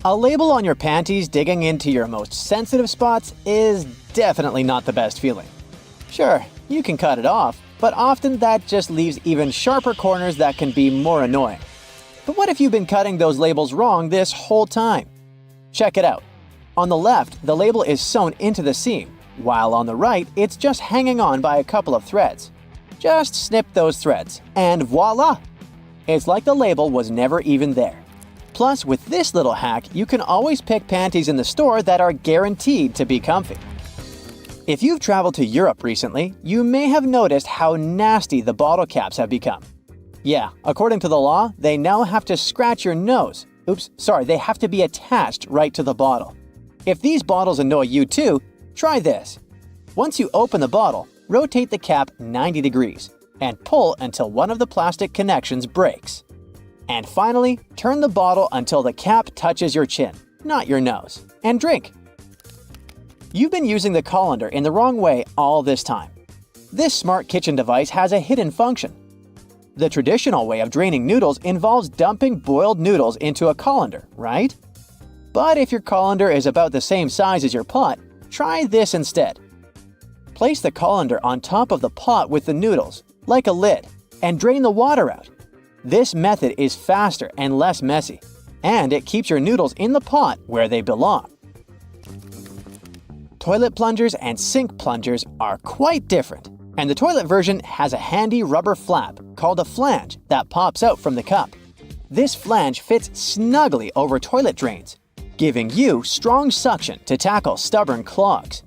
A label on your panties digging into your most sensitive spots is definitely not the best feeling. Sure, you can cut it off, but often that just leaves even sharper corners that can be more annoying. But what if you've been cutting those labels wrong this whole time? Check it out. On the left, the label is sewn into the seam, while on the right, it's just hanging on by a couple of threads. Just snip those threads, and voila! It's like the label was never even there. Plus, with this little hack, you can always pick panties in the store that are guaranteed to be comfy. If you've traveled to Europe recently, you may have noticed how nasty the bottle caps have become. Yeah, according to the law, they now have to scratch your nose. They have to be attached right to the bottle. If these bottles annoy you too, try this. Once you open the bottle, rotate the cap 90 degrees and pull until one of the plastic connections breaks. And finally, turn the bottle until the cap touches your chin, not your nose, and drink. You've been using the colander in the wrong way all this time. This smart kitchen device has a hidden function. The traditional way of draining noodles involves dumping boiled noodles into a colander, right? But if your colander is about the same size as your pot, try this instead. Place the colander on top of the pot with the noodles, like a lid, and drain the water out. This method is faster and less messy, and it keeps your noodles in the pot where they belong. Toilet plungers and sink plungers are quite different, and the toilet version has a handy rubber flap called a flange that pops out from the cup. This flange fits snugly over toilet drains, giving you strong suction to tackle stubborn clogs.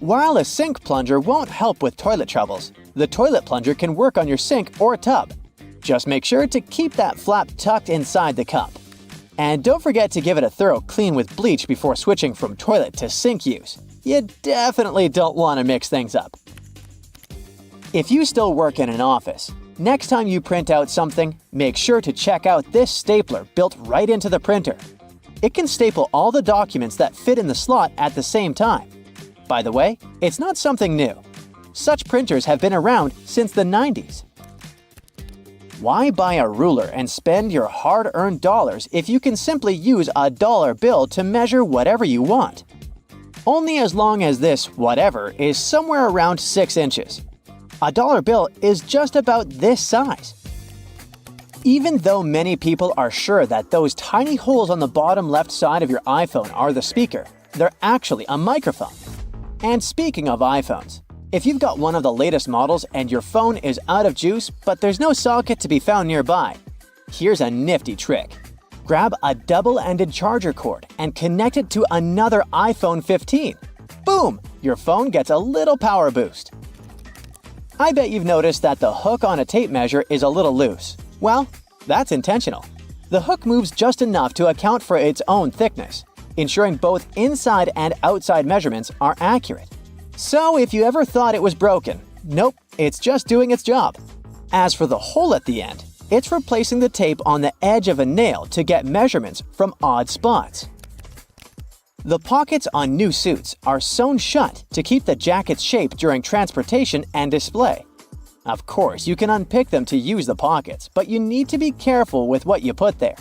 While a sink plunger won't help with toilet troubles, the toilet plunger can work on your sink or tub. Just make sure to keep that flap tucked inside the cup. And don't forget to give it a thorough clean with bleach before switching from toilet to sink use. You definitely don't want to mix things up. If you still work in an office, next time you print out something, make sure to check out this stapler built right into the printer. It can staple all the documents that fit in the slot at the same time. By the way, it's not something new. Such printers have been around since the 90s. Why buy a ruler and spend your hard-earned dollars if you can simply use a dollar bill to measure whatever you want? Only as long as this whatever is somewhere around 6 inches. A dollar bill is just about this size. Even though many people are sure that those tiny holes on the bottom left side of your iPhone are the speaker, they're actually a microphone. And speaking of iPhones, if you've got one of the latest models and your phone is out of juice but there's no socket to be found nearby, here's a nifty trick. Grab a double-ended charger cord and connect it to another iPhone 15. Boom! Your phone gets a little power boost. I bet you've noticed that the hook on a tape measure is a little loose. Well, that's intentional. The hook moves just enough to account for its own thickness, ensuring both inside and outside measurements are accurate. So if you ever thought it was broken, nope, it's just doing its job. As for the hole at the end, it's replacing the tape on the edge of a nail to get measurements from odd spots. The pockets on new suits are sewn shut to keep the jacket's shape during transportation and display. Of course, you can unpick them to use the pockets, but you need to be careful with what you put there.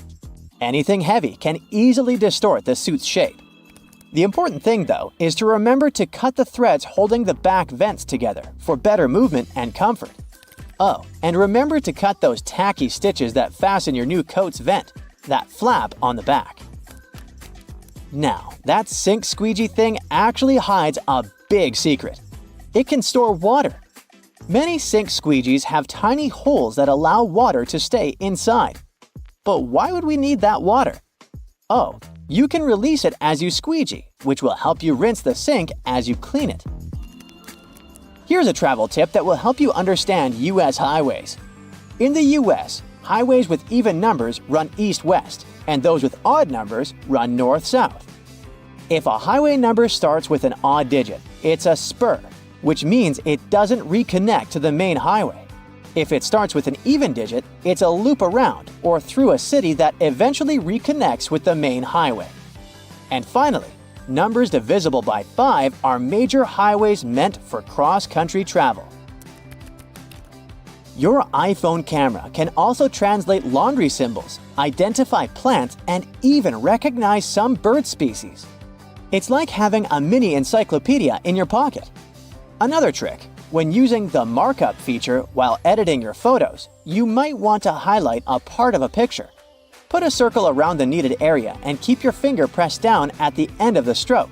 Anything heavy can easily distort the suit's shape. The important thing, though, is to remember to cut the threads holding the back vents together for better movement and comfort. Oh, and remember to cut those tacky stitches that fasten your new coat's vent, that flap on the back. Now, that sink squeegee thing actually hides a big secret. It can store water. Many sink squeegees have tiny holes that allow water to stay inside. But why would we need that water? Oh, you can release it as you squeegee, which will help you rinse the sink as you clean it. Here's a travel tip that will help you understand U.S. highways. In the U.S., highways with even numbers run east-west, and those with odd numbers run north-south. If a highway number starts with an odd digit, it's a spur, which means it doesn't reconnect to the main highway. If it starts with an even digit, it's a loop around or through a city that eventually reconnects with the main highway. And finally, numbers divisible by 5 are major highways meant for cross-country travel. Your iPhone camera can also translate laundry symbols, identify plants, and even recognize some bird species. It's like having a mini encyclopedia in your pocket. Another trick: when using the markup feature while editing your photos, you might want to highlight a part of a picture. Put a circle around the needed area and keep your finger pressed down at the end of the stroke.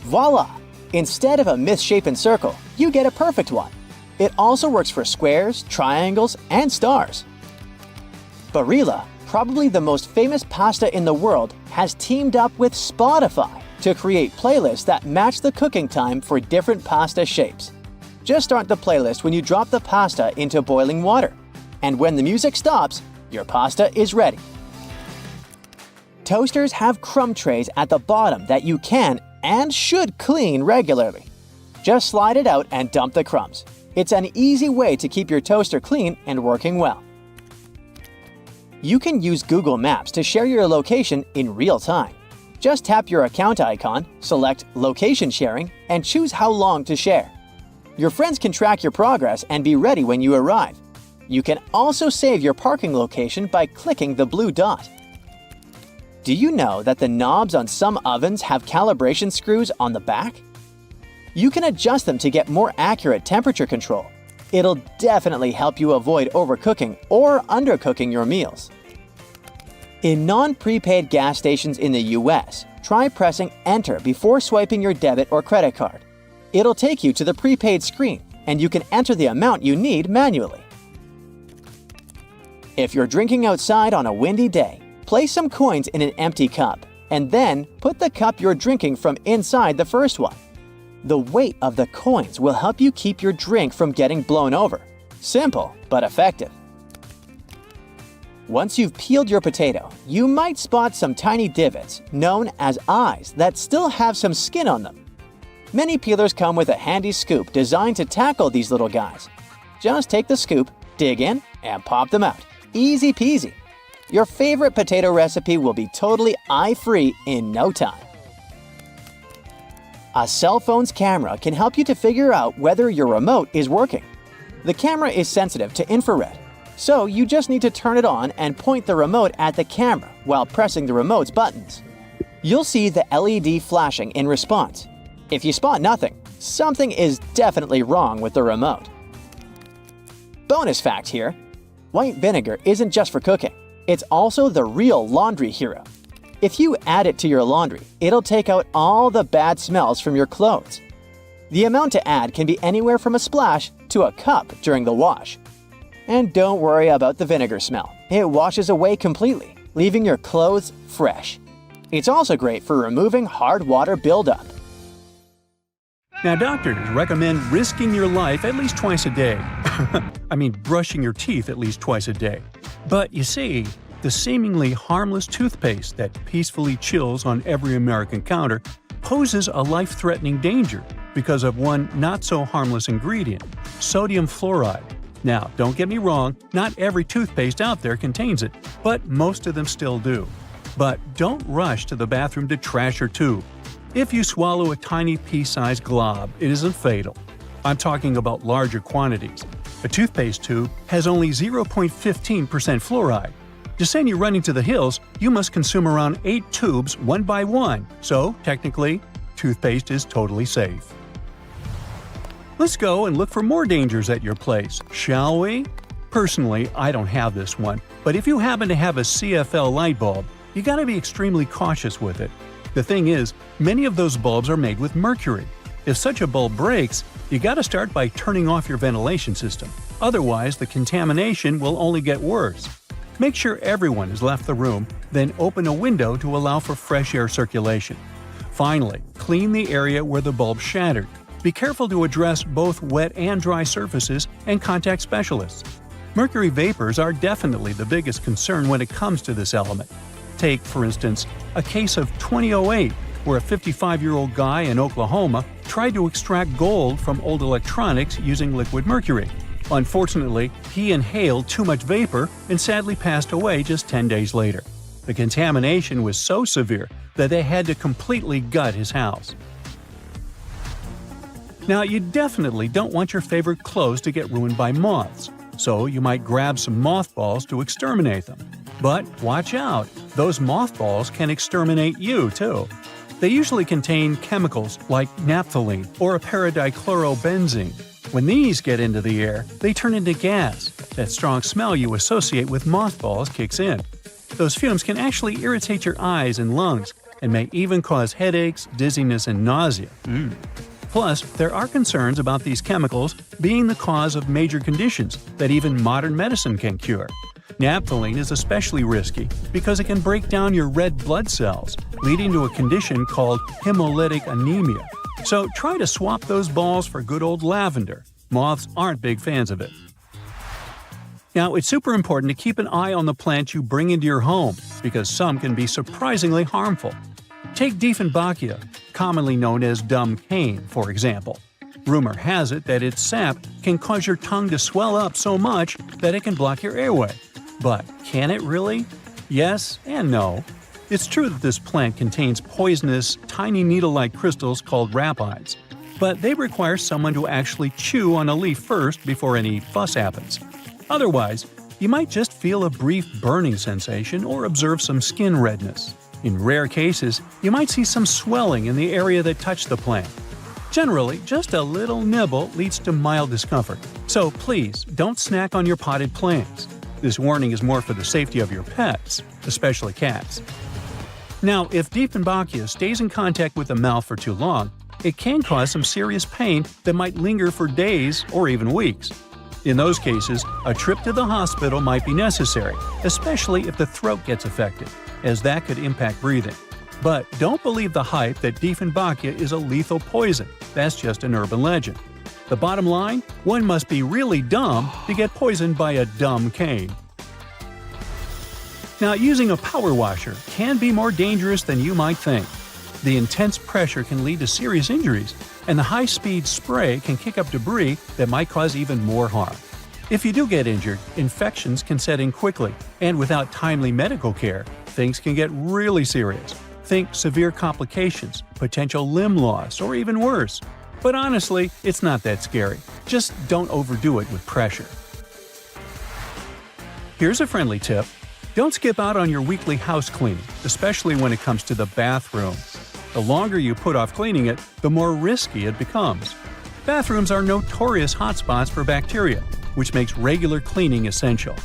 Voila! Instead of a misshapen circle, you get a perfect one. It also works for squares, triangles, and stars. Barilla, probably the most famous pasta in the world, has teamed up with Spotify to create playlists that match the cooking time for different pasta shapes. Just start the playlist when you drop the pasta into boiling water. And when the music stops, your pasta is ready. Toasters have crumb trays at the bottom that you can and should clean regularly. Just slide it out and dump the crumbs. It's an easy way to keep your toaster clean and working well. You can use Google Maps to share your location in real time. Just tap your account icon, select Location Sharing, and choose how long to share. Your friends can track your progress and be ready when you arrive. You can also save your parking location by clicking the blue dot. Do you know that the knobs on some ovens have calibration screws on the back? You can adjust them to get more accurate temperature control. It'll definitely help you avoid overcooking or undercooking your meals. In non-prepaid gas stations in the US, try pressing Enter before swiping your debit or credit card. It'll take you to the prepaid screen, and you can enter the amount you need manually. If you're drinking outside on a windy day, place some coins in an empty cup, and then put the cup you're drinking from inside the first one. The weight of the coins will help you keep your drink from getting blown over. Simple, but effective. Once you've peeled your potato, you might spot some tiny divots, known as eyes, that still have some skin on them. Many peelers come with a handy scoop designed to tackle these little guys. Just take the scoop, dig in, and pop them out. Easy peasy. Your favorite potato recipe will be totally eye-free in no time. A cell phone's camera can help you to figure out whether your remote is working. The camera is sensitive to infrared, so you just need to turn it on and point the remote at the camera while pressing the remote's buttons. You'll see the LED flashing in response. If you spot nothing, something is definitely wrong with the remote. Bonus fact here: white vinegar isn't just for cooking. It's also the real laundry hero. If you add it to your laundry, it'll take out all the bad smells from your clothes. The amount to add can be anywhere from a splash to a cup during the wash. And don't worry about the vinegar smell. It washes away completely, leaving your clothes fresh. It's also great for removing hard water buildup. Now, doctors recommend risking your life at least twice a day. I mean, brushing your teeth at least twice a day. But you see, the seemingly harmless toothpaste that peacefully chills on every American counter poses a life-threatening danger because of one not-so-harmless ingredient, sodium fluoride. Now, don't get me wrong, not every toothpaste out there contains it, but most of them still do. But don't rush to the bathroom to trash your tube. If you swallow a tiny pea-sized glob, it isn't fatal. I'm talking about larger quantities. A toothpaste tube has only 0.15% fluoride. To send you running to the hills, you must consume around 8 tubes one by one, so technically, toothpaste is totally safe. Let's go and look for more dangers at your place, shall we? Personally, I don't have this one, but if you happen to have a CFL light bulb, you gotta be extremely cautious with it. The thing is, many of those bulbs are made with mercury. If such a bulb breaks, you gotta start by turning off your ventilation system. Otherwise, the contamination will only get worse. Make sure everyone has left the room, then open a window to allow for fresh air circulation. Finally, clean the area where the bulb shattered. Be careful to address both wet and dry surfaces and contact specialists. Mercury vapors are definitely the biggest concern when it comes to this element. Take, for instance, a case of 2008, where a 55-year-old guy in Oklahoma tried to extract gold from old electronics using liquid mercury. Unfortunately, he inhaled too much vapor and sadly passed away just 10 days later. The contamination was so severe that they had to completely gut his house. Now, you definitely don't want your favorite clothes to get ruined by moths, so you might grab some mothballs to exterminate them. But watch out, those mothballs can exterminate you too. They usually contain chemicals like naphthalene or a paradichlorobenzene. When these get into the air, they turn into gas. That strong smell you associate with mothballs kicks in. Those fumes can actually irritate your eyes and lungs and may even cause headaches, dizziness, and nausea. Plus, there are concerns about these chemicals being the cause of major conditions that even modern medicine can cure. Naphthalene is especially risky because it can break down your red blood cells, leading to a condition called hemolytic anemia. So try to swap those balls for good old lavender. Moths aren't big fans of it. Now, it's super important to keep an eye on the plants you bring into your home because some can be surprisingly harmful. Take Dieffenbachia, commonly known as dumb cane, for example. Rumor has it that its sap can cause your tongue to swell up so much that it can block your airway. But can it really? Yes and no. It's true that this plant contains poisonous, tiny needle-like crystals called rapides, but they require someone to actually chew on a leaf first before any fuss happens. Otherwise, you might just feel a brief burning sensation or observe some skin redness. In rare cases, you might see some swelling in the area that touched the plant. Generally, just a little nibble leads to mild discomfort, so please don't snack on your potted plants. This warning is more for the safety of your pets, especially cats. Now, if Dieffenbachia stays in contact with the mouth for too long, it can cause some serious pain that might linger for days or even weeks. In those cases, a trip to the hospital might be necessary, especially if the throat gets affected, as that could impact breathing. But don't believe the hype that Dieffenbachia is a lethal poison. That's just an urban legend. The bottom line? One must be really dumb to get poisoned by a dumb cane. Now, using a power washer can be more dangerous than you might think. The intense pressure can lead to serious injuries, and the high-speed spray can kick up debris that might cause even more harm. If you do get injured, infections can set in quickly, and without timely medical care, things can get really serious. Think severe complications, potential limb loss, or even worse. But honestly, it's not that scary. Just don't overdo it with pressure. Here's a friendly tip. Don't skip out on your weekly house cleaning, especially when it comes to the bathroom. The longer you put off cleaning it, the more risky it becomes. Bathrooms are notorious hotspots for bacteria, which makes regular cleaning essential.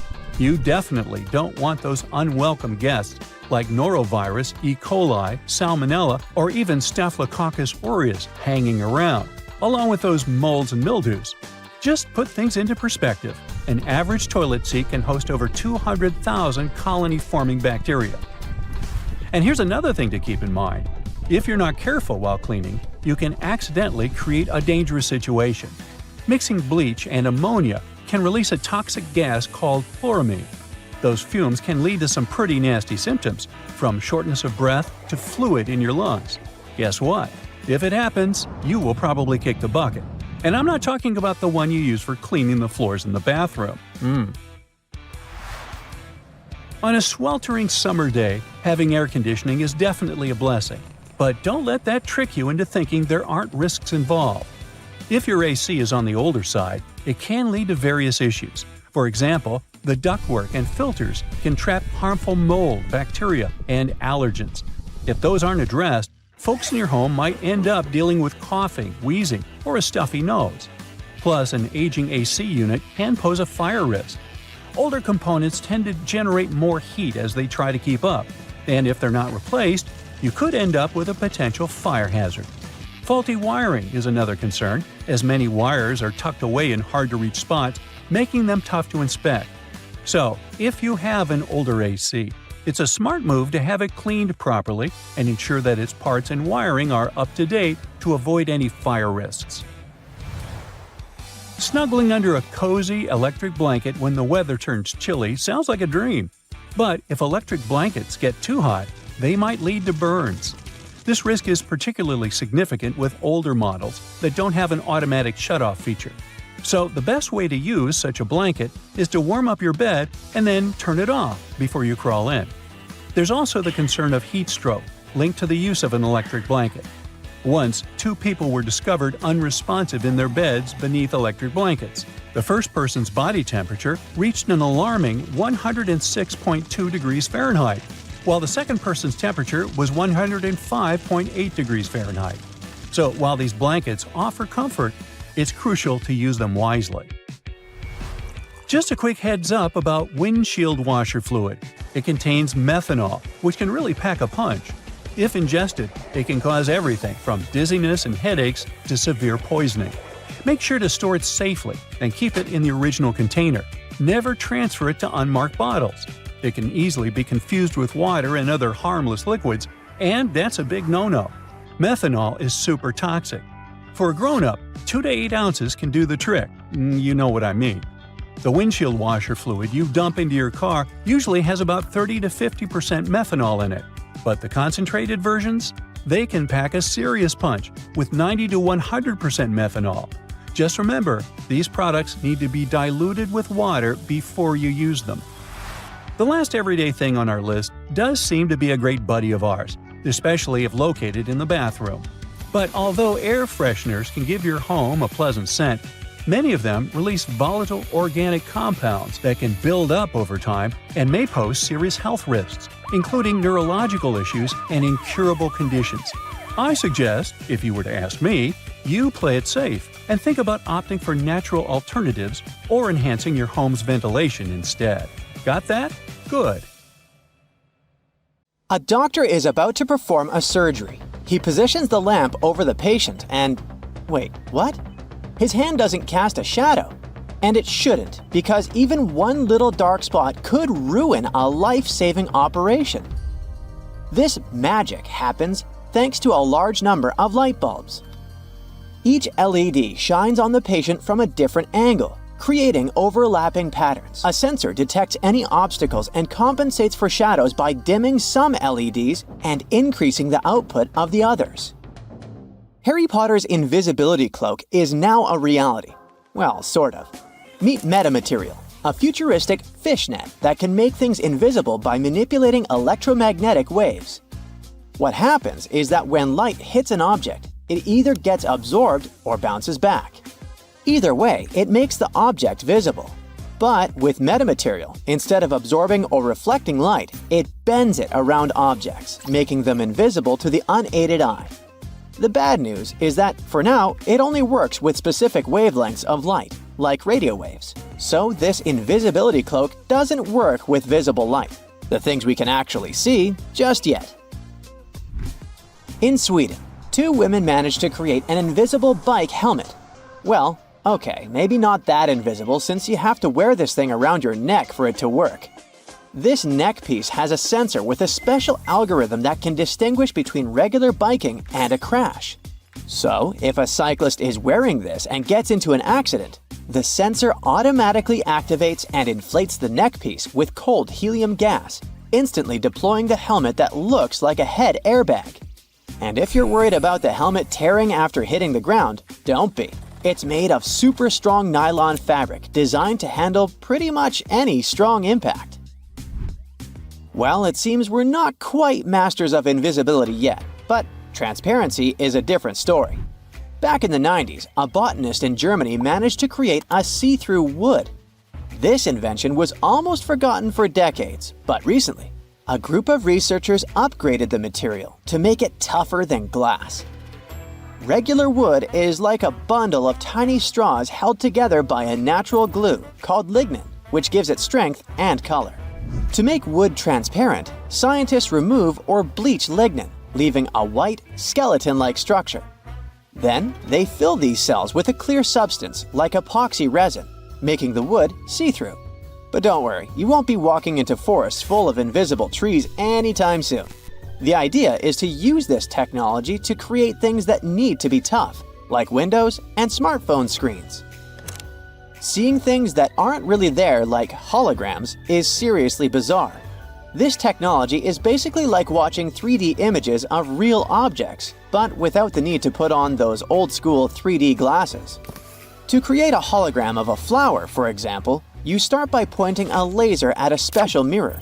You definitely don't want those unwelcome guests like norovirus, E. coli, salmonella, or even Staphylococcus aureus hanging around, along with those molds and mildews. Just put things into perspective. An average toilet seat can host over 200,000 colony-forming bacteria. And here's another thing to keep in mind. If you're not careful while cleaning, you can accidentally create a dangerous situation. Mixing bleach and ammonia can release a toxic gas called chloramine. Those fumes can lead to some pretty nasty symptoms, from shortness of breath to fluid in your lungs. Guess what? If it happens, you will probably kick the bucket. And I'm not talking about the one you use for cleaning the floors in the bathroom. On a sweltering summer day, having air conditioning is definitely a blessing. But don't let that trick you into thinking there aren't risks involved. If your AC is on the older side, it can lead to various issues. For example, the ductwork and filters can trap harmful mold, bacteria, and allergens. If those aren't addressed, folks in your home might end up dealing with coughing, wheezing, or a stuffy nose. Plus, an aging AC unit can pose a fire risk. Older components tend to generate more heat as they try to keep up, and if they're not replaced, you could end up with a potential fire hazard. Faulty wiring is another concern, as many wires are tucked away in hard-to-reach spots, making them tough to inspect. So, if you have an older AC, it's a smart move to have it cleaned properly and ensure that its parts and wiring are up to date to avoid any fire risks. Snuggling under a cozy electric blanket when the weather turns chilly sounds like a dream. But if electric blankets get too hot, they might lead to burns. This risk is particularly significant with older models that don't have an automatic shutoff feature. So the best way to use such a blanket is to warm up your bed and then turn it off before you crawl in. There's also the concern of heat stroke linked to the use of an electric blanket. Once, two people were discovered unresponsive in their beds beneath electric blankets. The first person's body temperature reached an alarming 106.2 degrees Fahrenheit, while the second person's temperature was 105.8 degrees Fahrenheit. So while these blankets offer comfort, it's crucial to use them wisely. Just a quick heads up about windshield washer fluid. It contains methanol, which can really pack a punch. If ingested, it can cause everything from dizziness and headaches to severe poisoning. Make sure to store it safely and keep it in the original container. Never transfer it to unmarked bottles. It can easily be confused with water and other harmless liquids, and that's a big no-no. Methanol is super toxic. For a grown-up, 2 to 8 ounces can do the trick. You know what I mean. The windshield washer fluid you dump into your car usually has about 30 to 50% methanol in it. But the concentrated versions? They can pack a serious punch with 90 to 100% methanol. Just remember, these products need to be diluted with water before you use them. The last everyday thing on our list does seem to be a great buddy of ours, especially if located in the bathroom. But although air fresheners can give your home a pleasant scent, many of them release volatile organic compounds that can build up over time and may pose serious health risks, including neurological issues and incurable conditions. I suggest, if you were to ask me, you play it safe and think about opting for natural alternatives or enhancing your home's ventilation instead. Got that? Good. A doctor is about to perform a surgery. He positions the lamp over the patient and… wait, what? His hand doesn't cast a shadow. And it shouldn't, because even one little dark spot could ruin a life-saving operation. This magic happens thanks to a large number of light bulbs. Each LED shines on the patient from a different angle, creating overlapping patterns. A sensor detects any obstacles and compensates for shadows by dimming some LEDs and increasing the output of the others. Harry Potter's invisibility cloak is now a reality. Well, sort of. Meet metamaterial, a futuristic fishnet that can make things invisible by manipulating electromagnetic waves. What happens is that when light hits an object, it either gets absorbed or bounces back. Either way, it makes the object visible. But with metamaterial, instead of absorbing or reflecting light, it bends it around objects, making them invisible to the unaided eye. The bad news is that, for now, it only works with specific wavelengths of light, like radio waves. So this invisibility cloak doesn't work with visible light, the things we can actually see, just yet. In Sweden, 2 women managed to create an invisible bike helmet. Well, okay, maybe not that invisible since you have to wear this thing around your neck for it to work. This neck piece has a sensor with a special algorithm that can distinguish between regular biking and a crash. So, if a cyclist is wearing this and gets into an accident, the sensor automatically activates and inflates the neck piece with cold helium gas, instantly deploying the helmet that looks like a head airbag. And if you're worried about the helmet tearing after hitting the ground, don't be. It's made of super strong nylon fabric designed to handle pretty much any strong impact. Well, it seems we're not quite masters of invisibility yet, but transparency is a different story. Back in the 90s, a botanist in Germany managed to create a see-through wood. This invention was almost forgotten for decades, but recently, a group of researchers upgraded the material to make it tougher than glass. Regular wood is like a bundle of tiny straws held together by a natural glue called lignin, which gives it strength and color. To make wood transparent, scientists remove or bleach lignin, leaving a white, skeleton-like structure. Then, they fill these cells with a clear substance like epoxy resin, making the wood see-through. But don't worry, you won't be walking into forests full of invisible trees anytime soon. The idea is to use this technology to create things that need to be tough, like windows and smartphone screens. Seeing things that aren't really there, like holograms, is seriously bizarre. This technology is basically like watching 3D images of real objects, but without the need to put on those old-school 3D glasses. To create a hologram of a flower, for example, you start by pointing a laser at a special mirror.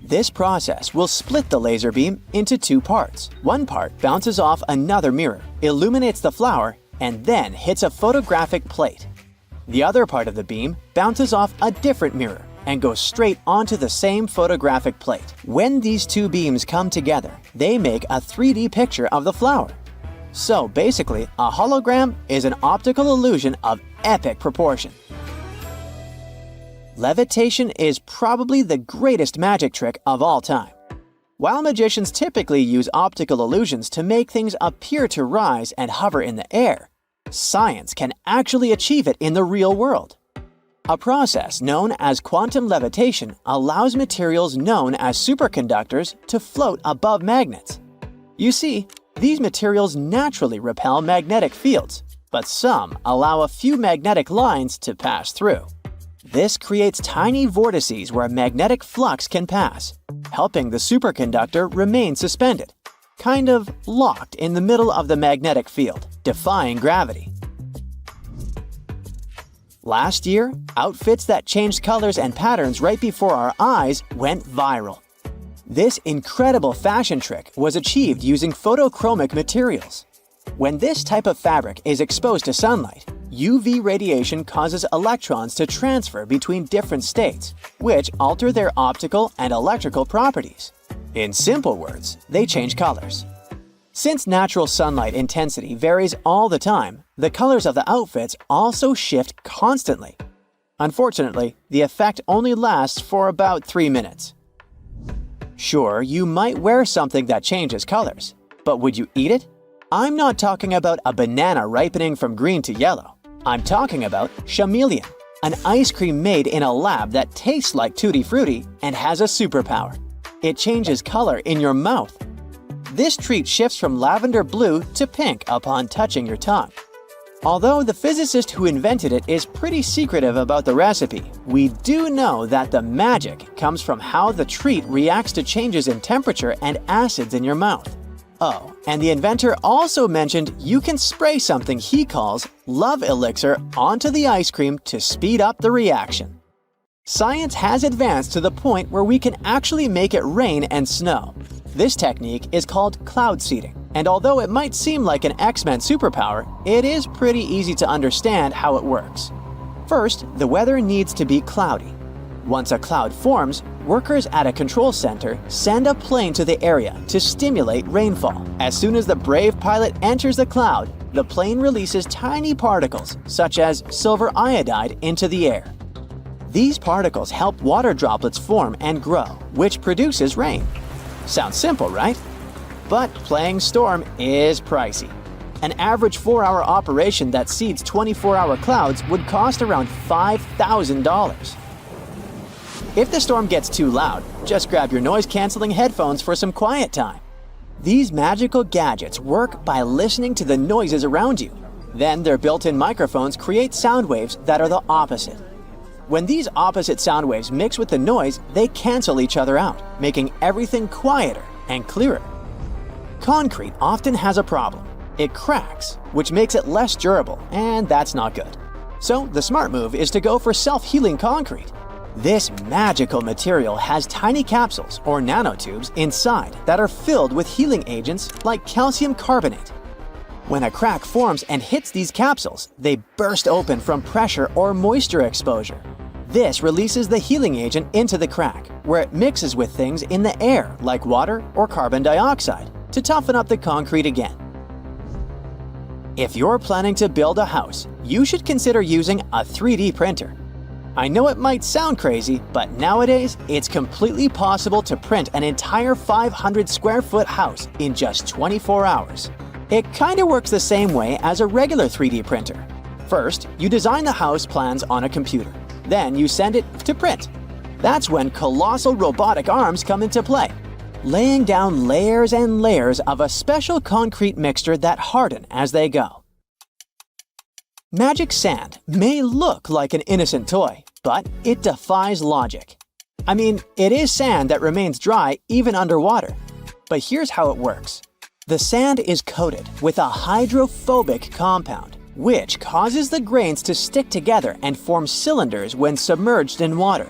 This process will split the laser beam into two parts. One part bounces off another mirror, illuminates the flower, and then hits a photographic plate. The other part of the beam bounces off a different mirror and goes straight onto the same photographic plate. When these two beams come together, they make a 3D picture of the flower. So basically, a hologram is an optical illusion of epic proportion. Levitation is probably the greatest magic trick of all time. While magicians typically use optical illusions to make things appear to rise and hover in the air, science can actually achieve it in the real world. A process known as quantum levitation allows materials known as superconductors to float above magnets. You see, these materials naturally repel magnetic fields, but some allow a few magnetic lines to pass through. This creates tiny vortices where magnetic flux can pass, helping the superconductor remain suspended, kind of locked in the middle of the magnetic field, defying gravity. Last year, outfits that changed colors and patterns right before our eyes went viral. This incredible fashion trick was achieved using photochromic materials. When this type of fabric is exposed to sunlight, UV radiation causes electrons to transfer between different states, which alter their optical and electrical properties. In simple words, they change colors. Since natural sunlight intensity varies all the time, the colors of the outfits also shift constantly. Unfortunately, the effect only lasts for about 3 minutes. Sure, you might wear something that changes colors, but would you eat it? I'm not talking about a banana ripening from green to yellow. I'm talking about chameleon, an ice cream made in a lab that tastes like Tutti Frutti and has a superpower. It changes color in your mouth. This treat shifts from lavender blue to pink upon touching your tongue. Although the physicist who invented it is pretty secretive about the recipe, we do know that the magic comes from how the treat reacts to changes in temperature and acids in your mouth. Oh, and the inventor also mentioned you can spray something he calls love elixir onto the ice cream to speed up the reaction. Science has advanced to the point where we can actually make it rain and snow. This technique is called cloud seeding, and although it might seem like an X-Men superpower, it is pretty easy to understand how it works. First, the weather needs to be cloudy. Once a cloud forms, workers at a control center send a plane to the area to stimulate rainfall. As soon as the brave pilot enters the cloud, the plane releases tiny particles, such as silver iodide, into the air. These particles help water droplets form and grow, which produces rain. Sounds simple, right? But playing storm is pricey. An average 4-hour operation that seeds 24-hour clouds would cost around $5,000. If the storm gets too loud, just grab your noise-canceling headphones for some quiet time. These magical gadgets work by listening to the noises around you. Then their built-in microphones create sound waves that are the opposite. When these opposite sound waves mix with the noise, they cancel each other out, making everything quieter and clearer. Concrete often has a problem. It cracks, which makes it less durable, and that's not good. So the smart move is to go for self-healing concrete. This magical material has tiny capsules or nanotubes inside that are filled with healing agents like calcium carbonate. When a crack forms and hits these capsules, they burst open from pressure or moisture exposure. This releases the healing agent into the crack, where it mixes with things in the air like water or carbon dioxide to toughen up the concrete again. If you're planning to build a house, you should consider using a 3D printer. I know it might sound crazy, but nowadays it's completely possible to print an entire 500 square foot house in just 24 hours. It kinda works the same way as a regular 3D printer. First, you design the house plans on a computer. Then you send it to print. That's when colossal robotic arms come into play, laying down layers and layers of a special concrete mixture that harden as they go. Magic sand may look like an innocent toy, but it defies logic. I mean, it is sand that remains dry even underwater. But here's how it works. The sand is coated with a hydrophobic compound, which causes the grains to stick together and form cylinders when submerged in water.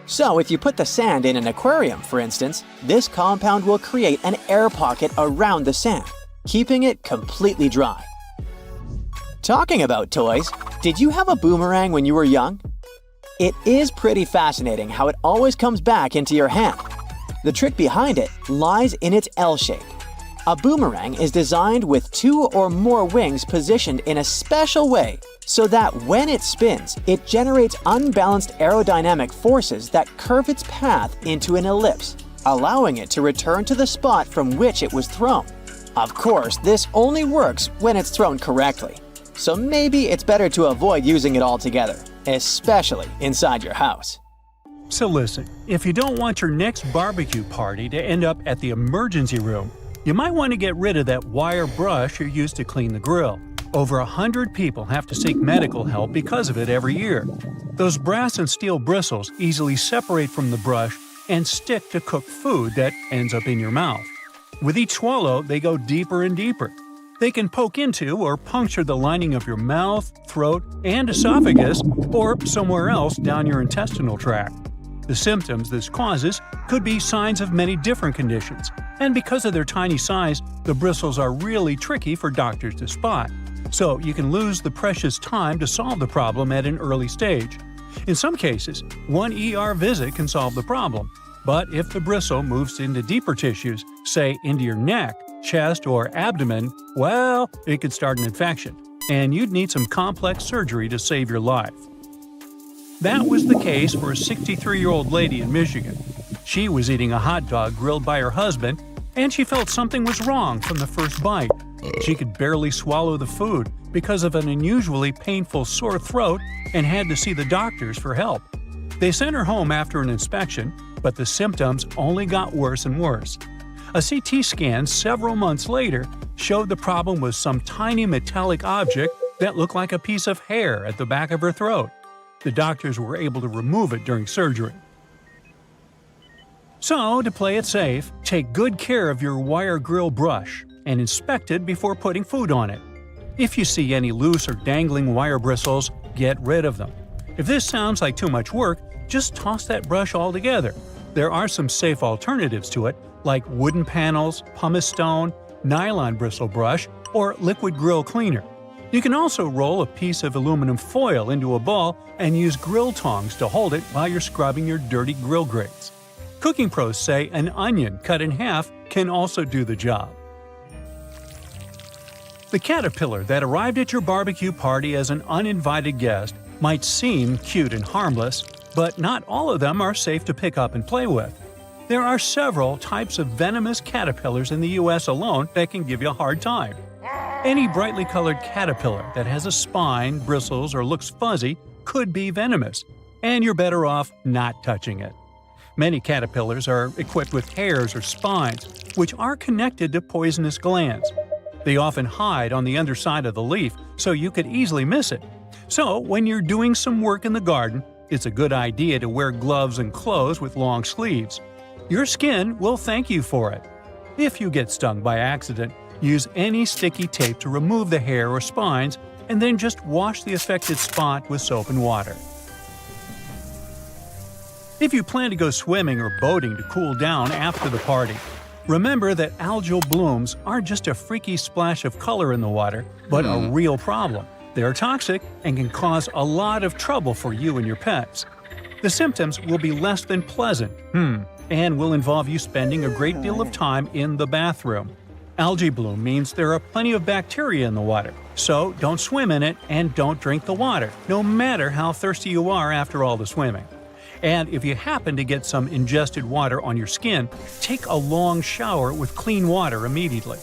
So if you put the sand in an aquarium, for instance, this compound will create an air pocket around the sand, keeping it completely dry. Talking about toys, did you have a boomerang when you were young? It is pretty fascinating how it always comes back into your hand. The trick behind it lies in its L shape. A boomerang is designed with 2 or more wings positioned in a special way so that when it spins, it generates unbalanced aerodynamic forces that curve its path into an ellipse, allowing it to return to the spot from which it was thrown. Of course, this only works when it's thrown correctly, so maybe it's better to avoid using it altogether, especially inside your house. So listen, if you don't want your next barbecue party to end up at the emergency room, you might want to get rid of that wire brush you used to clean the grill. Over 100 people have to seek medical help because of it every year. Those brass and steel bristles easily separate from the brush and stick to cooked food that ends up in your mouth. With each swallow, they go deeper and deeper. They can poke into or puncture the lining of your mouth, throat, and esophagus, or somewhere else down your intestinal tract. The symptoms this causes could be signs of many different conditions, and because of their tiny size, the bristles are really tricky for doctors to spot. So you can lose the precious time to solve the problem at an early stage. In some cases, one ER visit can solve the problem, but if the bristle moves into deeper tissues, say into your neck, chest, or abdomen, well, it could start an infection, and you'd need some complex surgery to save your life. That was the case for a 63-year-old lady in Michigan. She was eating a hot dog grilled by her husband, and she felt something was wrong from the first bite. She could barely swallow the food because of an unusually painful sore throat and had to see the doctors for help. They sent her home after an inspection, but the symptoms only got worse and worse. A CT scan several months later showed the problem was some tiny metallic object that looked like a piece of hair at the back of her throat. The doctors were able to remove it during surgery. So, to play it safe, take good care of your wire grill brush and inspect it before putting food on it. If you see any loose or dangling wire bristles, get rid of them. If this sounds like too much work, just toss that brush altogether. There are some safe alternatives to it, like wooden panels, pumice stone, nylon bristle brush, or liquid grill cleaner. You can also roll a piece of aluminum foil into a ball and use grill tongs to hold it while you're scrubbing your dirty grill grates. Cooking pros say an onion cut in half can also do the job. The caterpillar that arrived at your barbecue party as an uninvited guest might seem cute and harmless, but not all of them are safe to pick up and play with. There are several types of venomous caterpillars in the US alone that can give you a hard time. Any brightly colored caterpillar that has a spine, bristles, or looks fuzzy could be venomous, and you're better off not touching it. Many caterpillars are equipped with hairs or spines, which are connected to poisonous glands. They often hide on the underside of the leaf, so you could easily miss it. So, when you're doing some work in the garden, it's a good idea to wear gloves and clothes with long sleeves. Your skin will thank you for it. If you get stung by accident, use any sticky tape to remove the hair or spines, and then just wash the affected spot with soap and water. If you plan to go swimming or boating to cool down after the party, remember that algal blooms aren't just a freaky splash of color in the water, but a real problem. They are toxic and can cause a lot of trouble for you and your pets. The symptoms will be less than pleasant, and will involve you spending a great deal of time in the bathroom. Algae bloom means there are plenty of bacteria in the water, so don't swim in it and don't drink the water, no matter how thirsty you are after all the swimming. And if you happen to get some ingested water on your skin, take a long shower with clean water immediately.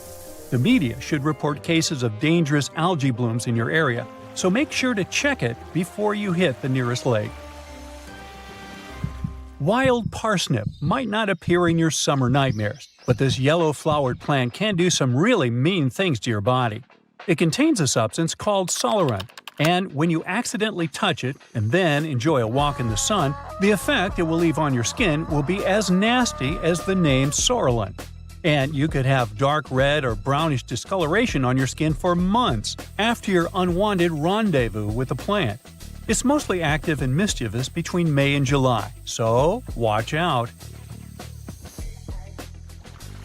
The media should report cases of dangerous algae blooms in your area, so make sure to check it before you hit the nearest lake. Wild parsnip might not appear in your summer nightmares, but this yellow-flowered plant can do some really mean things to your body. It contains a substance called solerin, and when you accidentally touch it and then enjoy a walk in the sun, the effect it will leave on your skin will be as nasty as the name Sorolin. And you could have dark red or brownish discoloration on your skin for months after your unwanted rendezvous with the plant. It's mostly active and mischievous between May and July, so watch out.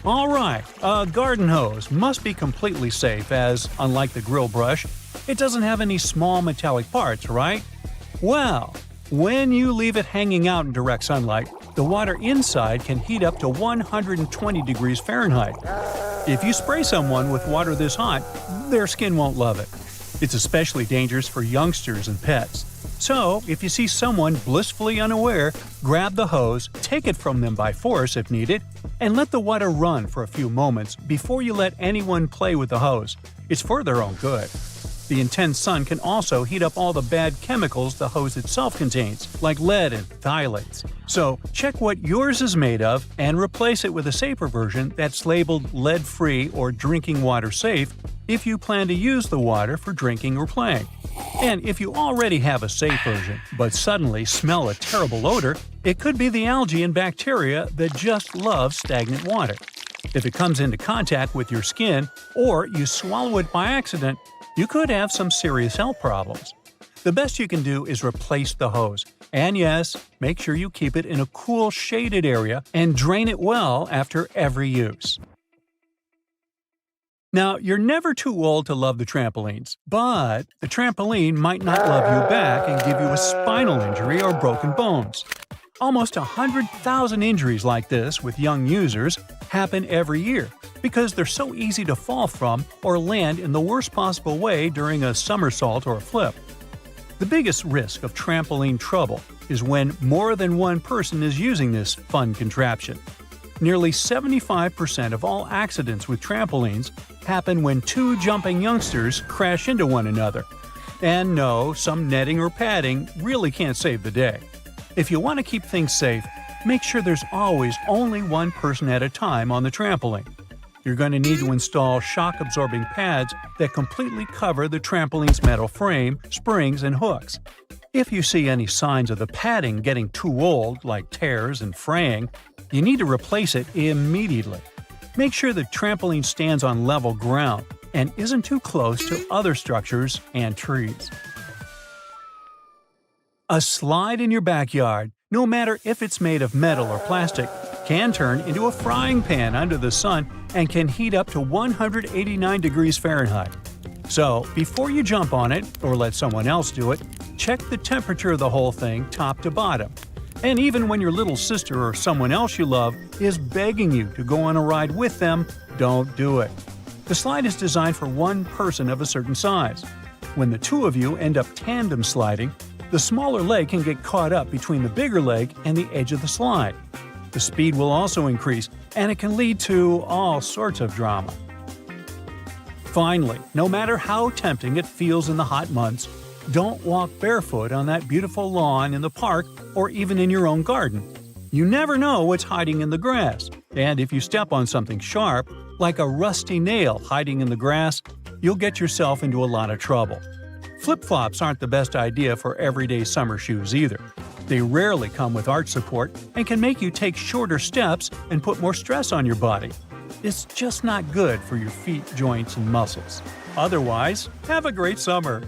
Alright, a garden hose must be completely safe as, unlike the grill brush, it doesn't have any small metallic parts, right? Well, when you leave it hanging out in direct sunlight, the water inside can heat up to 120 degrees Fahrenheit. If you spray someone with water this hot, their skin won't love it. It's especially dangerous for youngsters and pets. So, if you see someone blissfully unaware, grab the hose, take it from them by force if needed, and let the water run for a few moments before you let anyone play with the hose. It's for their own good. The intense sun can also heat up all the bad chemicals the hose itself contains, like lead and phthalates. So, check what yours is made of and replace it with a safer version that's labeled lead-free or drinking water safe if you plan to use the water for drinking or playing. And if you already have a safe version, but suddenly smell a terrible odor, it could be the algae and bacteria that just love stagnant water. If it comes into contact with your skin, or you swallow it by accident, you could have some serious health problems. The best you can do is replace the hose. And yes, make sure you keep it in a cool, shaded area and drain it well after every use. Now, you're never too old to love the trampolines, but the trampoline might not love you back and give you a spinal injury or broken bones. Almost 100,000 injuries like this with young users happen every year because they're so easy to fall from or land in the worst possible way during a somersault or a flip. The biggest risk of trampoline trouble is when more than one person is using this fun contraption. Nearly 75% of all accidents with trampolines happen when two jumping youngsters crash into one another. And no, some netting or padding really can't save the day. If you want to keep things safe, make sure there's always only one person at a time on the trampoline. You're going to need to install shock-absorbing pads that completely cover the trampoline's metal frame, springs, and hooks. If you see any signs of the padding getting too old, like tears and fraying, you need to replace it immediately. Make sure the trampoline stands on level ground and isn't too close to other structures and trees. A slide in your backyard, no matter if it's made of metal or plastic, can turn into a frying pan under the sun and can heat up to 189 degrees Fahrenheit. So, before you jump on it or let someone else do it, check the temperature of the whole thing top to bottom. And even when your little sister or someone else you love is begging you to go on a ride with them, don't do it. The slide is designed for one person of a certain size. When the two of you end up tandem sliding, the smaller leg can get caught up between the bigger leg and the edge of the slide. The speed will also increase, and it can lead to all sorts of drama. Finally, no matter how tempting it feels in the hot months, don't walk barefoot on that beautiful lawn in the park or even in your own garden. You never know what's hiding in the grass, and if you step on something sharp, like a rusty nail hiding in the grass, you'll get yourself into a lot of trouble. Flip-flops aren't the best idea for everyday summer shoes either. They rarely come with arch support and can make you take shorter steps and put more stress on your body. It's just not good for your feet, joints, and muscles. Otherwise, have a great summer!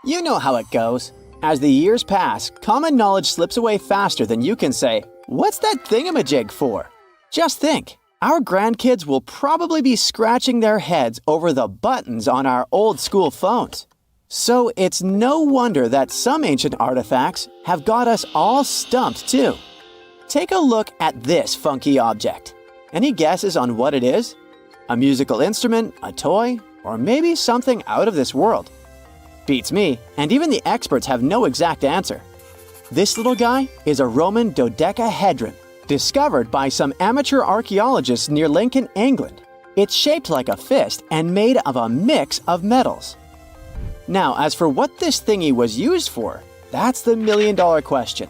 You know how it goes. As the years pass, common knowledge slips away faster than you can say, "What's that thingamajig for?" Just think, our grandkids will probably be scratching their heads over the buttons on our old-school phones. So it's no wonder that some ancient artifacts have got us all stumped too. Take a look at this funky object. Any guesses on what it is? A musical instrument, a toy, or maybe something out of this world? Beats me, and even the experts have no exact answer. This little guy is a Roman dodecahedron, discovered by some amateur archaeologists near Lincoln, England. It's shaped like a fist and made of a mix of metals. Now, as for what this thingy was used for, that's the million-dollar question.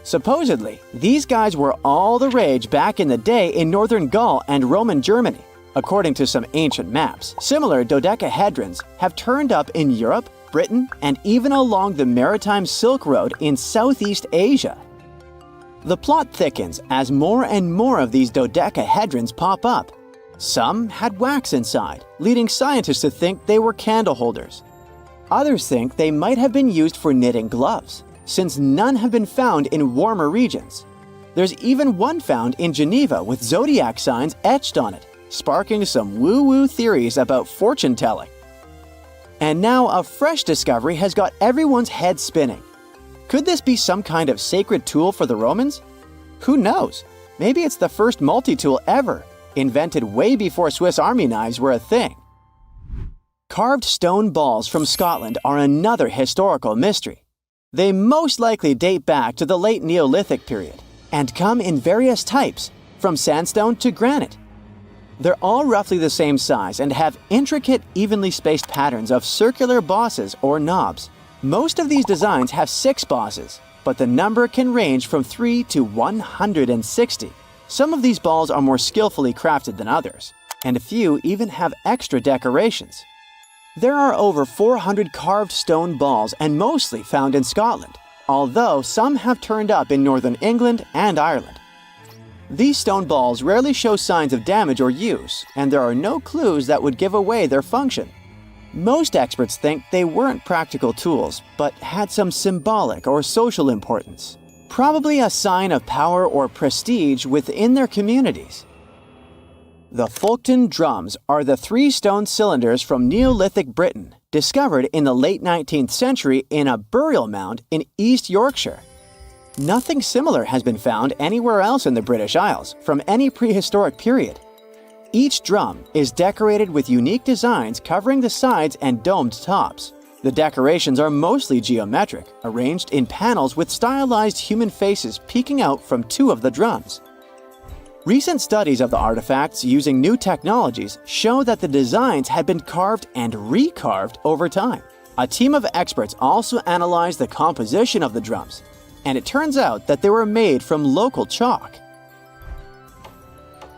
Supposedly, these guys were all the rage back in the day in northern Gaul and Roman Germany. According to some ancient maps, similar dodecahedrons have turned up in Europe, Britain, and even along the maritime Silk Road in Southeast Asia. The plot thickens as more and more of these dodecahedrons pop up. Some had wax inside, leading scientists to think they were candle holders. Others think they might have been used for knitting gloves, since none have been found in warmer regions. There's even one found in Geneva with zodiac signs etched on it, sparking some woo-woo theories about fortune-telling. And now a fresh discovery has got everyone's head spinning. Could this be some kind of sacred tool for the Romans? Who knows? Maybe it's the first multi-tool ever, invented way before Swiss Army knives were a thing. Carved stone balls from Scotland are another historical mystery. They most likely date back to the late Neolithic period and come in various types, from sandstone to granite. They're all roughly the same size and have intricate, evenly spaced patterns of circular bosses or knobs. Most of these designs have 6 bosses, but the number can range from 3 to 160. Some of these balls are more skillfully crafted than others, and a few even have extra decorations. There are over 400 carved stone balls and mostly found in Scotland, although some have turned up in northern England and Ireland. These stone balls rarely show signs of damage or use, and there are no clues that would give away their function. Most experts think they weren't practical tools, but had some symbolic or social importance, probably a sign of power or prestige within their communities. The Folkton drums are the 3 stone cylinders from Neolithic Britain, discovered in the late 19th century in a burial mound in East Yorkshire. Nothing similar has been found anywhere else in the British Isles from any prehistoric period. Each drum is decorated with unique designs covering the sides and domed tops. The decorations are mostly geometric, arranged in panels with stylized human faces peeking out from 2 of the drums. Recent studies of the artifacts using new technologies show that the designs had been carved and recarved over time. A team of experts also analyzed the composition of the drums, and it turns out that they were made from local chalk.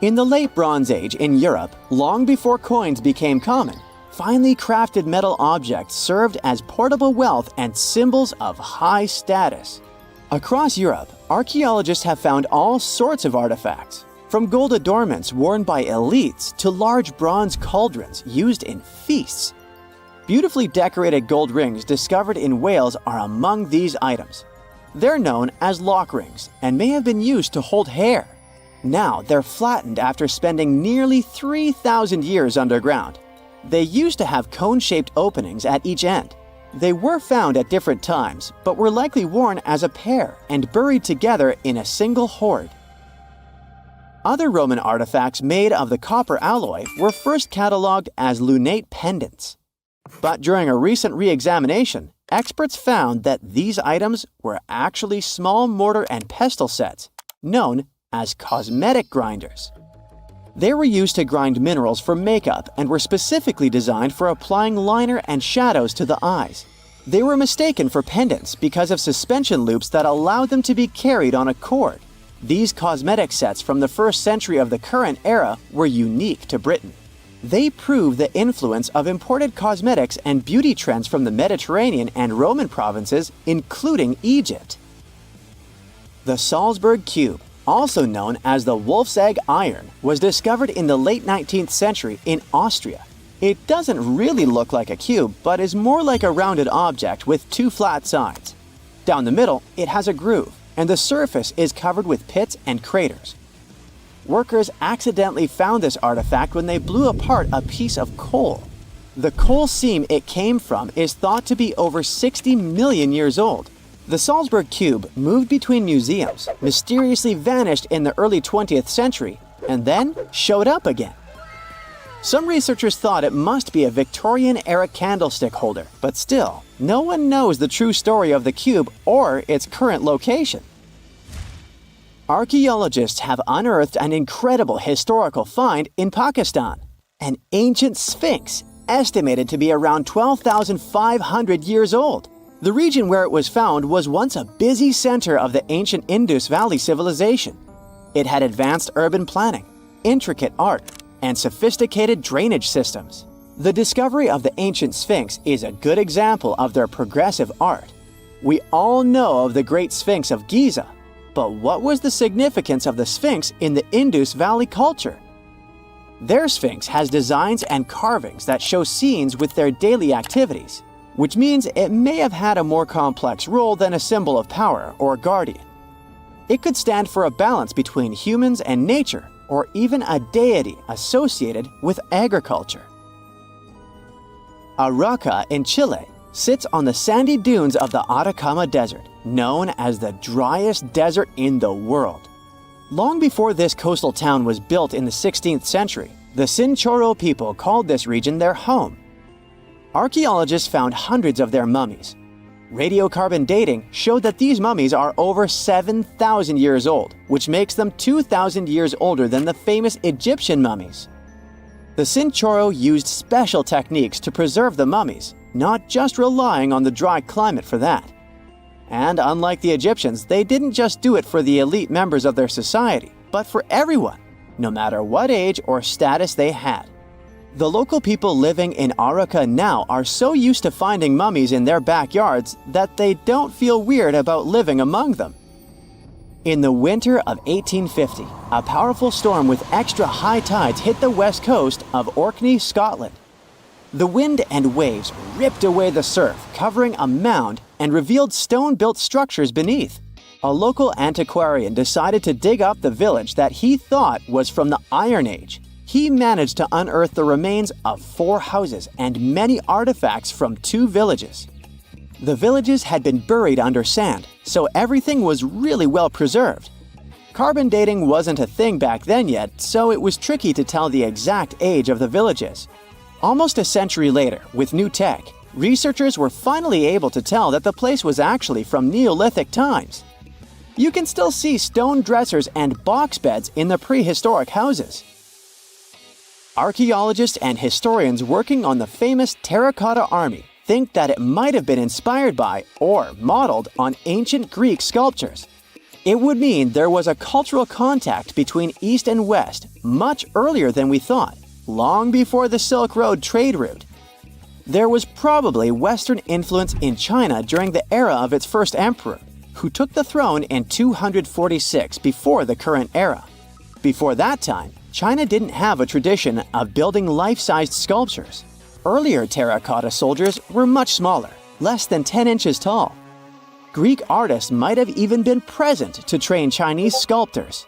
In the late Bronze Age in Europe, long before coins became common, finely crafted metal objects served as portable wealth and symbols of high status. Across Europe, archaeologists have found all sorts of artifacts, from gold adornments worn by elites to large bronze cauldrons used in feasts. Beautifully decorated gold rings discovered in Wales are among these items. They're known as lock rings and may have been used to hold hair. Now they're flattened after spending nearly 3,000 years underground. They used to have cone-shaped openings at each end. They were found at different times, but were likely worn as a pair and buried together in a single hoard. Other Roman artifacts made of the copper alloy were first catalogued as lunate pendants. But during a recent re-examination, experts found that these items were actually small mortar and pestle sets, known as cosmetic grinders. They were used to grind minerals for makeup and were specifically designed for applying liner and shadows to the eyes. They were mistaken for pendants because of suspension loops that allowed them to be carried on a cord. These cosmetic sets from the 1st century of the current era were unique to Britain. They prove the influence of imported cosmetics and beauty trends from the Mediterranean and Roman provinces, including Egypt. The Salzburg Cube, also known as the Wolf's Egg Iron, was discovered in the late 19th century in Austria. It doesn't really look like a cube, but is more like a rounded object with 2 flat sides. Down the middle, it has a groove, and the surface is covered with pits and craters. Workers accidentally found this artifact when they blew apart a piece of coal. The coal seam it came from is thought to be over 60 million years old. The Salzburg Cube moved between museums, mysteriously vanished in the early 20th century, and then showed up again. Some researchers thought it must be a Victorian-era candlestick holder, but still, no one knows the true story of the cube or its current location. Archaeologists have unearthed an incredible historical find in Pakistan, an ancient sphinx estimated to be around 12,500 years old. The region where it was found was once a busy center of the ancient Indus Valley civilization. It had advanced urban planning, intricate art, and sophisticated drainage systems. The discovery of the ancient Sphinx is a good example of their progressive art. We all know of the Great Sphinx of Giza, but what was the significance of the Sphinx in the Indus Valley culture? Their Sphinx has designs and carvings that show scenes with their daily activities, which means it may have had a more complex role than a symbol of power or guardian. It could stand for a balance between humans and nature, or even a deity associated with agriculture. Arauca in Chile sits on the sandy dunes of the Atacama Desert, known as the driest desert in the world. Long before this coastal town was built in the 16th century, the Chinchorro people called this region their home. Archaeologists found hundreds of their mummies. Radiocarbon dating showed that these mummies are over 7,000 years old, which makes them 2,000 years older than the famous Egyptian mummies. The Chinchorro used special techniques to preserve the mummies, not just relying on the dry climate for that. And unlike the Egyptians, they didn't just do it for the elite members of their society, but for everyone, no matter what age or status they had. The local people living in Arauca now are so used to finding mummies in their backyards that they don't feel weird about living among them. In the winter of 1850, a powerful storm with extra high tides hit the west coast of Orkney, Scotland. The wind and waves ripped away the surf, covering a mound, and revealed stone-built structures beneath. A local antiquarian decided to dig up the village that he thought was from the Iron Age. He managed to unearth the remains of 4 houses and many artifacts from 2 villages. The villages had been buried under sand, so everything was really well preserved. Carbon dating wasn't a thing back then yet, so it was tricky to tell the exact age of the villages. Almost a century later, with new tech, researchers were finally able to tell that the place was actually from Neolithic times. You can still see stone dressers and box beds in the prehistoric houses. Archaeologists and historians working on the famous Terracotta Army think that it might have been inspired by or modeled on ancient Greek sculptures. It would mean there was a cultural contact between East and West much earlier than we thought, long before the Silk Road trade route. There was probably Western influence in China during the era of its first emperor, who took the throne in 246 before the current era. Before that time, China didn't have a tradition of building life-sized sculptures. Earlier terracotta soldiers were much smaller, less than 10 inches tall. Greek artists might have even been present to train Chinese sculptors.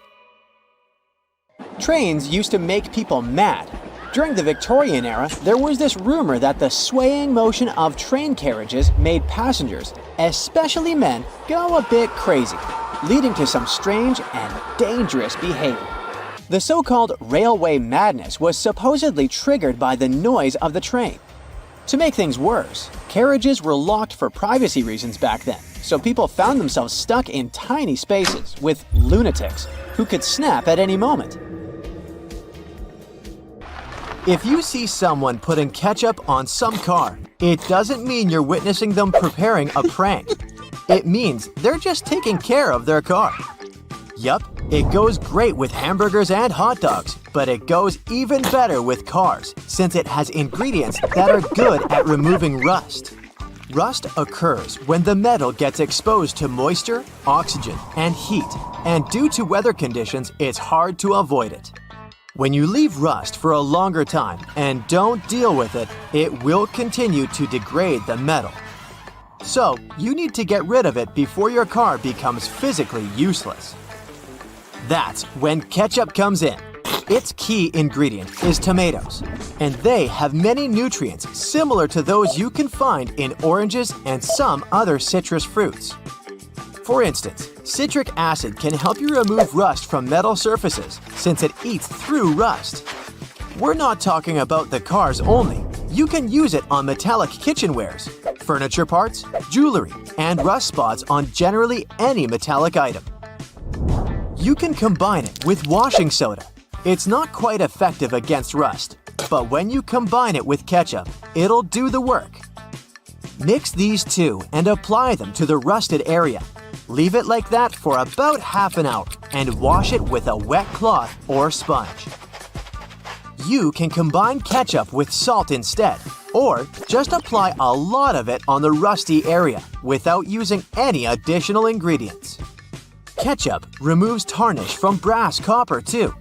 Trains used to make people mad. During the Victorian era, there was this rumor that the swaying motion of train carriages made passengers, especially men, go a bit crazy, leading to some strange and dangerous behavior. The so-called railway madness was supposedly triggered by the noise of the train. To make things worse, carriages were locked for privacy reasons back then, so people found themselves stuck in tiny spaces with lunatics who could snap at any moment. If you see someone putting ketchup on some car, it doesn't mean you're witnessing them preparing a prank. It means they're just taking care of their car. Yup, it goes great with hamburgers and hot dogs, but it goes even better with cars since it has ingredients that are good at removing rust. Rust occurs when the metal gets exposed to moisture, oxygen, and heat, and due to weather conditions, it's hard to avoid it. When you leave rust for a longer time and don't deal with it, it will continue to degrade the metal. So, you need to get rid of it before your car becomes physically useless. That's when ketchup comes in. Its key ingredient is tomatoes, and they have many nutrients similar to those you can find in oranges and some other citrus fruits. For instance, citric acid can help you remove rust from metal surfaces since it eats through rust. We're not talking about the cars only. You can use it on metallic kitchenwares, furniture parts, jewelry, and rust spots on generally any metallic item. You can combine it with washing soda. It's not quite effective against rust, but when you combine it with ketchup, it'll do the work. Mix these two and apply them to the rusted area. Leave it like that for about half an hour and wash it with a wet cloth or sponge. You can combine ketchup with salt instead, or just apply a lot of it on the rusty area without using any additional ingredients. Ketchup removes tarnish from brass copper too.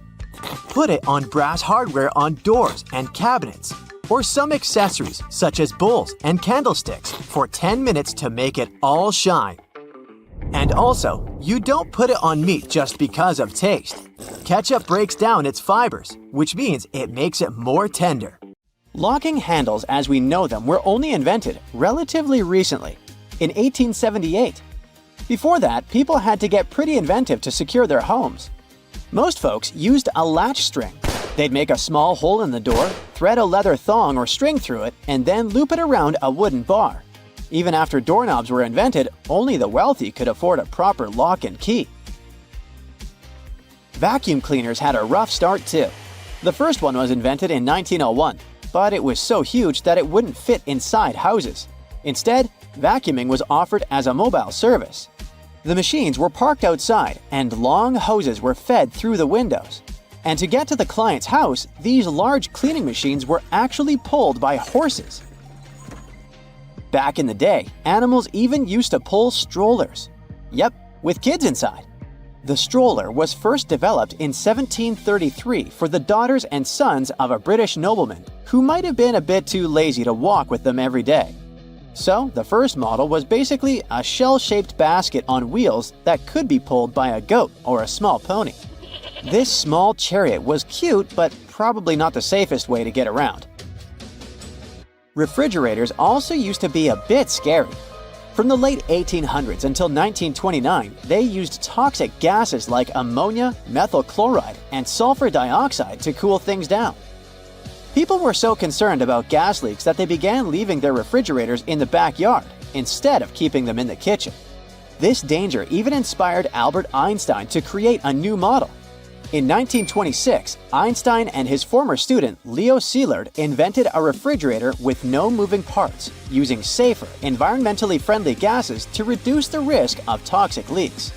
put it on brass hardware on doors and cabinets, or some accessories such as bowls and candlesticks for 10 minutes to make it all shine. And also, you don't put it on meat just because of taste. Ketchup breaks down its fibers, which means it makes it more tender. Locking handles as we know them were only invented relatively recently, in 1878. Before that, people had to get pretty inventive to secure their homes. Most folks used a latch string. They'd make a small hole in the door, thread a leather thong or string through it, and then loop it around a wooden bar. Even after doorknobs were invented, only the wealthy could afford a proper lock and key. Vacuum cleaners had a rough start too. The first one was invented in 1901, but it was so huge that it wouldn't fit inside houses. Instead, vacuuming was offered as a mobile service. The machines were parked outside, and long hoses were fed through the windows. And to get to the client's house, these large cleaning machines were actually pulled by horses. Back in the day, animals even used to pull strollers. Yep, with kids inside. The stroller was first developed in 1733 for the daughters and sons of a British nobleman who might have been a bit too lazy to walk with them every day. So, the first model was basically a shell-shaped basket on wheels that could be pulled by a goat or a small pony. This small chariot was cute, but probably not the safest way to get around. Refrigerators also used to be a bit scary. From the late 1800s until 1929, they used toxic gases like ammonia, methyl chloride, and sulfur dioxide to cool things down. People were so concerned about gas leaks that they began leaving their refrigerators in the backyard instead of keeping them in the kitchen. This danger even inspired Albert Einstein to create a new model. In 1926, Einstein and his former student Leo Szilard invented a refrigerator with no moving parts, using safer, environmentally friendly gases to reduce the risk of toxic leaks.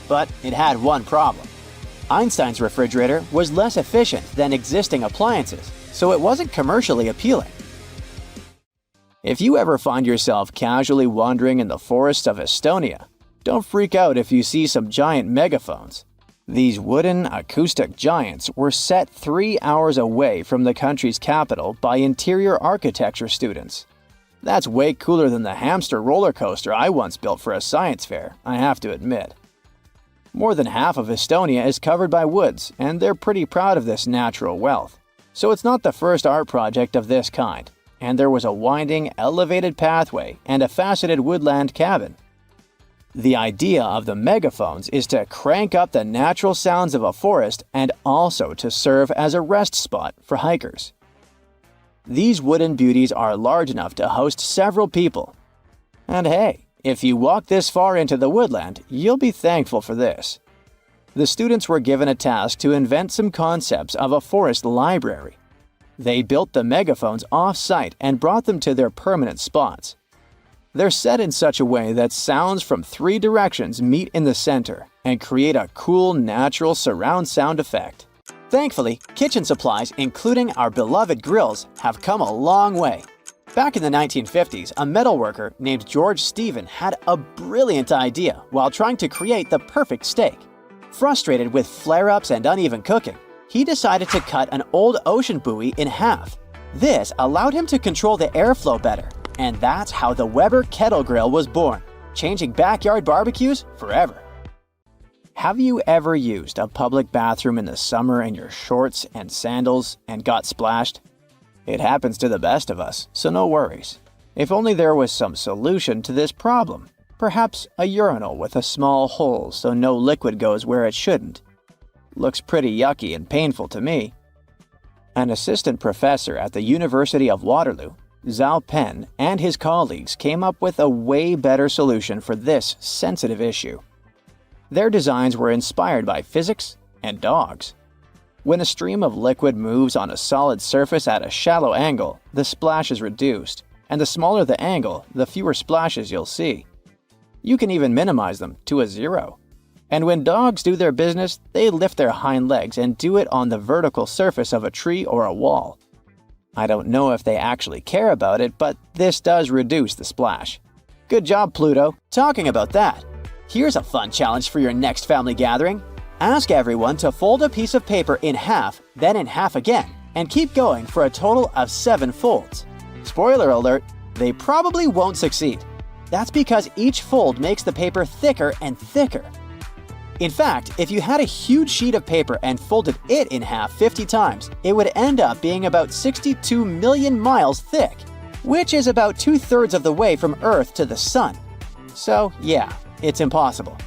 But it had one problem. Einstein's refrigerator was less efficient than existing appliances, so it wasn't commercially appealing. If you ever find yourself casually wandering in the forests of Estonia, don't freak out if you see some giant megaphones. These wooden acoustic giants were set 3 hours away from the country's capital by interior architecture students. That's way cooler than the hamster roller coaster I once built for a science fair, I have to admit. More than half of Estonia is covered by woods, and they're pretty proud of this natural wealth. So it's not the first art project of this kind, and there was a winding, elevated pathway and a faceted woodland cabin. The idea of the megaphones is to crank up the natural sounds of a forest and also to serve as a rest spot for hikers. These wooden beauties are large enough to host several people. And hey, if you walk this far into the woodland, you'll be thankful for this. The students were given a task to invent some concepts of a forest library. They built the megaphones off-site and brought them to their permanent spots. They're set in such a way that sounds from 3 directions meet in the center and create a cool, natural surround sound effect. Thankfully, kitchen supplies, including our beloved grills, have come a long way. Back in the 1950s, a metalworker named George Stephen had a brilliant idea while trying to create the perfect steak. Frustrated with flare-ups and uneven cooking, he decided to cut an old ocean buoy in half. This allowed him to control the airflow better, and that's how the Weber Kettle Grill was born, changing backyard barbecues forever. Have you ever used a public bathroom in the summer in your shorts and sandals and got splashed? It happens to the best of us, so no worries. If only there was some solution to this problem. Perhaps a urinal with a small hole so no liquid goes where it shouldn't. Looks pretty yucky and painful to me. An assistant professor at the University of Waterloo, Zhao Pen, and his colleagues came up with a way better solution for this sensitive issue. Their designs were inspired by physics and dogs. When a stream of liquid moves on a solid surface at a shallow angle, the splash is reduced, and the smaller the angle, the fewer splashes you'll see. You can even minimize them to a 0. And when dogs do their business, they lift their hind legs and do it on the vertical surface of a tree or a wall. I don't know if they actually care about it, but this does reduce the splash. Good job, Pluto. Talking about that, here's a fun challenge for your next family gathering. Ask everyone to fold a piece of paper in half, then in half again, and keep going for a total of 7 folds. Spoiler alert, they probably won't succeed. That's because each fold makes the paper thicker and thicker. In fact, if you had a huge sheet of paper and folded it in half 50 times, it would end up being about 62 million miles thick, which is about 2/3 of the way from Earth to the Sun. So yeah, it's impossible.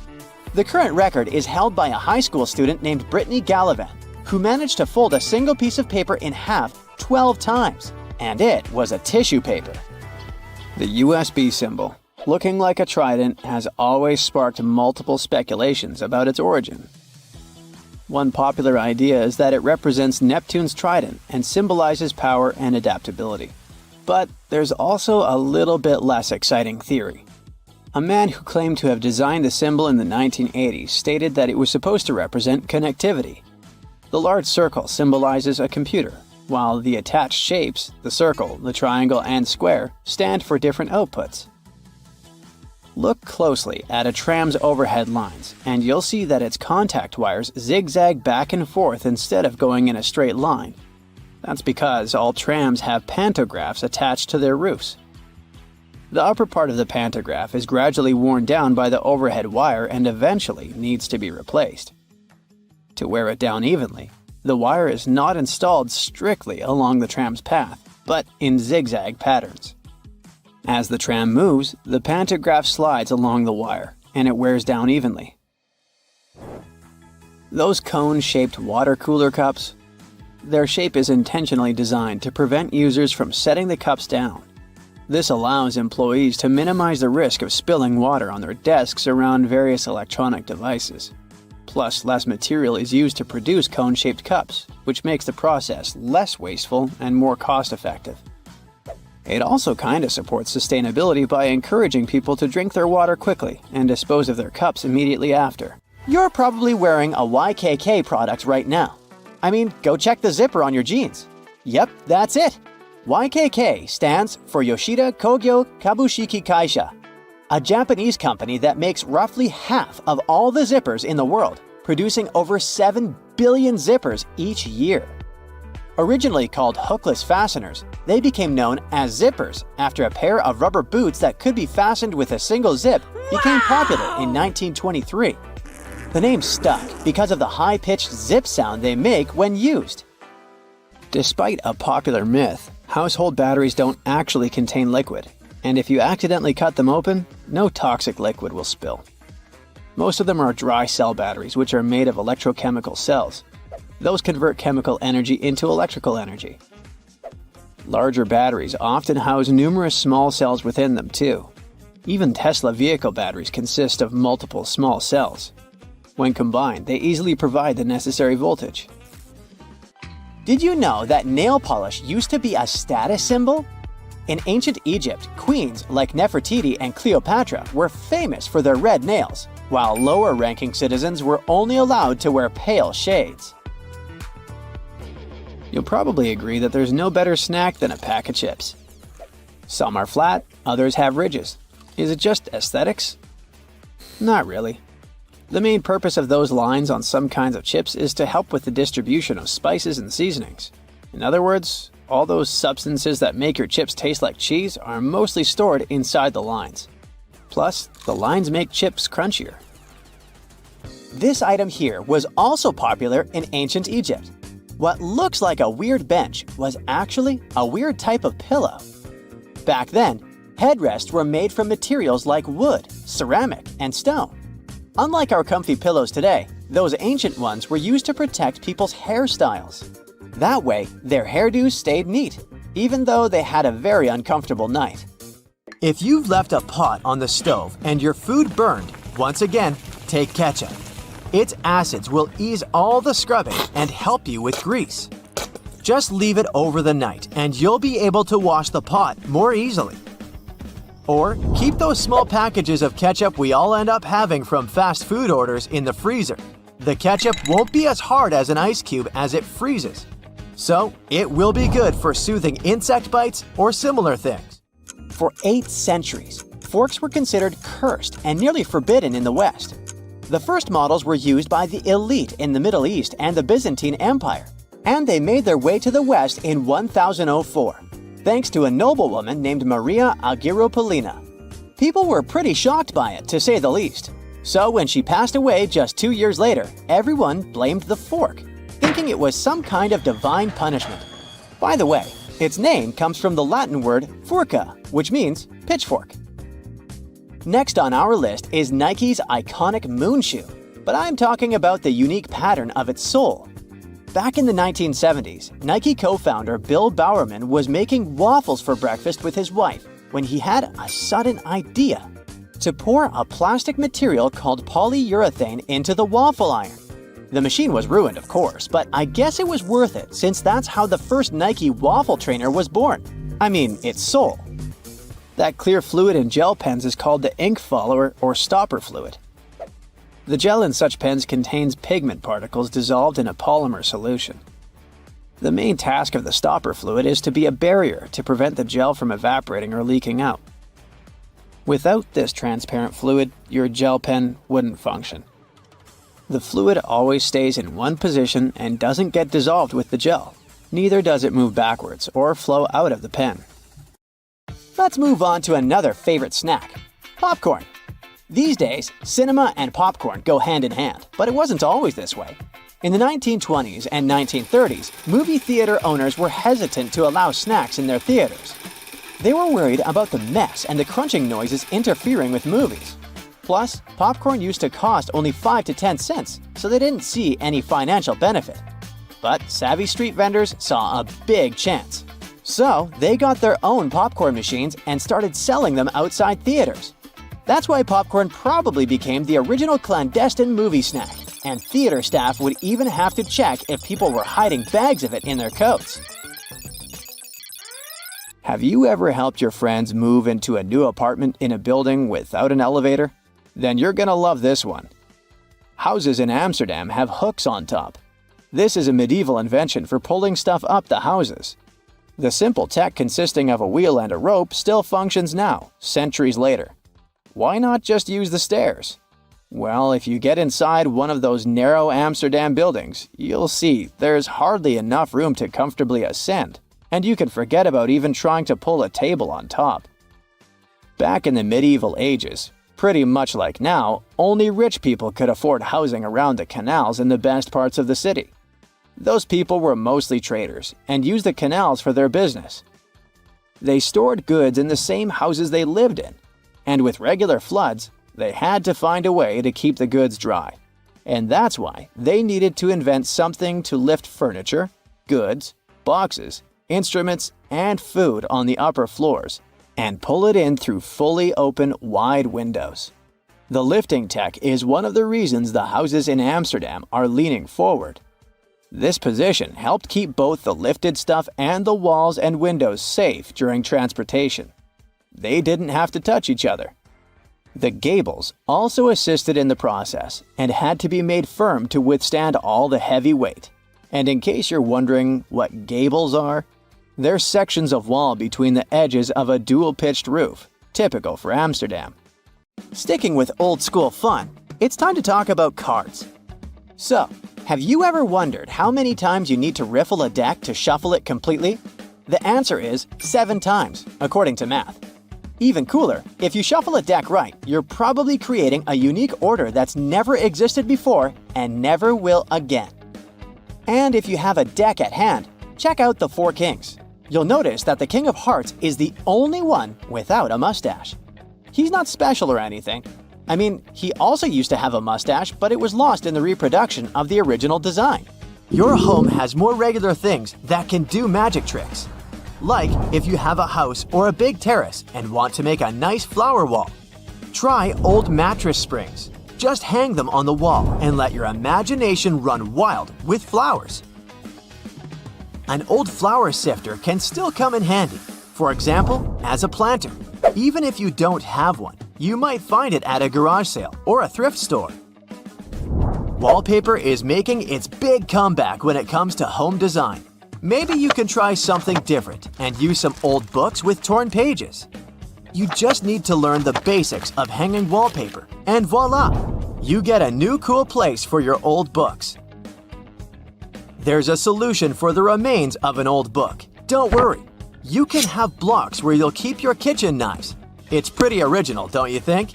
The current record is held by a high school student named Brittany Gallivan, who managed to fold a single piece of paper in half 12 times, and it was a tissue paper. The USB symbol, looking like a trident, has always sparked multiple speculations about its origin. One popular idea is that it represents Neptune's trident and symbolizes power and adaptability. But there's also a little bit less exciting theory. A man who claimed to have designed the symbol in the 1980s stated that it was supposed to represent connectivity. The large circle symbolizes a computer, while the attached shapes, the circle, the triangle, and square, stand for different outputs. Look closely at a tram's overhead lines, and you'll see that its contact wires zigzag back and forth instead of going in a straight line. That's because all trams have pantographs attached to their roofs. The upper part of the pantograph is gradually worn down by the overhead wire and eventually needs to be replaced. To wear it down evenly, the wire is not installed strictly along the tram's path, but in zigzag patterns. As the tram moves, the pantograph slides along the wire, and it wears down evenly. Those cone-shaped water cooler cups? Their shape is intentionally designed to prevent users from setting the cups down. This allows employees to minimize the risk of spilling water on their desks around various electronic devices. Plus, less material is used to produce cone-shaped cups, which makes the process less wasteful and more cost-effective. It also kinda supports sustainability by encouraging people to drink their water quickly and dispose of their cups immediately after. You're probably wearing a YKK product right now. I mean, go check the zipper on your jeans. Yep, that's it. YKK stands for Yoshida Kogyo Kabushiki Kaisha, a Japanese company that makes roughly half of all the zippers in the world, producing over 7 billion zippers each year. Originally called hookless fasteners, they became known as zippers after a pair of rubber boots that could be fastened with a single zip became popular in 1923. The name stuck because of the high-pitched zip sound they make when used. Despite a popular myth, household batteries don't actually contain liquid, and if you accidentally cut them open, no toxic liquid will spill. Most of them are dry cell batteries, which are made of electrochemical cells. Those convert chemical energy into electrical energy. Larger batteries often house numerous small cells within them too. Even Tesla vehicle batteries consist of multiple small cells. When combined, they easily provide the necessary voltage. Did you know that nail polish used to be a status symbol? In ancient Egypt, queens like Nefertiti and Cleopatra were famous for their red nails, while lower-ranking citizens were only allowed to wear pale shades. You'll probably agree that there's no better snack than a pack of chips. Some are flat, others have ridges. Is it just aesthetics? Not really. The main purpose of those lines on some kinds of chips is to help with the distribution of spices and seasonings. In other words, all those substances that make your chips taste like cheese are mostly stored inside the lines. Plus, the lines make chips crunchier. This item here was also popular in ancient Egypt. What looks like a weird bench was actually a weird type of pillow. Back then, headrests were made from materials like wood, ceramic, and stone. Unlike our comfy pillows today, those ancient ones were used to protect people's hairstyles. That way, their hairdos stayed neat, even though they had a very uncomfortable night. If you've left a pot on the stove and your food burned, once again, take ketchup. Its acids will ease all the scrubbing and help you with grease. Just leave it over the night and you'll be able to wash the pot more easily. Or keep those small packages of ketchup we all end up having from fast food orders in the freezer. The ketchup won't be as hard as an ice cube as it freezes. So it will be good for soothing insect bites or similar things. For 8 centuries, forks were considered cursed and nearly forbidden in the West. The first models were used by the elite in the Middle East and the Byzantine Empire, and they made their way to the West in 1004, thanks to a noblewoman named Maria Argyropoulina. People were pretty shocked by it, to say the least. So when she passed away just 2 years later, everyone blamed the fork, thinking it was some kind of divine punishment. By the way, its name comes from the Latin word furca, which means pitchfork. Next on our list is Nike's iconic moon shoe, but I'm talking about the unique pattern of its sole. Back in the 1970s, Nike co-founder Bill Bowerman was making waffles for breakfast with his wife when he had a sudden idea: to pour a plastic material called polyurethane into the waffle iron. The machine was ruined, of course, but I guess it was worth it since that's how the first Nike waffle trainer was born. I mean, its sole. That clear fluid in gel pens is called the ink follower or stopper fluid. The gel in such pens contains pigment particles dissolved in a polymer solution. The main task of the stopper fluid is to be a barrier to prevent the gel from evaporating or leaking out. Without this transparent fluid, your gel pen wouldn't function. The fluid always stays in one position and doesn't get dissolved with the gel. Neither does it move backwards or flow out of the pen. Let's move on to another favorite snack: popcorn. These days, cinema and popcorn go hand in hand, but it wasn't always this way. In the 1920s and 1930s, movie theater owners were hesitant to allow snacks in their theaters. They were worried about the mess and the crunching noises interfering with movies. Plus, popcorn used to cost only 5 to 10 cents, so they didn't see any financial benefit. But savvy street vendors saw a big chance. So, they got their own popcorn machines and started selling them outside theaters. That's why popcorn probably became the original clandestine movie snack, and theater staff would even have to check if people were hiding bags of it in their coats. Have you ever helped your friends move into a new apartment in a building without an elevator? Then you're gonna love this one. Houses in Amsterdam have hooks on top. This is a medieval invention for pulling stuff up the houses. The simple tech consisting of a wheel and a rope still functions now, centuries later. Why not just use the stairs? Well, if you get inside one of those narrow Amsterdam buildings, you'll see there's hardly enough room to comfortably ascend, and you can forget about even trying to pull a table on top. Back in the medieval ages, pretty much like now, only rich people could afford housing around the canals in the best parts of the city. Those people were mostly traders and used the canals for their business. They stored goods in the same houses they lived in, and with regular floods, they had to find a way to keep the goods dry. And that's why they needed to invent something to lift furniture, goods, boxes, instruments, and food on the upper floors, and pull it in through fully open, wide windows. The lifting tech is one of the reasons the houses in Amsterdam are leaning forward. This position helped keep both the lifted stuff and the walls and windows safe during transportation. They didn't have to touch each other. The gables also assisted in the process and had to be made firm to withstand all the heavy weight. And in case you're wondering what gables are, they're sections of wall between the edges of a dual-pitched roof, typical for Amsterdam. Sticking with old-school fun, it's time to talk about cards. So, have you ever wondered how many times you need to riffle a deck to shuffle it completely? The answer is 7 times, according to math. Even cooler, if you shuffle a deck right, you're probably creating a unique order that's never existed before and never will again. And if you have a deck at hand, check out the 4 Kings. You'll notice that the King of Hearts is the only one without a mustache. He's not special or anything. I mean, he also used to have a mustache, but it was lost in the reproduction of the original design. Your home has more regular things that can do magic tricks. Like if you have a house or a big terrace and want to make a nice flower wall. Try old mattress springs. Just hang them on the wall and let your imagination run wild with flowers. An old flower sifter can still come in handy, for example, as a planter. Even if you don't have one, you might find it at a garage sale or a thrift store. Wallpaper is making its big comeback when it comes to home design. Maybe you can try something different and use some old books with torn pages. You just need to learn the basics of hanging wallpaper, and voila! You get a new cool place for your old books. There's a solution for the remains of an old book. Don't worry. You can have blocks where you'll keep your kitchen knives. It's pretty original, don't you think?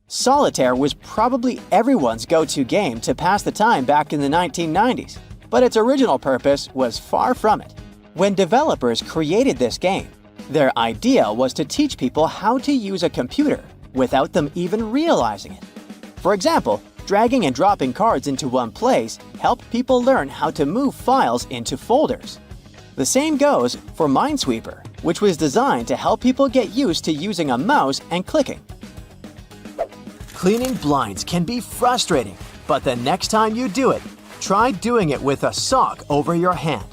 Solitaire was probably everyone's go-to game to pass the time back in the 1990s, but its original purpose was far from it. When developers created this game, their idea was to teach people how to use a computer without them even realizing it. For example, dragging and dropping cards into one place helped people learn how to move files into folders. The same goes for Minesweeper, which was designed to help people get used to using a mouse and clicking. Cleaning blinds can be frustrating, but the next time you do it, try doing it with a sock over your hand.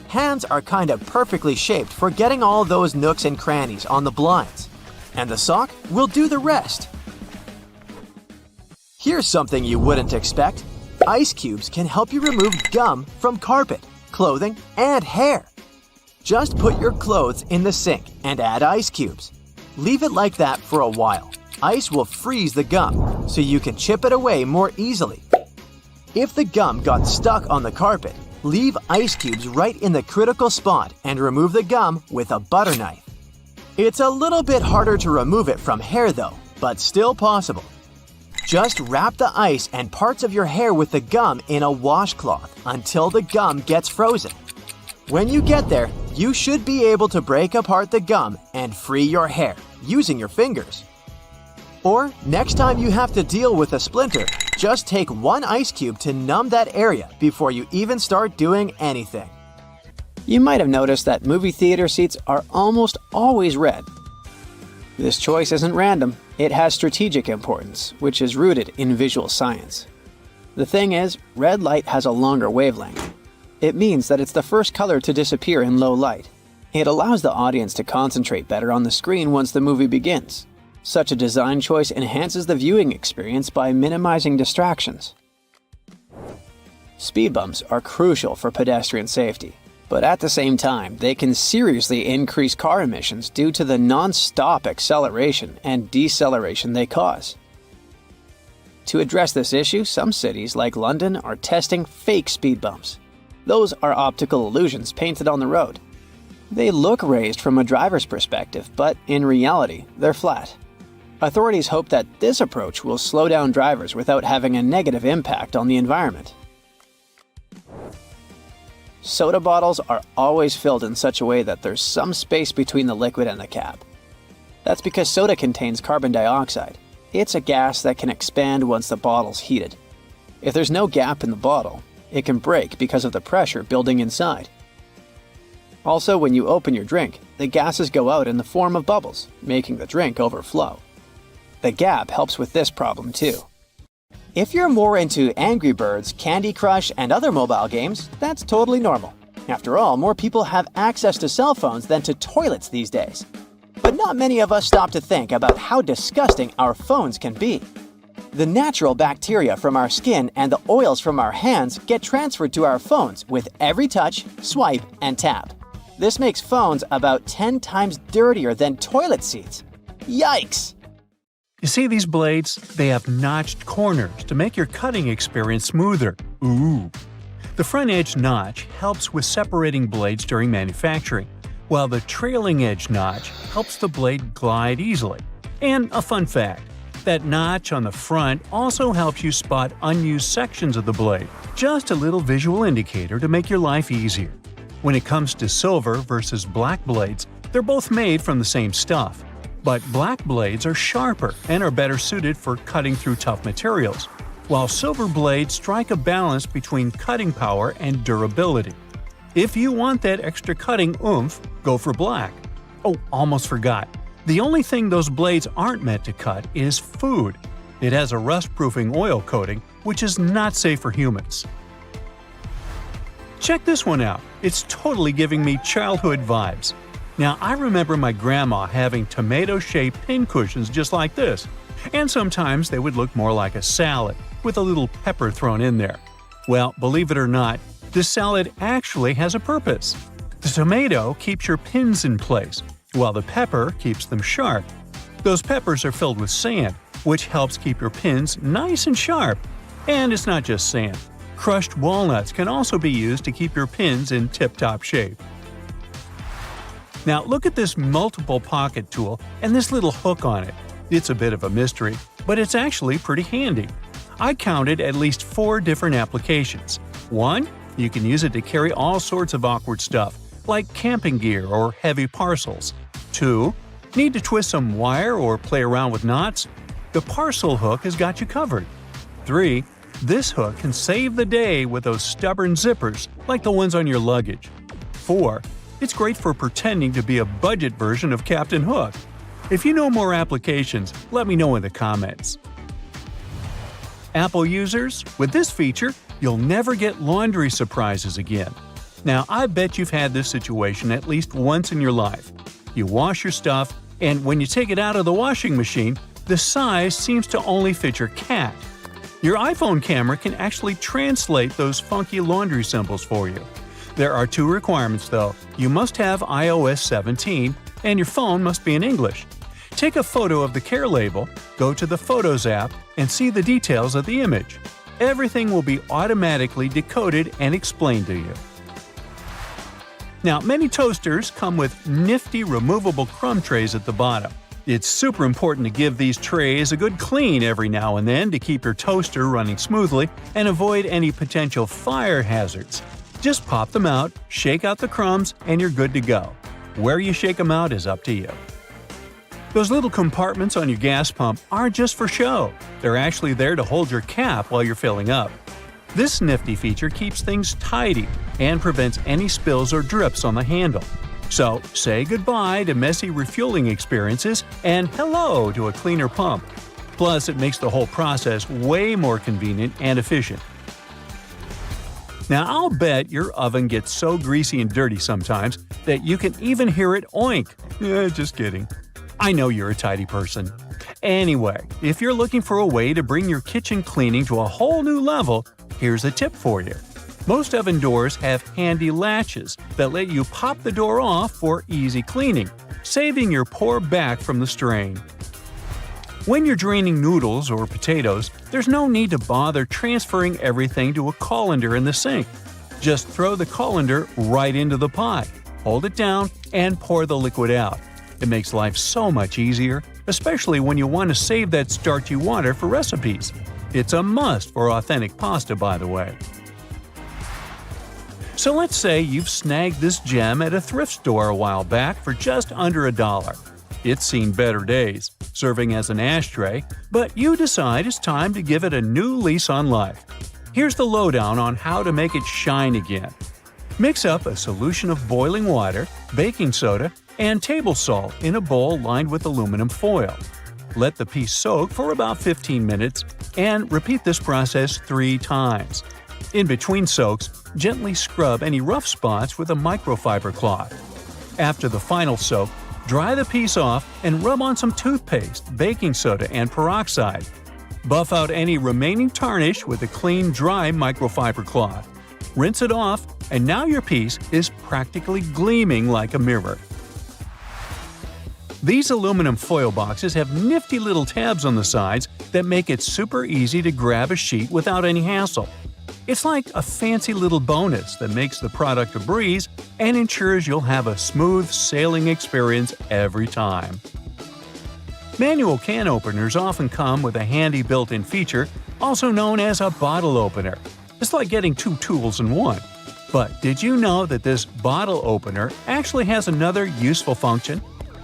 Hands are kind of perfectly shaped for getting all those nooks and crannies on the blinds, and the sock will do the rest. Here's something you wouldn't expect. Ice cubes can help you remove gum from carpet, clothing, and hair. Just put your clothes in the sink and add ice cubes. Leave it like that for a while. Ice will freeze the gum, so you can chip it away more easily. If the gum got stuck on the carpet, leave ice cubes right in the critical spot and remove the gum with a butter knife. It's a little bit harder to remove it from hair though, but still possible. Just wrap the ice and parts of your hair with the gum in a washcloth until the gum gets frozen. When you get there, you should be able to break apart the gum and free your hair using your fingers. Or, next time you have to deal with a splinter, just take one ice cube to numb that area before you even start doing anything. You might have noticed that movie theater seats are almost always red. This choice isn't random. It has strategic importance, which is rooted in visual science. The thing is, red light has a longer wavelength. It means that it's the first color to disappear in low light. It allows the audience to concentrate better on the screen once the movie begins. Such a design choice enhances the viewing experience by minimizing distractions. Speed bumps are crucial for pedestrian safety, but at the same time, they can seriously increase car emissions due to the non-stop acceleration and deceleration they cause. To address this issue, some cities like London are testing fake speed bumps. Those are optical illusions painted on the road. They look raised from a driver's perspective, but in reality, they're flat. Authorities hope that this approach will slow down drivers without having a negative impact on the environment. Soda bottles are always filled in such a way that there's some space between the liquid and the cap. That's because soda contains carbon dioxide. It's a gas that can expand once the bottle's heated. If there's no gap in the bottle, it can break because of the pressure building inside. Also, when you open your drink, the gases go out in the form of bubbles, making the drink overflow. The gap helps with this problem too. If you're more into Angry Birds, Candy Crush, and other mobile games, that's totally normal. After all, more people have access to cell phones than to toilets these days. But not many of us stop to think about how disgusting our phones can be. The natural bacteria from our skin and the oils from our hands get transferred to our phones with every touch, swipe, and tap. This makes phones about 10 times dirtier than toilet seats. Yikes! You see these blades? They have notched corners to make your cutting experience smoother. Ooh! The front edge notch helps with separating blades during manufacturing, while the trailing edge notch helps the blade glide easily. And a fun fact, that notch on the front also helps you spot unused sections of the blade. Just a little visual indicator to make your life easier. When it comes to silver versus black blades, they're both made from the same stuff. But black blades are sharper and are better suited for cutting through tough materials, while silver blades strike a balance between cutting power and durability. If you want that extra cutting oomph, go for black. Oh, almost forgot. The only thing those blades aren't meant to cut is food. It has a rust-proofing oil coating, which is not safe for humans. Check this one out. It's totally giving me childhood vibes. Now, I remember my grandma having tomato-shaped pincushions just like this, and sometimes they would look more like a salad, with a little pepper thrown in there. Well, believe it or not, this salad actually has a purpose. The tomato keeps your pins in place, while the pepper keeps them sharp. Those peppers are filled with sand, which helps keep your pins nice and sharp. And it's not just sand. Crushed walnuts can also be used to keep your pins in tip-top shape. Now look at this multiple pocket tool and this little hook on it. It's a bit of a mystery, but it's actually pretty handy. I counted at least 4 different applications. 1. You can use it to carry all sorts of awkward stuff, like camping gear or heavy parcels. 2. Need to twist some wire or play around with knots? The parcel hook has got you covered. 3. This hook can save the day with those stubborn zippers, like the ones on your luggage. 4. It's great for pretending to be a budget version of Captain Hook. If you know more applications, let me know in the comments. Apple users, with this feature, you'll never get laundry surprises again. Now, I bet you've had this situation at least once in your life. You wash your stuff, and when you take it out of the washing machine, the size seems to only fit your cat. Your iPhone camera can actually translate those funky laundry symbols for you. There are 2 requirements though. You must have iOS 17, and your phone must be in English. Take a photo of the care label, go to the Photos app, and see the details of the image. Everything will be automatically decoded and explained to you. Now, many toasters come with nifty removable crumb trays at the bottom. It's super important to give these trays a good clean every now and then to keep your toaster running smoothly and avoid any potential fire hazards. Just pop them out, shake out the crumbs, and you're good to go. Where you shake them out is up to you. Those little compartments on your gas pump aren't just for show. They're actually there to hold your cap while you're filling up. This nifty feature keeps things tidy and prevents any spills or drips on the handle. So, say goodbye to messy refueling experiences and hello to a cleaner pump. Plus, it makes the whole process way more convenient and efficient. Now, I'll bet your oven gets so greasy and dirty sometimes that you can even hear it oink. Just kidding. I know you're a tidy person. Anyway, if you're looking for a way to bring your kitchen cleaning to a whole new level, here's a tip for you. Most oven doors have handy latches that let you pop the door off for easy cleaning, saving your poor back from the strain. When you're draining noodles or potatoes, there's no need to bother transferring everything to a colander in the sink. Just throw the colander right into the pot, hold it down, and pour the liquid out. It makes life so much easier, especially when you want to save that starchy water for recipes. It's a must for authentic pasta, by the way. So let's say you've snagged this gem at a thrift store a while back for just under $1. It's seen better days, serving as an ashtray, but you decide it's time to give it a new lease on life. Here's the lowdown on how to make it shine again. Mix up a solution of boiling water, baking soda, and table salt in a bowl lined with aluminum foil. Let the piece soak for about 15 minutes and repeat this process 3 times. In between soaks, gently scrub any rough spots with a microfiber cloth. After the final soak, dry the piece off and rub on some toothpaste, baking soda, and peroxide. Buff out any remaining tarnish with a clean, dry microfiber cloth. Rinse it off, and now your piece is practically gleaming like a mirror. These aluminum foil boxes have nifty little tabs on the sides that make it super easy to grab a sheet without any hassle. It's like a fancy little bonus that makes the product a breeze and ensures you'll have a smooth sailing experience every time. Manual can openers often come with a handy built-in feature, also known as a bottle opener. It's like getting 2 tools in one. But did you know that this bottle opener actually has another useful function?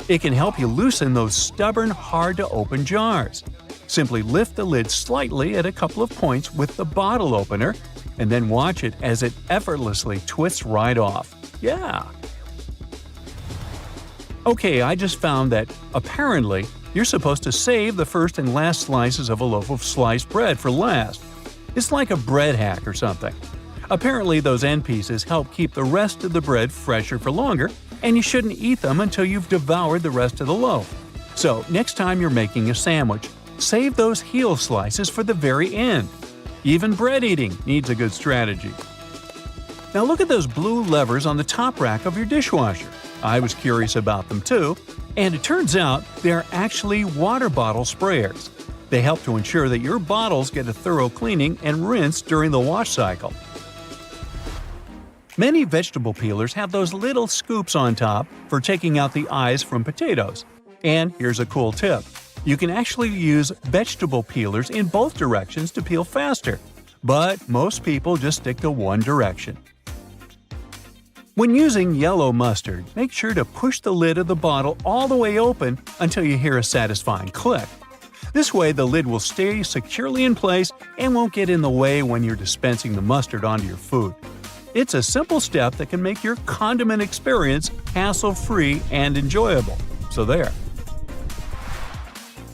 It can help you loosen those stubborn, hard-to-open jars. Simply lift the lid slightly at a couple of points with the bottle opener, and then watch it as it effortlessly twists right off. Yeah! Okay, I just found that, apparently, you're supposed to save the first and last slices of a loaf of sliced bread for last. It's like a bread hack or something. Apparently, those end pieces help keep the rest of the bread fresher for longer, and you shouldn't eat them until you've devoured the rest of the loaf. So, next time you're making a sandwich, save those heel slices for the very end. Even bread eating needs a good strategy. Now look at those blue levers on the top rack of your dishwasher. I was curious about them too, and it turns out they're actually water bottle sprayers. They help to ensure that your bottles get a thorough cleaning and rinse during the wash cycle. Many vegetable peelers have those little scoops on top for taking out the eyes from potatoes. And here's a cool tip. You can actually use vegetable peelers in both directions to peel faster. But most people just stick to one direction. When using yellow mustard, make sure to push the lid of the bottle all the way open until you hear a satisfying click. This way the lid will stay securely in place and won't get in the way when you're dispensing the mustard onto your food. It's a simple step that can make your condiment experience hassle-free and enjoyable. So there.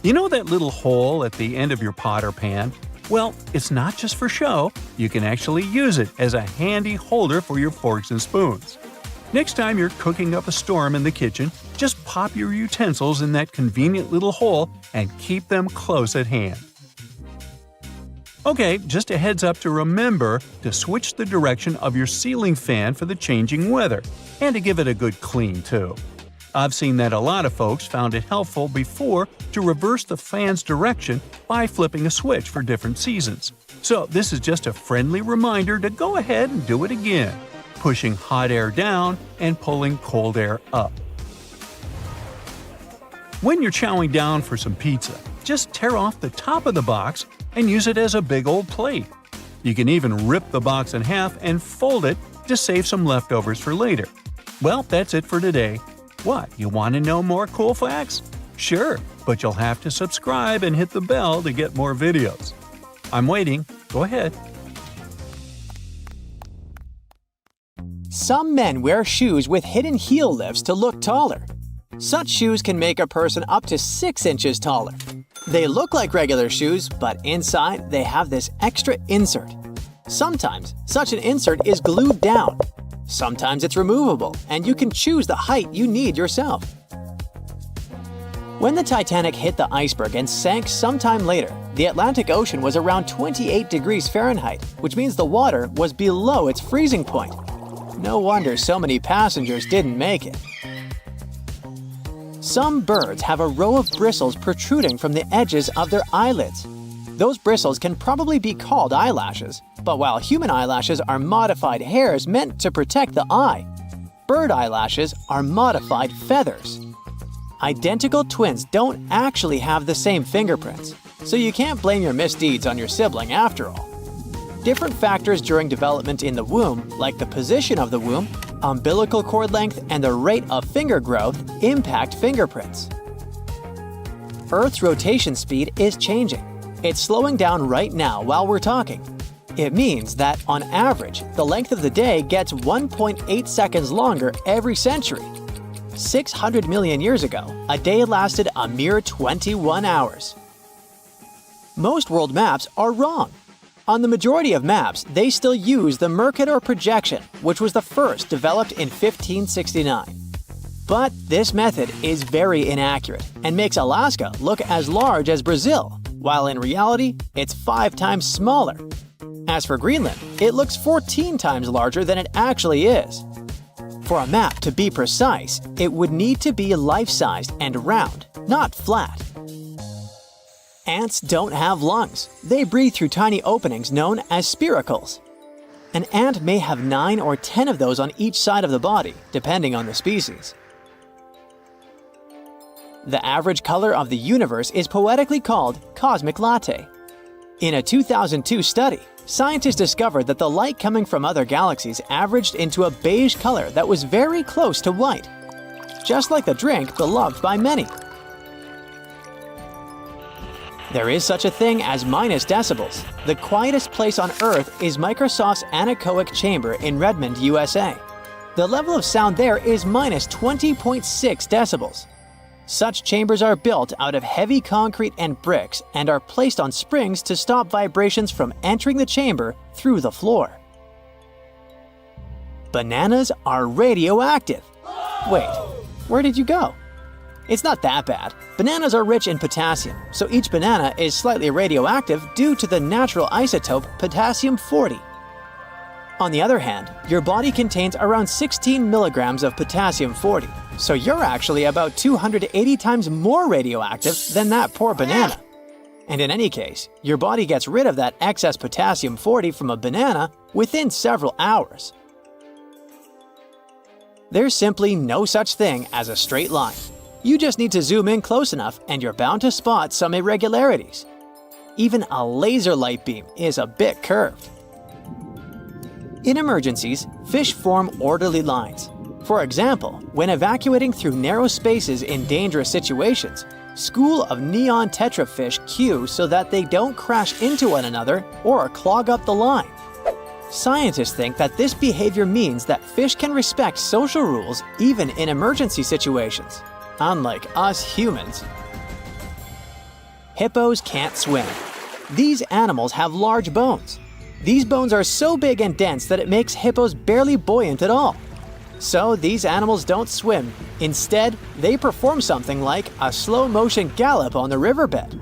You know that little hole at the end of your pot or pan? Well, it's not just for show. You can actually use it as a handy holder for your forks and spoons. Next time you're cooking up a storm in the kitchen, just pop your utensils in that convenient little hole and keep them close at hand. Okay, just a heads up to remember to switch the direction of your ceiling fan for the changing weather, and to give it a good clean too. I've seen that a lot of folks found it helpful before to reverse the fan's direction by flipping a switch for different seasons. So this is just a friendly reminder to go ahead and do it again, pushing hot air down and pulling cold air up. When you're chowing down for some pizza, just tear off the top of the box and use it as a big old plate. You can even rip the box in half and fold it to save some leftovers for later. Well, that's it for today. What, you want to know more cool facts? Sure, but you'll have to subscribe and hit the bell to get more videos. I'm waiting. Go ahead. Some men wear shoes with hidden heel lifts to look taller. Such shoes can make a person up to 6 inches taller. They look like regular shoes, but inside they have this extra insert. Sometimes such an insert is glued down. Sometimes it's removable, and you can choose the height you need yourself. When the Titanic hit the iceberg and sank sometime later, the Atlantic Ocean was around 28 degrees Fahrenheit, which means the water was below its freezing point. No wonder so many passengers didn't make it. Some birds have a row of bristles protruding from the edges of their eyelids. Those bristles can probably be called eyelashes, but while human eyelashes are modified hairs meant to protect the eye, bird eyelashes are modified feathers. Identical twins don't actually have the same fingerprints, so you can't blame your misdeeds on your sibling after all. Different factors during development in the womb, like the position of the womb, umbilical cord length, and the rate of finger growth, impact fingerprints. Earth's rotation speed is changing. It's slowing down right now while we're talking. It means that, on average, the length of the day gets 1.8 seconds longer every century. 600 million years ago, a day lasted a mere 21 hours. Most world maps are wrong. On the majority of maps, they still use the Mercator projection, which was the first developed in 1569. But this method is very inaccurate and makes Alaska look as large as Brazil, while in reality, it's 5 times smaller. As for Greenland, it looks 14 times larger than it actually is. For a map to be precise, it would need to be life-sized and round, not flat. Ants don't have lungs. They breathe through tiny openings known as spiracles. An ant may have 9 or 10 of those on each side of the body, depending on the species. The average color of the universe is poetically called cosmic latte. In a 2002 study, scientists discovered that the light coming from other galaxies averaged into a beige color that was very close to white, just like the drink beloved by many. There is such a thing as minus decibels. The quietest place on Earth is Microsoft's anechoic chamber in Redmond, USA. The level of sound there is minus 20.6 decibels. Such chambers are built out of heavy concrete and bricks and are placed on springs to stop vibrations from entering the chamber through the floor. Bananas are radioactive. Wait, where did you go? It's not that bad. Bananas are rich in potassium, so each banana is slightly radioactive due to the natural isotope potassium-40. On the other hand, your body contains around 16 milligrams of potassium-40, so you're actually about 280 times more radioactive than that poor banana. And in any case, your body gets rid of that excess potassium 40 from a banana within several hours. There's simply no such thing as a straight line. You just need to zoom in close enough and you're bound to spot some irregularities. Even a laser light beam is a bit curved. In emergencies, fish form orderly lines. For example, when evacuating through narrow spaces in dangerous situations, school of neon tetrafish queue so that they don't crash into one another or clog up the line. Scientists think that this behavior means that fish can respect social rules even in emergency situations, unlike us humans. Hippos can't swim. These animals have large bones. These bones are so big and dense that it makes hippos barely buoyant at all. So these animals don't swim. Instead, they perform something like a slow-motion gallop on the riverbed.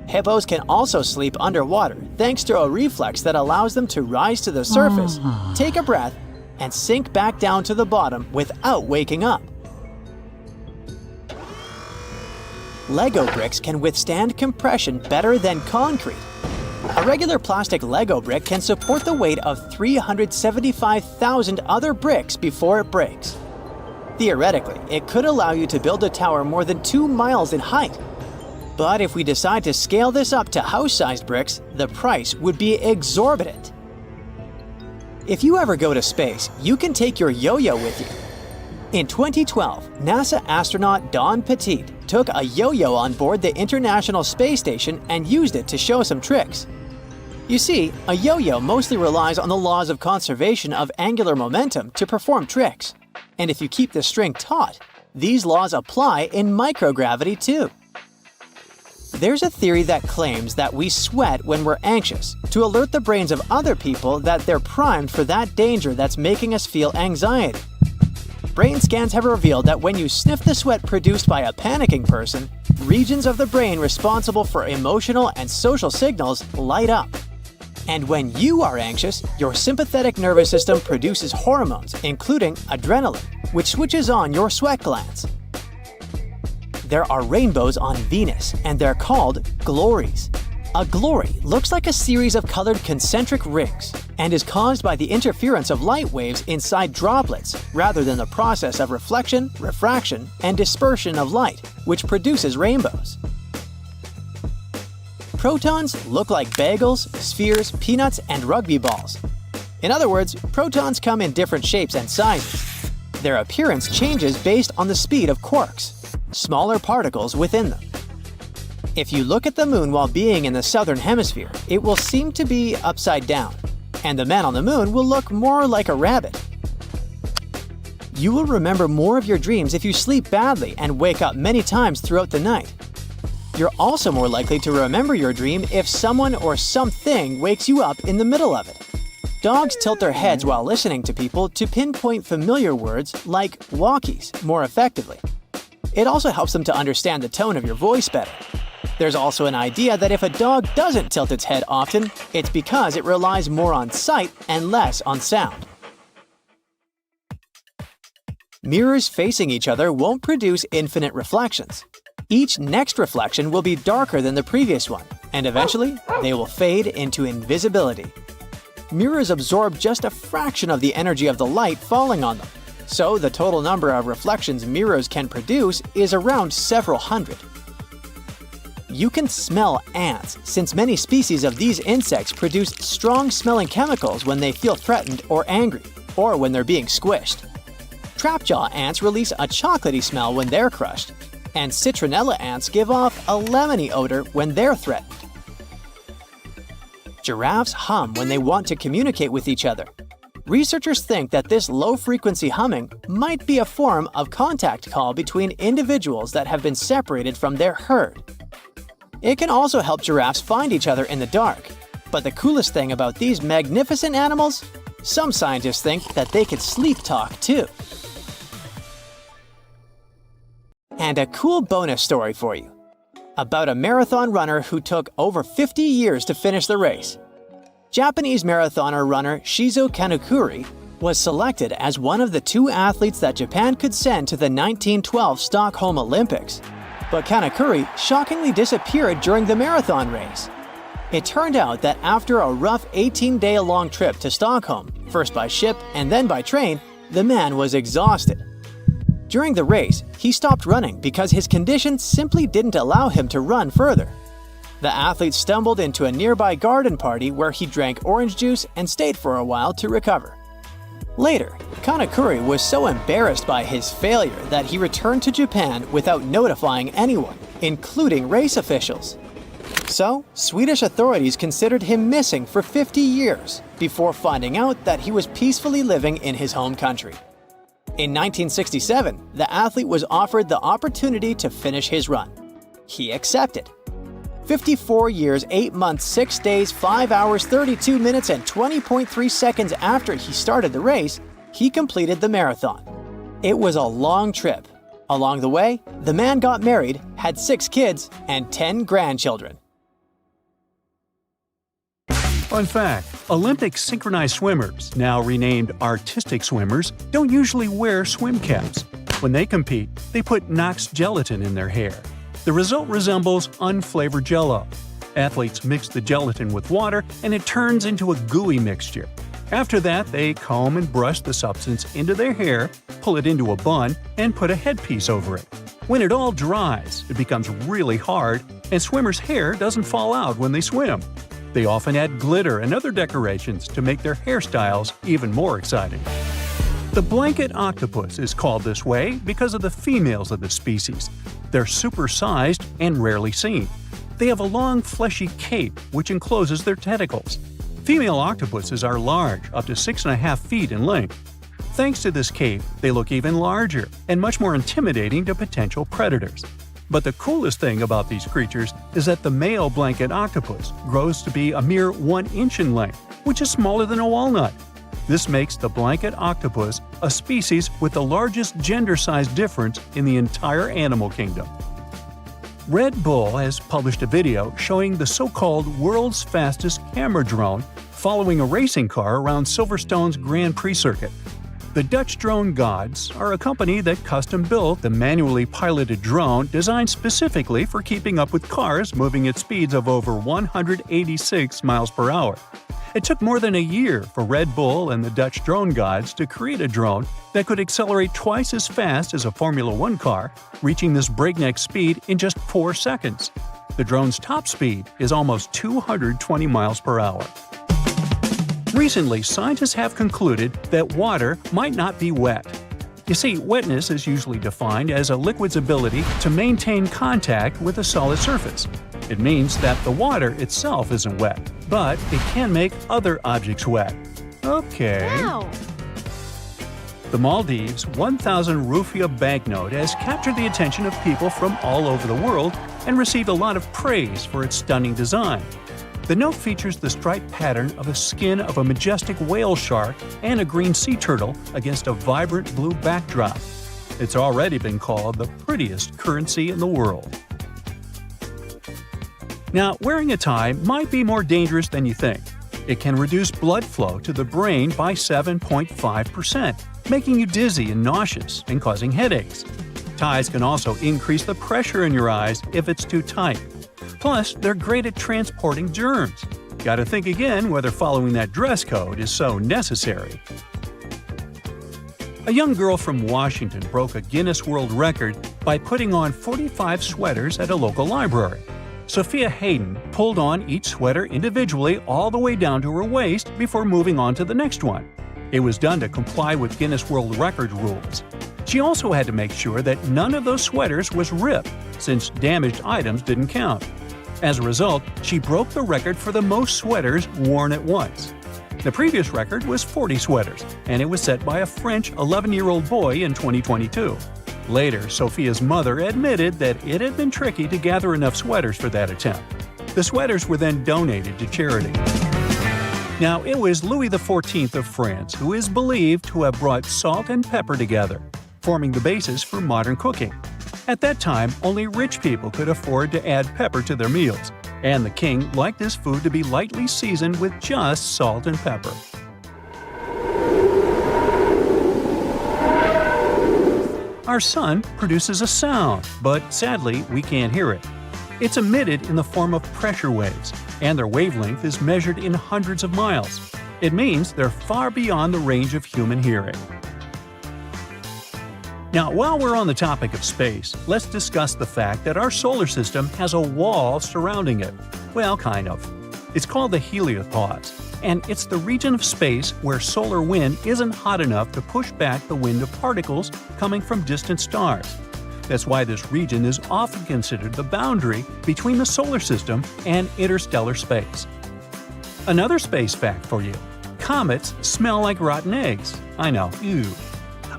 Hippos can also sleep underwater thanks to a reflex that allows them to rise to the surface, take a breath, and sink back down to the bottom without waking up. Lego bricks can withstand compression better than concrete. A regular plastic Lego brick can support the weight of 375,000 other bricks before it breaks. Theoretically, it could allow you to build a tower more than 2 miles in height. But if we decide to scale this up to house-sized bricks, the price would be exorbitant. If you ever go to space, you can take your yo-yo with you. In 2012, NASA astronaut Don Petit took a yo-yo on board the International Space Station and used it to show some tricks. You see, a yo-yo mostly relies on the laws of conservation of angular momentum to perform tricks. And if you keep the string taut, these laws apply in microgravity too. There's a theory that claims that we sweat when we're anxious to alert the brains of other people that they're primed for that danger that's making us feel anxiety. Brain scans have revealed that when you sniff the sweat produced by a panicking person, regions of the brain responsible for emotional and social signals light up. And when you are anxious, your sympathetic nervous system produces hormones, including adrenaline, which switches on your sweat glands. There are rainbows on Venus, and they're called glories. A glory looks like a series of colored concentric rings and is caused by the interference of light waves inside droplets rather than the process of reflection, refraction, and dispersion of light, which produces rainbows. Protons look like bagels, spheres, peanuts, and rugby balls. In other words, protons come in different shapes and sizes. Their appearance changes based on the speed of quarks, smaller particles within them. If you look at the moon while being in the southern hemisphere, it will seem to be upside down, and the man on the moon will look more like a rabbit. You will remember more of your dreams if you sleep badly and wake up many times throughout the night. You're also more likely to remember your dream if someone or something wakes you up in the middle of it. Dogs tilt their heads while listening to people to pinpoint familiar words like walkies more effectively. It also helps them to understand the tone of your voice better. There's also an idea that if a dog doesn't tilt its head often, it's because it relies more on sight and less on sound. Mirrors facing each other won't produce infinite reflections. Each next reflection will be darker than the previous one, and eventually, they will fade into invisibility. Mirrors absorb just a fraction of the energy of the light falling on them, so the total number of reflections mirrors can produce is around several hundred. You can smell ants, since many species of these insects produce strong-smelling chemicals when they feel threatened or angry, or when they're being squished. Trapjaw ants release a chocolatey smell when they're crushed, and citronella ants give off a lemony odor when they're threatened. Giraffes hum when they want to communicate with each other. Researchers think that this low-frequency humming might be a form of contact call between individuals that have been separated from their herd. It can also help giraffes find each other in the dark. But the coolest thing about these magnificent animals? Some scientists think that they could sleep talk too. And a cool bonus story for you. About a marathon runner who took over 50 years to finish the race. Japanese marathoner runner Shizo Kanekuri was selected as one of the 2 athletes that Japan could send to the 1912 Stockholm Olympics. But Kanekuri shockingly disappeared during the marathon race. It turned out that after a rough 18-day-long trip to Stockholm, first by ship and then by train, the man was exhausted. During the race, he stopped running because his condition simply didn't allow him to run further. The athlete stumbled into a nearby garden party where he drank orange juice and stayed for a while to recover. Later, Kanekuri was so embarrassed by his failure that he returned to Japan without notifying anyone, including race officials. So, Swedish authorities considered him missing for 50 years before finding out that he was peacefully living in his home country. In 1967, the athlete was offered the opportunity to finish his run. He accepted. 54 years, 8 months, 6 days, 5 hours, 32 minutes, and 20.3 seconds after he started the race, he completed the marathon. It was a long trip. Along the way, the man got married, had 6 kids, and 10 grandchildren. Fun fact: Olympic synchronized swimmers, now renamed artistic swimmers, don't usually wear swim caps. When they compete, they put Knox gelatin in their hair. The result resembles unflavored Jell-O. Athletes mix the gelatin with water and it turns into a gooey mixture. After that, they comb and brush the substance into their hair, pull it into a bun, and put a headpiece over it. When it all dries, it becomes really hard, and swimmers' hair doesn't fall out when they swim. They often add glitter and other decorations to make their hairstyles even more exciting. The blanket octopus is called this way because of the females of the species. They're supersized and rarely seen. They have a long, fleshy cape which encloses their tentacles. Female octopuses are large, up to 6.5 feet in length. Thanks to this cape, they look even larger and much more intimidating to potential predators. But the coolest thing about these creatures is that the male blanket octopus grows to be a mere 1 inch in length, which is smaller than a walnut. This makes the blanket octopus a species with the largest gender size difference in the entire animal kingdom. Red Bull has published a video showing the so-called world's fastest camera drone following a racing car around Silverstone's Grand Prix circuit. The Dutch Drone Gods are a company that custom-built the manually piloted drone designed specifically for keeping up with cars moving at speeds of over 186 miles per hour. It took more than a year for Red Bull and the Dutch Drone Gods to create a drone that could accelerate twice as fast as a Formula One car, reaching this breakneck speed in just 4 seconds. The drone's top speed is almost 220 miles per hour. Recently, scientists have concluded that water might not be wet. You see, wetness is usually defined as a liquid's ability to maintain contact with a solid surface. It means that the water itself isn't wet, but it can make other objects wet. Okay. Wow. The Maldives 1,000 rupiah banknote has captured the attention of people from all over the world and received a lot of praise for its stunning design. The note features the striped pattern of a skin of a majestic whale shark and a green sea turtle against a vibrant blue backdrop. It's already been called the prettiest currency in the world. Now, wearing a tie might be more dangerous than you think. It can reduce blood flow to the brain by 7.5%, making you dizzy and nauseous and causing headaches. Ties can also increase the pressure in your eyes if it's too tight. Plus, they're great at transporting germs. Gotta think again whether following that dress code is so necessary. A young girl from Washington broke a Guinness World Record by putting on 45 sweaters at a local library. Sophia Hayden pulled on each sweater individually all the way down to her waist before moving on to the next one. It was done to comply with Guinness World Record rules. She also had to make sure that none of those sweaters was ripped, since damaged items didn't count. As a result, she broke the record for the most sweaters worn at once. The previous record was 40 sweaters, and it was set by a French 11-year-old boy in 2022. Later, Sophia's mother admitted that it had been tricky to gather enough sweaters for that attempt. The sweaters were then donated to charity. Now, it was Louis XIV of France who is believed to have brought salt and pepper together, forming the basis for modern cooking. At that time, only rich people could afford to add pepper to their meals, and the king liked his food to be lightly seasoned with just salt and pepper. Our sun produces a sound, but sadly, we can't hear it. It's emitted in the form of pressure waves, and their wavelength is measured in hundreds of miles. It means they're far beyond the range of human hearing. Now, while we're on the topic of space, let's discuss the fact that our solar system has a wall surrounding it. Well, kind of. It's called the heliopause, and it's the region of space where solar wind isn't hot enough to push back the wind of particles coming from distant stars. That's why this region is often considered the boundary between the solar system and interstellar space. Another space fact for you: comets smell like rotten eggs. I know, ew.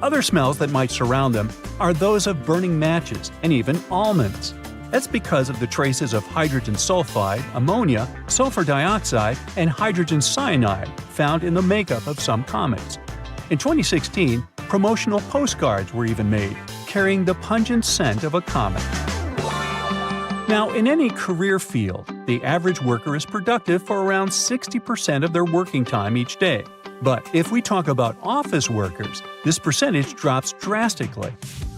Other smells that might surround them are those of burning matches and even almonds. That's because of the traces of hydrogen sulfide, ammonia, sulfur dioxide, and hydrogen cyanide found in the makeup of some comets. In 2016, promotional postcards were even made, carrying the pungent scent of a comet. Now, in any career field, the average worker is productive for around 60% of their working time each day. But if we talk about office workers, this percentage drops drastically.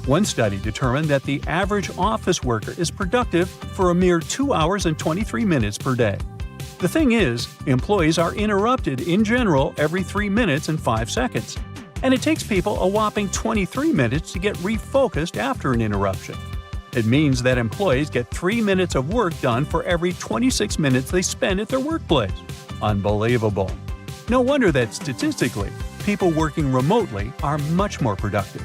One study determined that the average office worker is productive for a mere 2 hours and 23 minutes per day. The thing is, employees are interrupted in general every 3 minutes and 5 seconds. And it takes people a whopping 23 minutes to get refocused after an interruption. It means that employees get 3 minutes of work done for every 26 minutes they spend at their workplace. Unbelievable. No wonder that statistically, people working remotely are much more productive.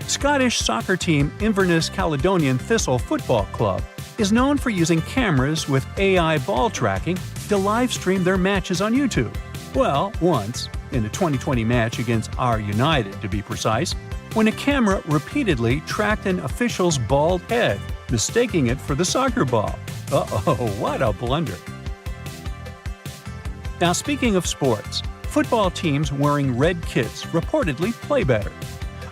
Scottish soccer team Inverness Caledonian Thistle Football Club is known for using cameras with AI ball tracking to live stream their matches on YouTube. Well, once, in the 2020 match against R United to be precise, when a camera repeatedly tracked an official's bald head, mistaking it for the soccer ball. Uh-oh, what a blunder. Now, speaking of sports, football teams wearing red kits reportedly play better.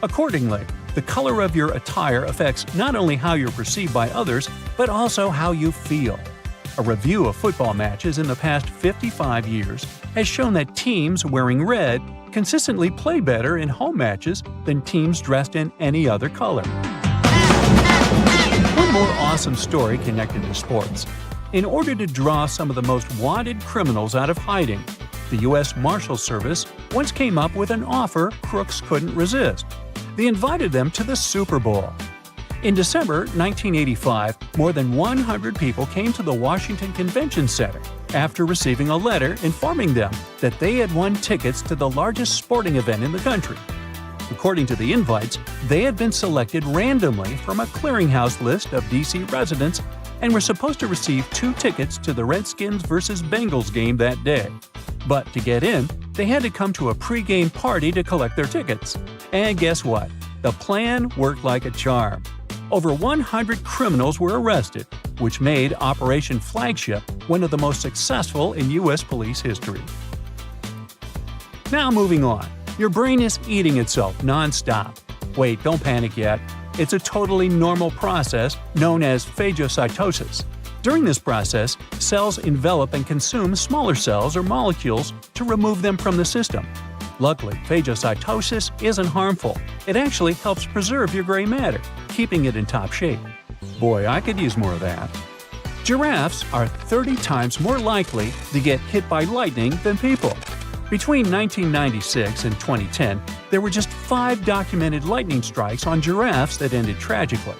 Accordingly, the color of your attire affects not only how you're perceived by others, but also how you feel. A review of football matches in the past 55 years has shown that teams wearing red consistently play better in home matches than teams dressed in any other color. One more awesome story connected to sports. In order to draw some of the most wanted criminals out of hiding, the U.S. Marshals Service once came up with an offer crooks couldn't resist. They invited them to the Super Bowl. In December 1985, more than 100 people came to the Washington Convention Center after receiving a letter informing them that they had won tickets to the largest sporting event in the country. According to the invites, they had been selected randomly from a clearinghouse list of D.C. residents and were supposed to receive 2 tickets to the Redskins vs. Bengals game that day. But to get in, they had to come to a pre-game party to collect their tickets. And guess what? The plan worked like a charm. Over 100 criminals were arrested, which made Operation Flagship one of the most successful in U.S. police history. Now moving on. Your brain is eating itself non-stop. Wait, don't panic yet. It's a totally normal process known as phagocytosis. During this process, cells envelop and consume smaller cells or molecules to remove them from the system. Luckily, phagocytosis isn't harmful. It actually helps preserve your gray matter, keeping it in top shape. Boy, I could use more of that. Giraffes are 30 times more likely to get hit by lightning than people. Between 1996 and 2010, there were just 5 documented lightning strikes on giraffes that ended tragically.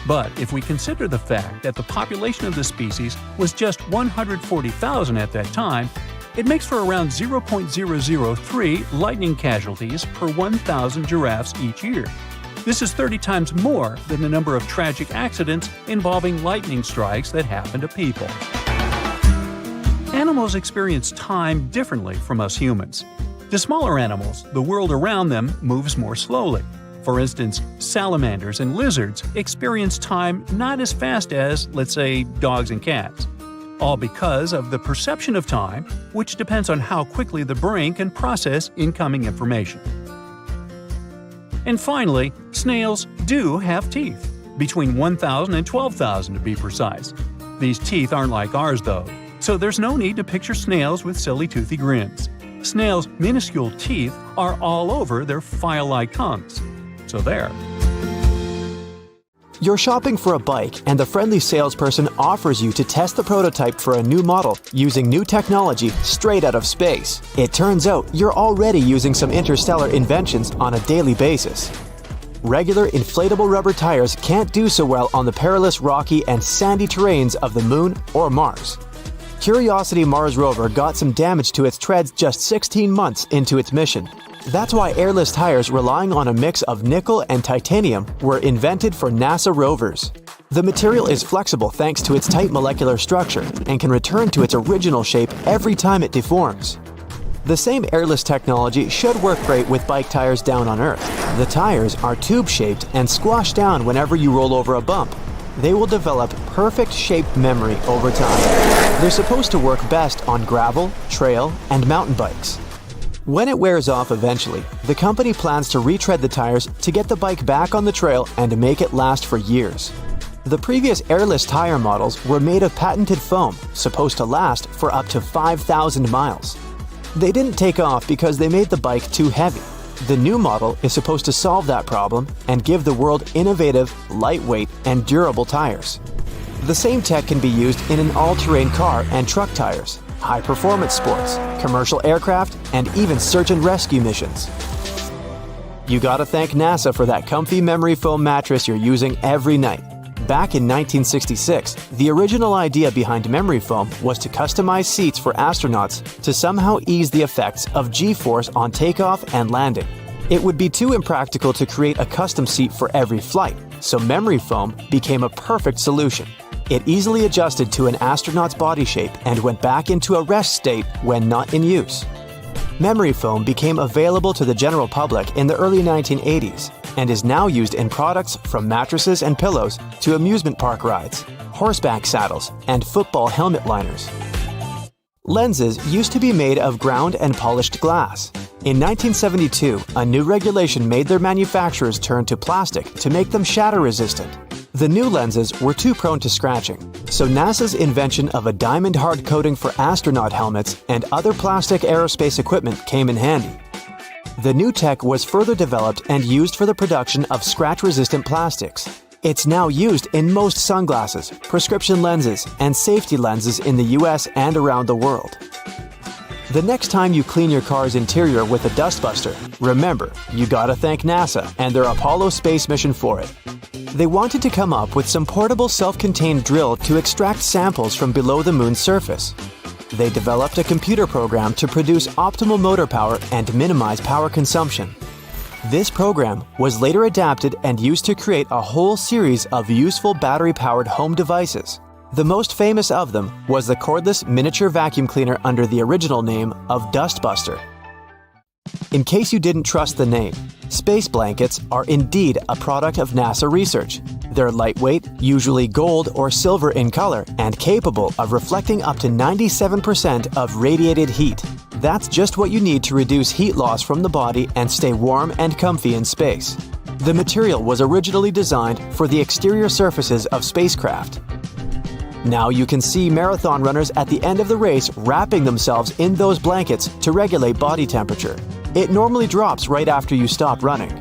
But if we consider the fact that the population of the species was just 140,000 at that time, it makes for around 0.003 lightning casualties per 1,000 giraffes each year. This is 30 times more than the number of tragic accidents involving lightning strikes that happen to people. Animals experience time differently from us humans. To smaller animals, the world around them moves more slowly. For instance, salamanders and lizards experience time not as fast as, let's say, dogs and cats. All because of the perception of time, which depends on how quickly the brain can process incoming information. And finally, snails do have teeth, between 1,000 and 12,000 to be precise. These teeth aren't like ours though, so there's no need to picture snails with silly toothy grins. Snails' minuscule teeth are all over their file-like tongues. So there. You're shopping for a bike, and the friendly salesperson offers you to test the prototype for a new model using new technology straight out of space. It turns out you're already using some interstellar inventions on a daily basis. Regular inflatable rubber tires can't do so well on the perilous, rocky, and sandy terrains of the Moon or Mars. Curiosity Mars rover got some damage to its treads just 16 months into its mission. That's why airless tires relying on a mix of nickel and titanium were invented for NASA rovers. The material is flexible thanks to its tight molecular structure and can return to its original shape every time it deforms. The same airless technology should work great with bike tires down on Earth. The tires are tube-shaped and squash down whenever you roll over a bump. They will develop perfect shape memory over time. They're supposed to work best on gravel, trail, and mountain bikes. When it wears off eventually, the company plans to retread the tires to get the bike back on the trail and to make it last for years. The previous airless tire models were made of patented foam, supposed to last for up to 5,000 miles. They didn't take off because they made the bike too heavy. The new model is supposed to solve that problem and give the world innovative, lightweight, and durable tires. The same tech can be used in an all-terrain car and truck tires, high-performance sports, commercial aircraft, and even search and rescue missions. You gotta thank NASA for that comfy memory foam mattress you're using every night. Back in 1966, the original idea behind memory foam was to customize seats for astronauts to somehow ease the effects of G-force on takeoff and landing. It would be too impractical to create a custom seat for every flight, so memory foam became a perfect solution. It easily adjusted to an astronaut's body shape and went back into a rest state when not in use. Memory foam became available to the general public in the early 1980s and is now used in products from mattresses and pillows to amusement park rides, horseback saddles, and football helmet liners. Lenses used to be made of ground and polished glass. In 1972, a new regulation made their manufacturers turn to plastic to make them shatter-resistant. The new lenses were too prone to scratching, so NASA's invention of a diamond hard coating for astronaut helmets and other plastic aerospace equipment came in handy. The new tech was further developed and used for the production of scratch-resistant plastics. It's now used in most sunglasses, prescription lenses, and safety lenses in the US and around the world. The next time you clean your car's interior with a dustbuster, remember, you gotta thank NASA and their Apollo space mission for it. They wanted to come up with some portable self-contained drill to extract samples from below the moon's surface. They developed a computer program to produce optimal motor power and minimize power consumption. This program was later adapted and used to create a whole series of useful battery-powered home devices. The most famous of them was the cordless miniature vacuum cleaner under the original name of Dustbuster. In case you didn't trust the name, space blankets are indeed a product of NASA research. They're lightweight, usually gold or silver in color, and capable of reflecting up to 97% of radiated heat. That's just what you need to reduce heat loss from the body and stay warm and comfy in space. The material was originally designed for the exterior surfaces of spacecraft. Now you can see marathon runners at the end of the race wrapping themselves in those blankets to regulate body temperature. It normally drops right after you stop running.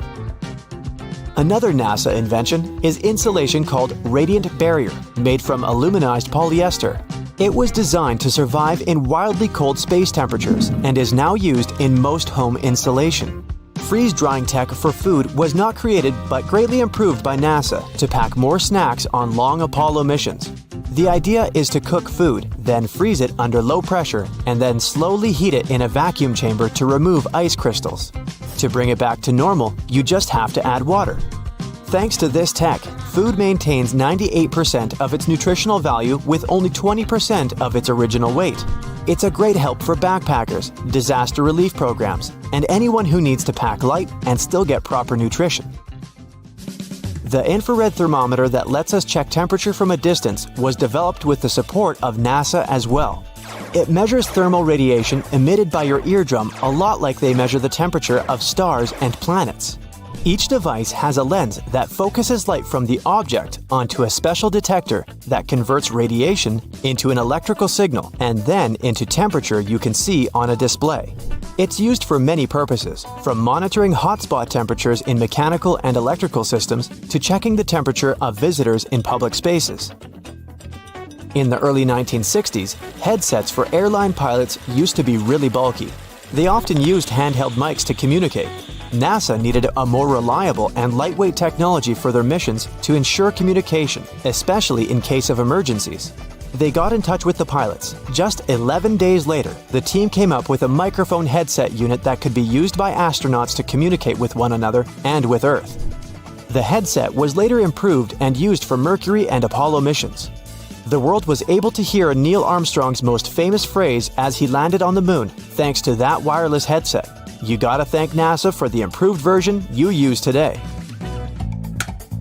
Another NASA invention is insulation called Radiant Barrier, made from aluminized polyester. It was designed to survive in wildly cold space temperatures and is now used in most home insulation. Freeze-drying tech for food was not created but greatly improved by NASA to pack more snacks on long Apollo missions. The idea is to cook food, then freeze it under low pressure, and then slowly heat it in a vacuum chamber to remove ice crystals. To bring it back to normal, you just have to add water. Thanks to this tech, food maintains 98% of its nutritional value with only 20% of its original weight. It's a great help for backpackers, disaster relief programs, and anyone who needs to pack light and still get proper nutrition. The infrared thermometer that lets us check temperature from a distance was developed with the support of NASA as well. It measures thermal radiation emitted by your eardrum a lot like they measure the temperature of stars and planets. Each device has a lens that focuses light from the object onto a special detector that converts radiation into an electrical signal and then into temperature you can see on a display. It's used for many purposes, from monitoring hotspot temperatures in mechanical and electrical systems to checking the temperature of visitors in public spaces. In the early 1960s, headsets for airline pilots used to be really bulky. They often used handheld mics to communicate. NASA needed a more reliable and lightweight technology for their missions to ensure communication, especially in case of emergencies. They got in touch with the pilots. Just 11 days later, the team came up with a microphone headset unit that could be used by astronauts to communicate with one another and with Earth. The headset was later improved and used for Mercury and Apollo missions. The world was able to hear Neil Armstrong's most famous phrase as he landed on the moon, thanks to that wireless headset. You gotta thank NASA for the improved version you use today.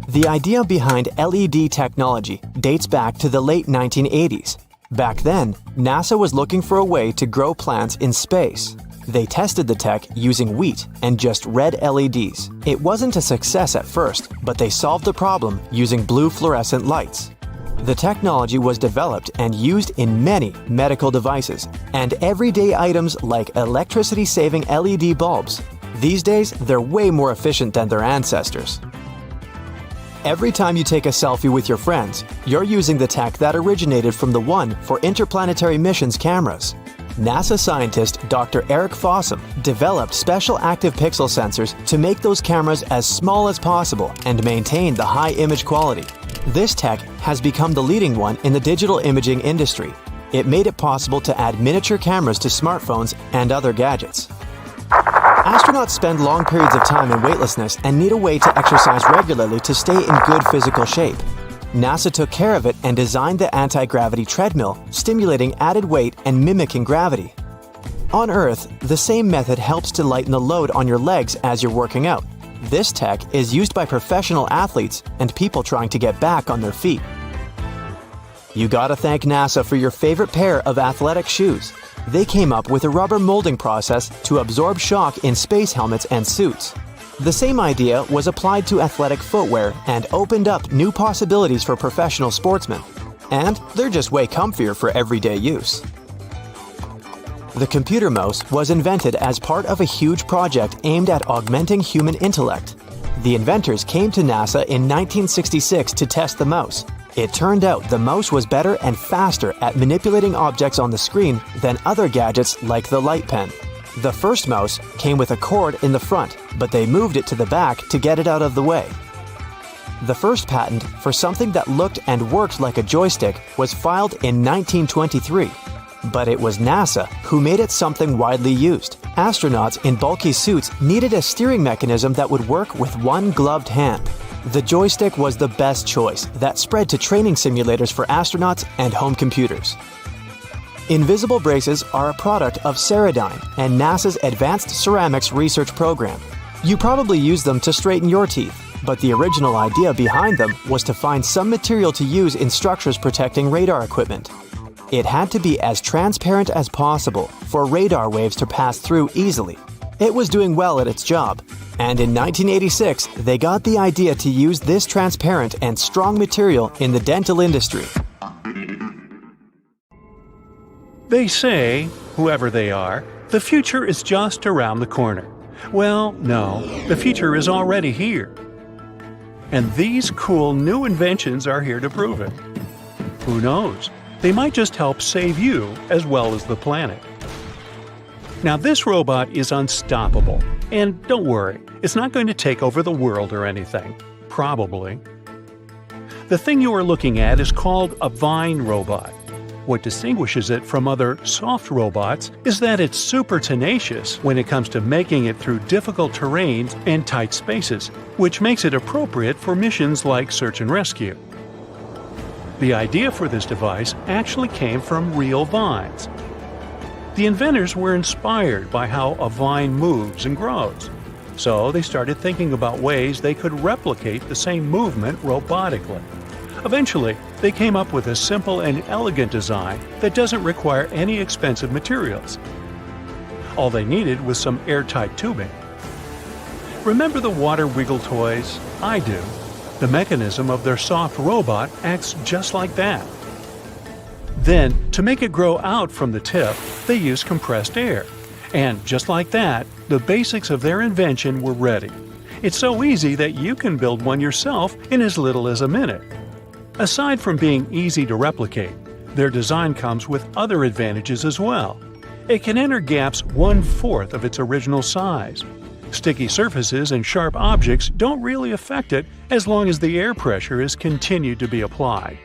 The idea behind LED technology dates back to the late 1980s. Back then, NASA was looking for a way to grow plants in space. They tested the tech using wheat and just red LEDs. It wasn't a success at first, but they solved the problem using blue fluorescent lights. The technology was developed and used in many medical devices and everyday items like electricity-saving LED bulbs. These days, they're way more efficient than their ancestors. Every time you take a selfie with your friends, you're using the tech that originated from the one for interplanetary missions cameras. NASA scientist Dr. Eric Fossum developed special active pixel sensors to make those cameras as small as possible and maintain the high image quality. This tech has become the leading one in the digital imaging industry. It made it possible to add miniature cameras to smartphones and other gadgets. Astronauts spend long periods of time in weightlessness and need a way to exercise regularly to stay in good physical shape. NASA took care of it and designed the anti-gravity treadmill, stimulating added weight and mimicking gravity. On Earth, the same method helps to lighten the load on your legs as you're working out. This tech is used by professional athletes and people trying to get back on their feet. You gotta thank NASA for your favorite pair of athletic shoes. They came up with a rubber molding process to absorb shock in space helmets and suits. The same idea was applied to athletic footwear and opened up new possibilities for professional sportsmen. And they're just way comfier for everyday use. The computer mouse was invented as part of a huge project aimed at augmenting human intellect. The inventors came to NASA in 1966 to test the mouse. It turned out the mouse was better and faster at manipulating objects on the screen than other gadgets like the light pen. The first mouse came with a cord in the front, but they moved it to the back to get it out of the way. The first patent for something that looked and worked like a joystick was filed in 1923. But it was NASA who made it something widely used. Astronauts in bulky suits needed a steering mechanism that would work with one gloved hand. The joystick was the best choice that spread to training simulators for astronauts and home computers. Invisible braces are a product of Ceradyne and NASA's Advanced Ceramics Research Program. You probably use them to straighten your teeth, but the original idea behind them was to find some material to use in structures protecting radar equipment. It had to be as transparent as possible for radar waves to pass through easily. It was doing well at its job, and in 1986, they got the idea to use this transparent and strong material in the dental industry. They say, whoever they are, the future is just around the corner. Well, no, the future is already here. And these cool new inventions are here to prove it. Who knows? They might just help save you as well as the planet. Now, this robot is unstoppable. And don't worry, it's not going to take over the world or anything. Probably. The thing you are looking at is called a Vine robot. What distinguishes it from other soft robots is that it's super tenacious when it comes to making it through difficult terrains and tight spaces, which makes it appropriate for missions like search and rescue. The idea for this device actually came from real vines. The inventors were inspired by how a vine moves and grows, so they started thinking about ways they could replicate the same movement robotically. Eventually, they came up with a simple and elegant design that doesn't require any expensive materials. All they needed was some airtight tubing. Remember the water wiggle toys? I do. The mechanism of their soft robot acts just like that. Then, to make it grow out from the tip, they use compressed air. And just like that, the basics of their invention were ready. It's so easy that you can build one yourself in as little as a minute. Aside from being easy to replicate, their design comes with other advantages as well. It can enter gaps 1/4 of its original size. Sticky surfaces and sharp objects don't really affect it as long as the air pressure is continued to be applied.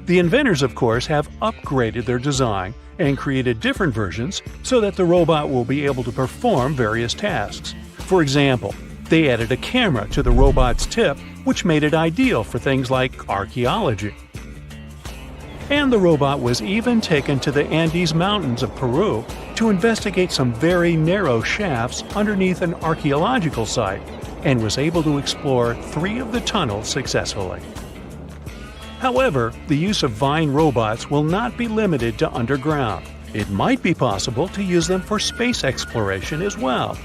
The inventors, of course, have upgraded their design and created different versions so that the robot will be able to perform various tasks. For example, they added a camera to the robot's tip, which made it ideal for things like archaeology. And the robot was even taken to the Andes Mountains of Peru to investigate some very narrow shafts underneath an archaeological site, and was able to explore 3 of the tunnels successfully. However, the use of Vine robots will not be limited to underground. It might be possible to use them for space exploration as well.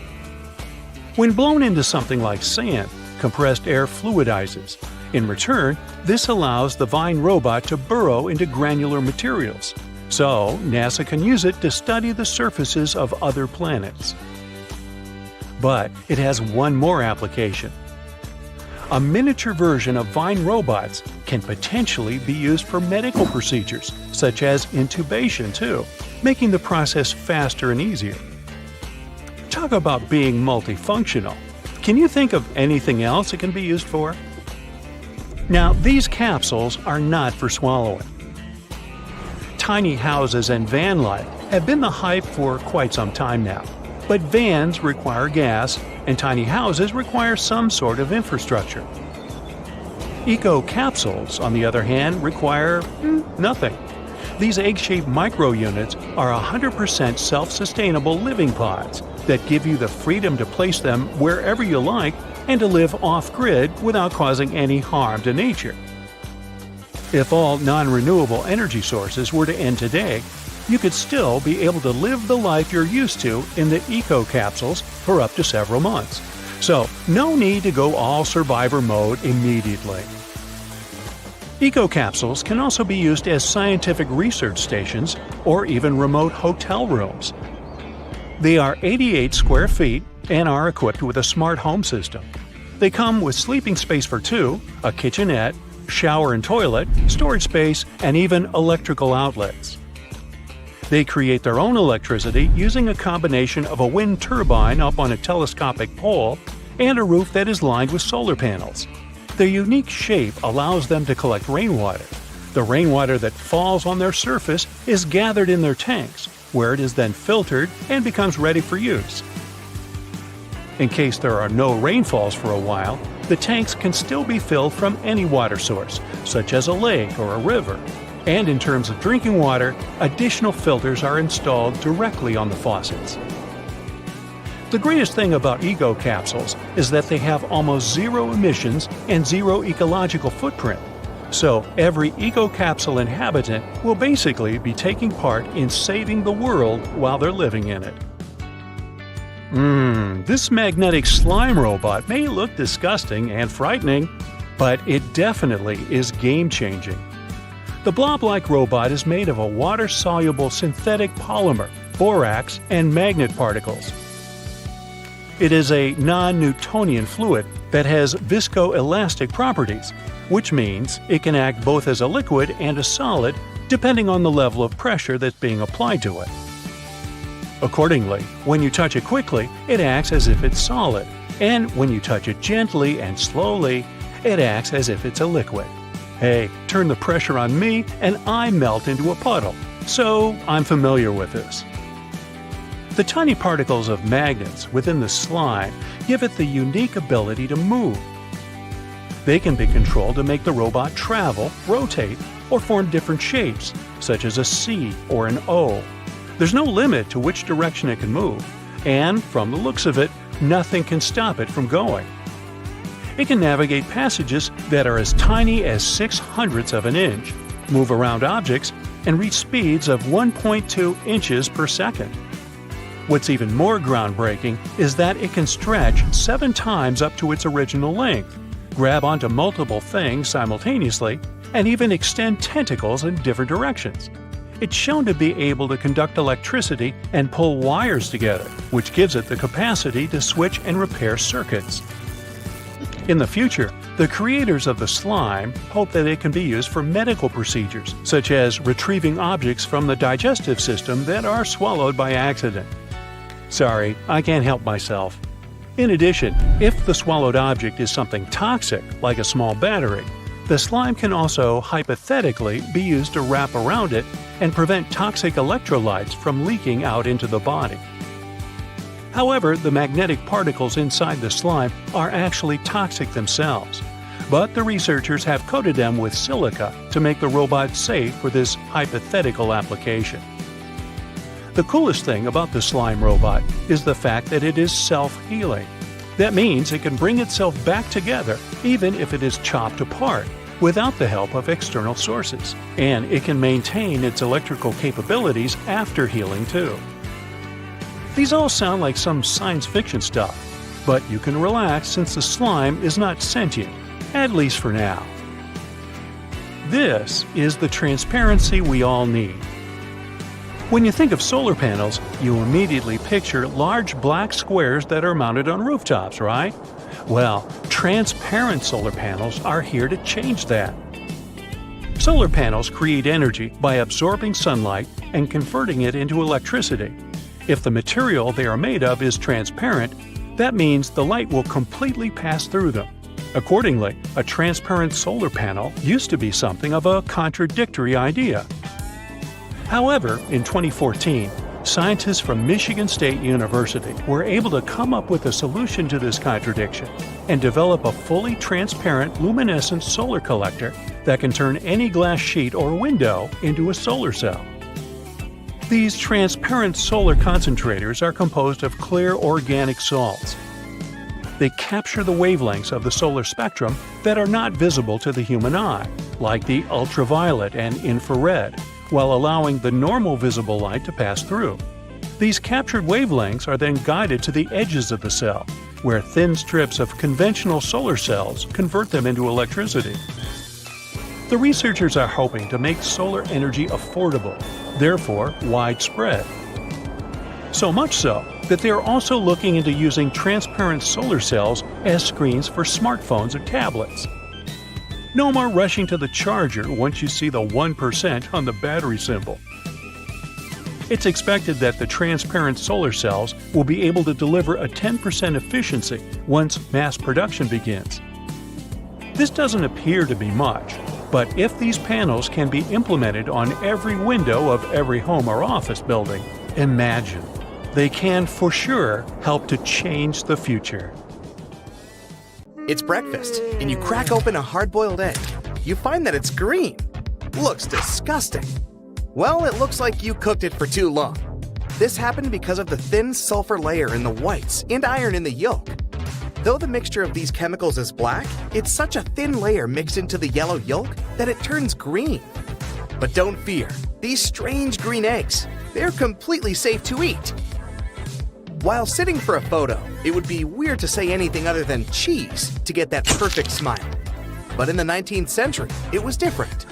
When blown into something like sand, compressed air fluidizes. In return, this allows the Vine robot to burrow into granular materials. So, NASA can use it to study the surfaces of other planets. But it has one more application. A miniature version of Vine robots can potentially be used for medical procedures, such as intubation too, making the process faster and easier. Talk about being multifunctional. Can you think of anything else it can be used for? Now, these capsules are not for swallowing. Tiny houses and van life have been the hype for quite some time now. But vans require gas, and tiny houses require some sort of infrastructure. Eco-capsules, on the other hand, require nothing. These egg-shaped micro-units are 100% self-sustainable living pods that give you the freedom to place them wherever you like and to live off-grid without causing any harm to nature. If all non-renewable energy sources were to end today, you could still be able to live the life you're used to in the eco-capsules for up to several months. So, no need to go all survivor mode immediately. Eco-capsules can also be used as scientific research stations or even remote hotel rooms. They are 88 square feet and are equipped with a smart home system. They come with sleeping space for 2, a kitchenette, shower and toilet, storage space, and even electrical outlets. They create their own electricity using a combination of a wind turbine up on a telescopic pole and a roof that is lined with solar panels. Their unique shape allows them to collect rainwater. The rainwater that falls on their surface is gathered in their tanks, where it is then filtered and becomes ready for use. In case there are no rainfalls for a while, the tanks can still be filled from any water source, such as a lake or a river. And in terms of drinking water, additional filters are installed directly on the faucets. The greatest thing about eco-capsules is that they have almost zero emissions and zero ecological footprint. So every eco-capsule inhabitant will basically be taking part in saving the world while they're living in it. This magnetic slime robot may look disgusting and frightening, but it definitely is game-changing. The blob-like robot is made of a water-soluble synthetic polymer, borax, and magnet particles. It is a non-Newtonian fluid that has viscoelastic properties, which means it can act both as a liquid and a solid depending on the level of pressure that's being applied to it. Accordingly, when you touch it quickly, it acts as if it's solid, and when you touch it gently and slowly, it acts as if it's a liquid. Hey, turn the pressure on me and I melt into a puddle, so I'm familiar with this. The tiny particles of magnets within the slime give it the unique ability to move. They can be controlled to make the robot travel, rotate, or form different shapes, such as a C or an O. There's no limit to which direction it can move, and from the looks of it, nothing can stop it from going. It can navigate passages that are as tiny as 0.06 of an inch, move around objects, and reach speeds of 1.2 inches per second. What's even more groundbreaking is that it can stretch 7 times up to its original length, grab onto multiple things simultaneously, and even extend tentacles in different directions. It's shown to be able to conduct electricity and pull wires together, which gives it the capacity to switch and repair circuits. In the future, the creators of the slime hope that it can be used for medical procedures, such as retrieving objects from the digestive system that are swallowed by accident. Sorry, I can't help myself. In addition, if the swallowed object is something toxic, like a small battery, the slime can also hypothetically be used to wrap around it and prevent toxic electrolytes from leaking out into the body. However, the magnetic particles inside the slime are actually toxic themselves, but the researchers have coated them with silica to make the robot safe for this hypothetical application. The coolest thing about the slime robot is the fact that it is self-healing. That means it can bring itself back together even if it is chopped apart, without the help of external sources, and it can maintain its electrical capabilities after healing too. These all sound like some science fiction stuff, but you can relax since the slime is not sentient, at least for now. This is the transparency we all need. When you think of solar panels, you immediately picture large black squares that are mounted on rooftops, right? Well, transparent solar panels are here to change that. Solar panels create energy by absorbing sunlight and converting it into electricity. If the material they are made of is transparent, that means the light will completely pass through them. Accordingly, a transparent solar panel used to be something of a contradictory idea. However, in 2014, scientists from Michigan State University were able to come up with a solution to this contradiction and develop a fully transparent luminescent solar collector that can turn any glass sheet or window into a solar cell. These transparent solar concentrators are composed of clear organic salts. They capture the wavelengths of the solar spectrum that are not visible to the human eye, like the ultraviolet and infrared, while allowing the normal visible light to pass through. These captured wavelengths are then guided to the edges of the cell, where thin strips of conventional solar cells convert them into electricity. The researchers are hoping to make solar energy affordable, therefore widespread. So much so that they are also looking into using transparent solar cells as screens for smartphones or tablets. No more rushing to the charger once you see the 1% on the battery symbol. It's expected that the transparent solar cells will be able to deliver a 10% efficiency once mass production begins. This doesn't appear to be much, but if these panels can be implemented on every window of every home or office building, imagine. They can for sure help to change the future. It's breakfast, and you crack open a hard-boiled egg. You find that it's green. Looks disgusting. Well, it looks like you cooked it for too long. This happened because of the thin sulfur layer in the whites and iron in the yolk. Though the mixture of these chemicals is black, it's such a thin layer mixed into the yellow yolk that it turns green. But don't fear, these strange green eggs, they're completely safe to eat. While sitting for a photo, it would be weird to say anything other than cheese to get that perfect smile. But in the 19th century, it was different.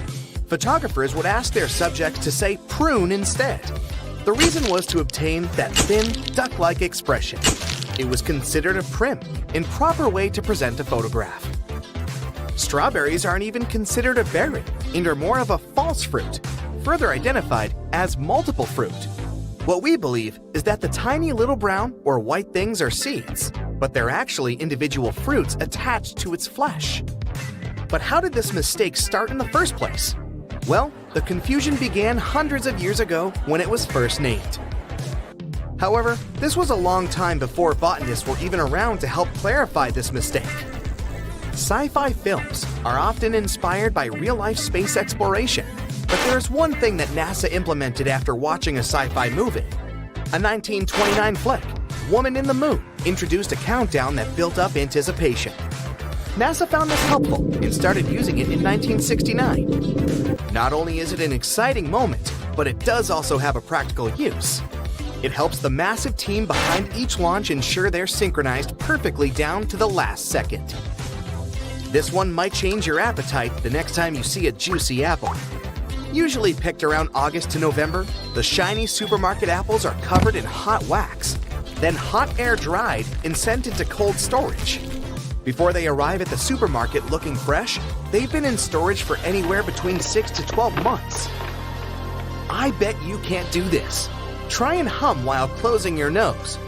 Photographers would ask their subjects to say prune instead. The reason was to obtain that thin, duck-like expression. It was considered a prim and proper way to present a photograph. Strawberries aren't even considered a berry and are more of a false fruit, further identified as multiple fruit. What we believe is that the tiny little brown or white things are seeds, but they're actually individual fruits attached to its flesh. But how did this mistake start in the first place? Well, the confusion began hundreds of years ago when it was first named. However, this was a long time before botanists were even around to help clarify this mistake. Sci-fi films are often inspired by real-life space exploration, but there's one thing that NASA implemented after watching a sci-fi movie. A 1929 flick, Woman in the Moon, introduced a countdown that built up anticipation. NASA found this helpful and started using it in 1969. Not only is it an exciting moment, but it does also have a practical use. It helps the massive team behind each launch ensure they're synchronized perfectly down to the last second. This one might change your appetite the next time you see a juicy apple. Usually picked around August to November, the shiny supermarket apples are covered in hot wax, then hot air dried and sent into cold storage. Before they arrive at the supermarket looking fresh, they've been in storage for anywhere between 6 to 12 months. I bet you can't do this. Try and hum while closing your nose.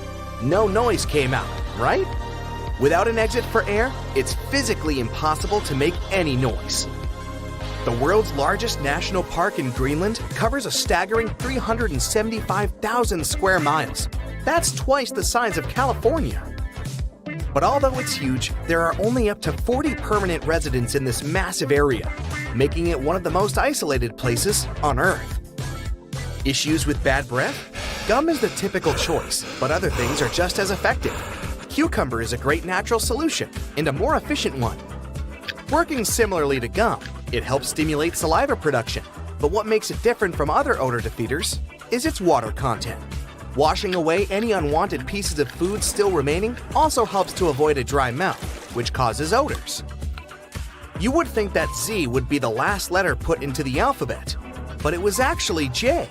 No noise came out, right? Without an exit for air, it's physically impossible to make any noise. The world's largest national park in Greenland covers a staggering 375,000 square miles. That's twice the size of California. But although it's huge, there are only up to 40 permanent residents in this massive area, making it one of the most isolated places on Earth. Issues with bad breath? Gum is the typical choice, but other things are just as effective. Cucumber is a great natural solution and a more efficient one. Working similarly to gum, it helps stimulate saliva production, but what makes it different from other odor defeaters is its water content. Washing away any unwanted pieces of food still remaining also helps to avoid a dry mouth, which causes odors. You would think that Z would be the last letter put into the alphabet, but it was actually J.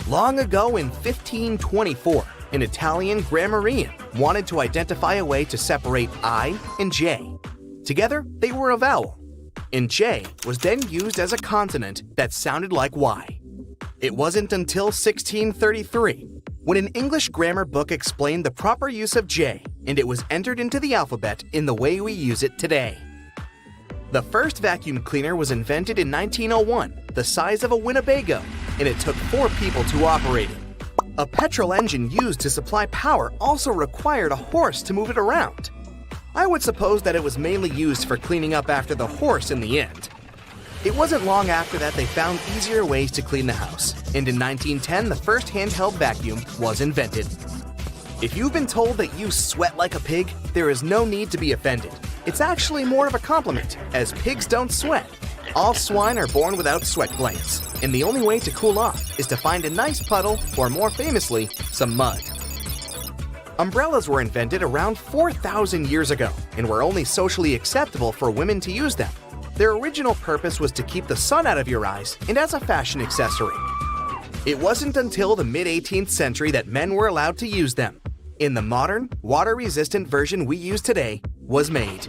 Long ago in 1524, an Italian grammarian wanted to identify a way to separate I and J. Together, they were a vowel, and J was then used as a consonant that sounded like Y. It wasn't until 1633 when an English grammar book explained the proper use of J, and it was entered into the alphabet in the way we use it today. The first vacuum cleaner was invented in 1901, the size of a Winnebago, and it took 4 people to operate it. A petrol engine used to supply power also required a horse to move it around. I would suppose that it was mainly used for cleaning up after the horse in the end. It wasn't long after that they found easier ways to clean the house, and in 1910 the first handheld vacuum was invented. If you've been told that you sweat like a pig, there is no need to be offended. It's actually more of a compliment, as pigs don't sweat. All swine are born without sweat glands, and the only way to cool off is to find a nice puddle, or more famously, some mud. Umbrellas were invented around 4,000 years ago and were only socially acceptable for women to use them. Their original purpose was to keep the sun out of your eyes and as a fashion accessory. It wasn't until the mid-18th century that men were allowed to use them, and the modern, water-resistant version we use today was made.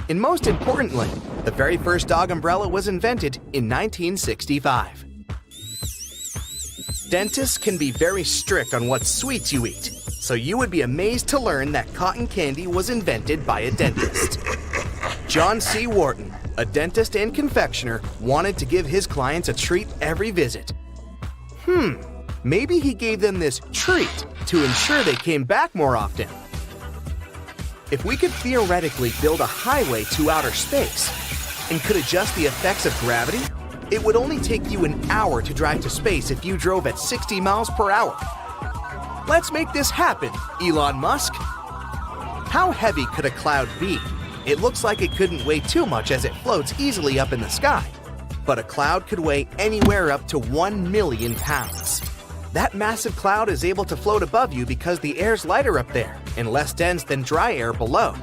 And most importantly, the very first dog umbrella was invented in 1965. Dentists can be very strict on what sweets you eat, so you would be amazed to learn that cotton candy was invented by a dentist. John C. Wharton, a dentist and confectioner, wanted to give his clients a treat every visit. Maybe he gave them this treat to ensure they came back more often. If we could theoretically build a highway to outer space and could adjust the effects of gravity, it would only take you an hour to drive to space if you drove at 60 miles per hour. Let's make this happen, Elon Musk. How heavy could a cloud be? It looks like it couldn't weigh too much as it floats easily up in the sky. But a cloud could weigh anywhere up to 1 million pounds. That massive cloud is able to float above you because the air's lighter up there and less dense than dry air below.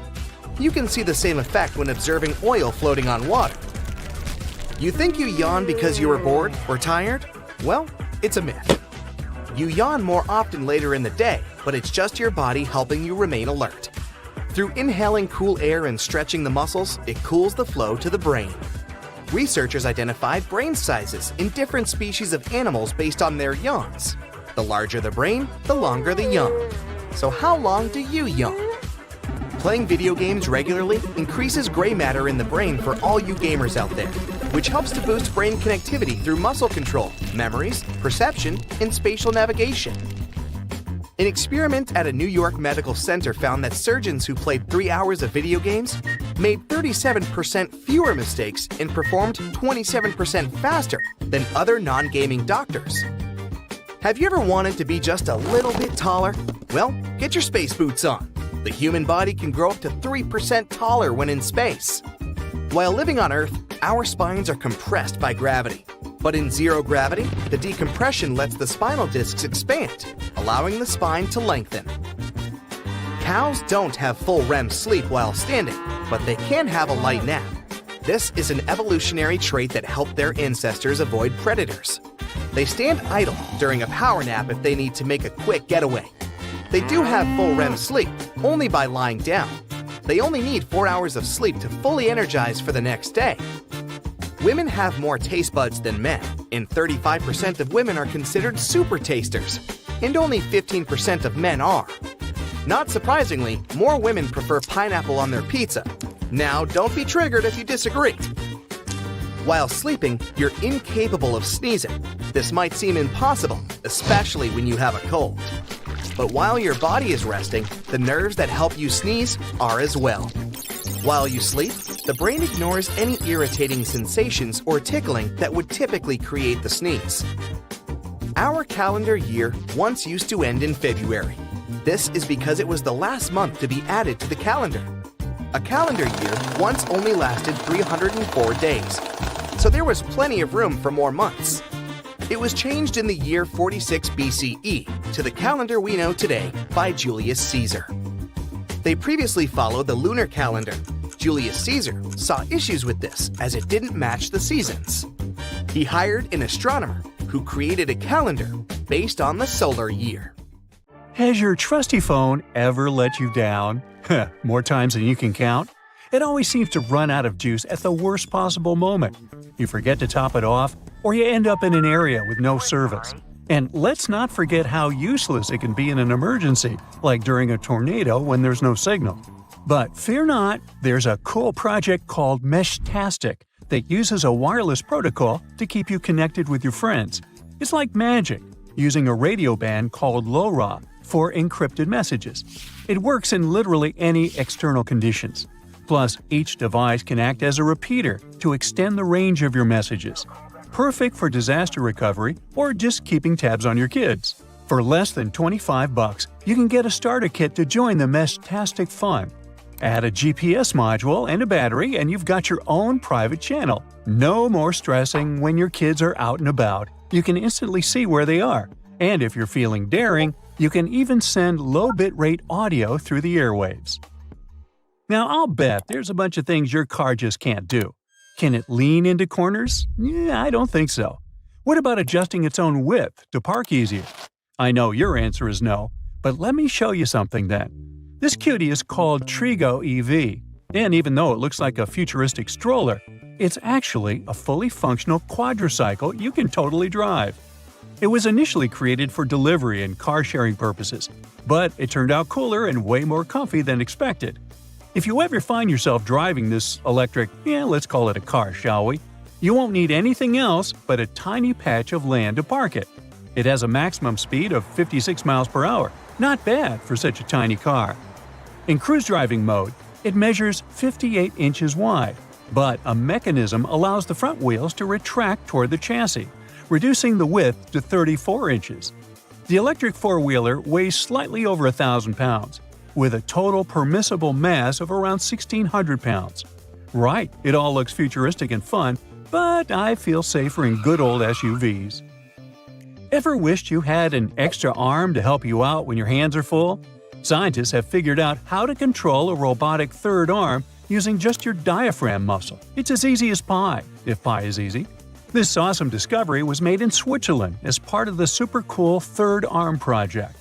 You can see the same effect when observing oil floating on water. You think you yawn because you were bored or tired? Well, it's a myth. You yawn more often later in the day, but it's just your body helping you remain alert. Through inhaling cool air and stretching the muscles, it cools the flow to the brain. Researchers identified brain sizes in different species of animals based on their yawns. The larger the brain, the longer the yawn. So how long do you yawn? Playing video games regularly increases gray matter in the brain for all you gamers out there, which helps to boost brain connectivity through muscle control, memories, perception, and spatial navigation. An experiment at a New York medical center found that surgeons who played 3 hours of video games made 37% fewer mistakes and performed 27% faster than other non-gaming doctors. Have you ever wanted to be just a little bit taller? Well, get your space boots on. The human body can grow up to 3% taller when in space. While living on Earth, our spines are compressed by gravity. But in zero gravity, the decompression lets the spinal discs expand, allowing the spine to lengthen. Cows don't have full REM sleep while standing, but they can have a light nap. This is an evolutionary trait that helped their ancestors avoid predators. They stand idle during a power nap if they need to make a quick getaway. They do have full REM sleep, only by lying down. They only need 4 hours of sleep to fully energize for the next day. Women have more taste buds than men, and 35% of women are considered super tasters, and only 15% of men are. Not surprisingly, more women prefer pineapple on their pizza. Now, don't be triggered if you disagree. While sleeping, you're incapable of sneezing. This might seem impossible, especially when you have a cold. But while your body is resting, the nerves that help you sneeze are as well. While you sleep, the brain ignores any irritating sensations or tickling that would typically create the sneeze. Our calendar year once used to end in February. This is because it was the last month to be added to the calendar. A calendar year once only lasted 304 days, so there was plenty of room for more months. It was changed in the year 46 BCE to the calendar we know today by Julius Caesar. They previously followed the lunar calendar. Julius Caesar saw issues with this as it didn't match the seasons. He hired an astronomer who created a calendar based on the solar year. Has your trusty phone ever let you down? More times than you can count. It always seems to run out of juice at the worst possible moment. You forget to top it off, or you end up in an area with no service. And let's not forget how useless it can be in an emergency, like during a tornado when there's no signal. But fear not, there's a cool project called Meshtastic that uses a wireless protocol to keep you connected with your friends. It's like magic, using a radio band called LoRa for encrypted messages. It works in literally any external conditions. Plus, each device can act as a repeater to extend the range of your messages. Perfect for disaster recovery or just keeping tabs on your kids. For less than $25, you can get a starter kit to join the Meshtastic fun. Add a GPS module and a battery and you've got your own private channel. No more stressing when your kids are out and about. You can instantly see where they are. And if you're feeling daring, you can even send low bitrate audio through the airwaves. Now, I'll bet there's a bunch of things your car just can't do. Can it lean into corners? Yeah, I don't think so. What about adjusting its own width to park easier? I know your answer is no, but let me show you something then. This cutie is called Trigo EV, and even though it looks like a futuristic stroller, it's actually a fully functional quadricycle you can totally drive. It was initially created for delivery and car-sharing purposes, but it turned out cooler and way more comfy than expected. If you ever find yourself driving this electric, let's call it a car, shall we? You won't need anything else but a tiny patch of land to park it. It has a maximum speed of 56 miles per hour. Not bad for such a tiny car. In cruise driving mode, it measures 58 inches wide, but a mechanism allows the front wheels to retract toward the chassis, reducing the width to 34 inches. The electric four-wheeler weighs slightly over 1,000 pounds, with a total permissible mass of around 1,600 pounds. Right, it all looks futuristic and fun, but I feel safer in good old SUVs. Ever wished you had an extra arm to help you out when your hands are full? Scientists have figured out how to control a robotic third arm using just your diaphragm muscle. It's as easy as pie, if pie is easy. This awesome discovery was made in Switzerland as part of the super cool Third Arm Project.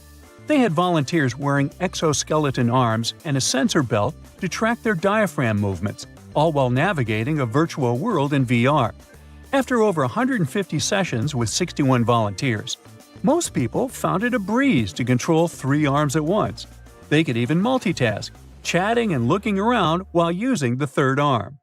They had volunteers wearing exoskeleton arms and a sensor belt to track their diaphragm movements, all while navigating a virtual world in VR. After over 150 sessions with 61 volunteers, most people found it a breeze to control 3 arms at once. They could even multitask, chatting and looking around while using the third arm.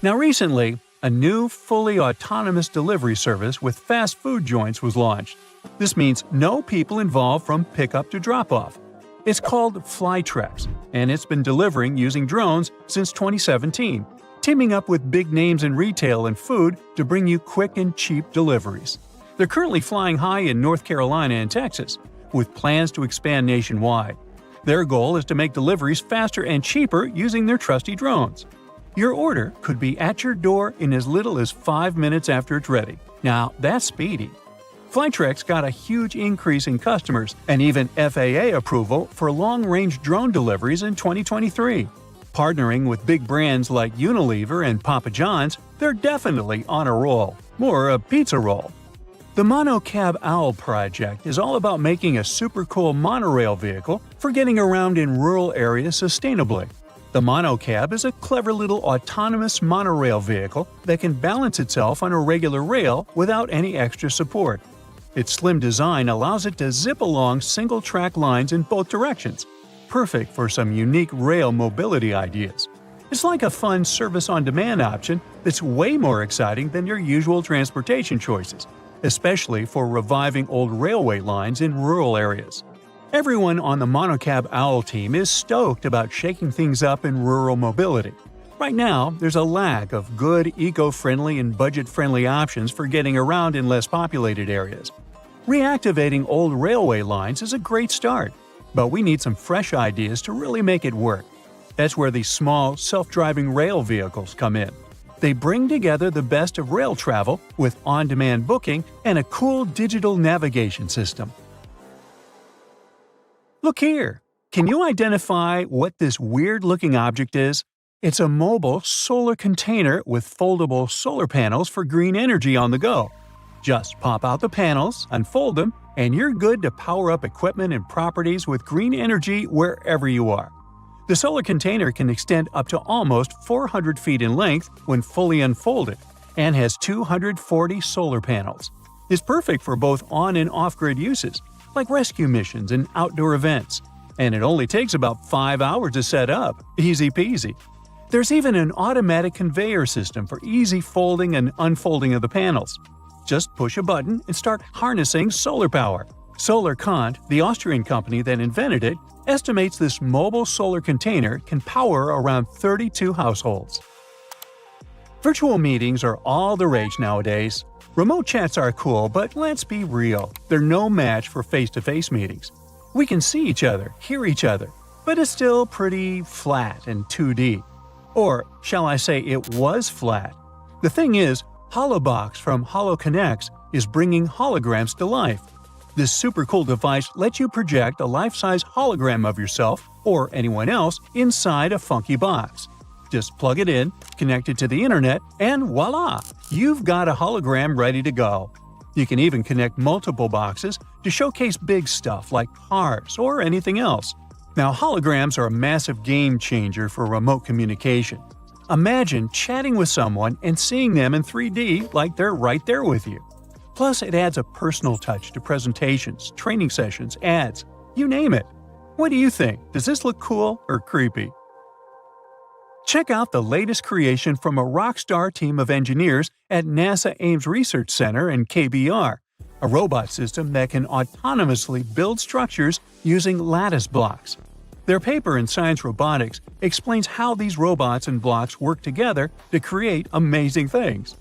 Now recently, a new fully autonomous delivery service with fast food joints was launched. This means no people involved from pickup to drop-off. It's called Flytrex, and it's been delivering using drones since 2017, teaming up with big names in retail and food to bring you quick and cheap deliveries. They're currently flying high in North Carolina and Texas, with plans to expand nationwide. Their goal is to make deliveries faster and cheaper using their trusty drones. Your order could be at your door in as little as 5 minutes after it's ready. Now, that's speedy. Flytrex got a huge increase in customers and even FAA approval for long-range drone deliveries in 2023. Partnering with big brands like Unilever and Papa John's, they're definitely on a roll, more a pizza roll. The Monocab Owl project is all about making a super cool monorail vehicle for getting around in rural areas sustainably. The Monocab is a clever little autonomous monorail vehicle that can balance itself on a regular rail without any extra support. Its slim design allows it to zip along single-track lines in both directions, perfect for some unique rail mobility ideas. It's like a fun service-on-demand option that's way more exciting than your usual transportation choices, especially for reviving old railway lines in rural areas. Everyone on the Monocab Owl team is stoked about shaking things up in rural mobility. Right now, there's a lack of good, eco-friendly and budget-friendly options for getting around in less populated areas. Reactivating old railway lines is a great start, but we need some fresh ideas to really make it work. That's where these small, self-driving rail vehicles come in. They bring together the best of rail travel with on-demand booking and a cool digital navigation system. Look here! Can you identify what this weird-looking object is? It's a mobile solar container with foldable solar panels for green energy on the go. Just pop out the panels, unfold them, and you're good to power up equipment and properties with green energy wherever you are. The solar container can extend up to almost 400 feet in length when fully unfolded and has 240 solar panels. It's perfect for both on- and off-grid uses, like rescue missions and outdoor events. And it only takes about 5 hours to set up. Easy peasy. There's even an automatic conveyor system for easy folding and unfolding of the panels. Just push a button and start harnessing solar power. SolarKant, the Austrian company that invented it, estimates this mobile solar container can power around 32 households. Virtual meetings are all the rage nowadays. Remote chats are cool, but let's be real, they're no match for face-to-face meetings. We can see each other, hear each other, but it's still pretty flat and 2D. Or, shall I say it was flat? The thing is, HoloBox from HoloConnects is bringing holograms to life. This super cool device lets you project a life-size hologram of yourself or anyone else inside a funky box. Just plug it in, connect it to the internet, and voila! You've got a hologram ready to go. You can even connect multiple boxes to showcase big stuff like cars or anything else. Now, holograms are a massive game changer for remote communication. Imagine chatting with someone and seeing them in 3D like they're right there with you. Plus, it adds a personal touch to presentations, training sessions, ads, you name it. What do you think? Does this look cool or creepy? Check out the latest creation from a rockstar team of engineers at NASA Ames Research Center and KBR, a robot system that can autonomously build structures using lattice blocks. Their paper in Science Robotics explains how these robots and blocks work together to create amazing things.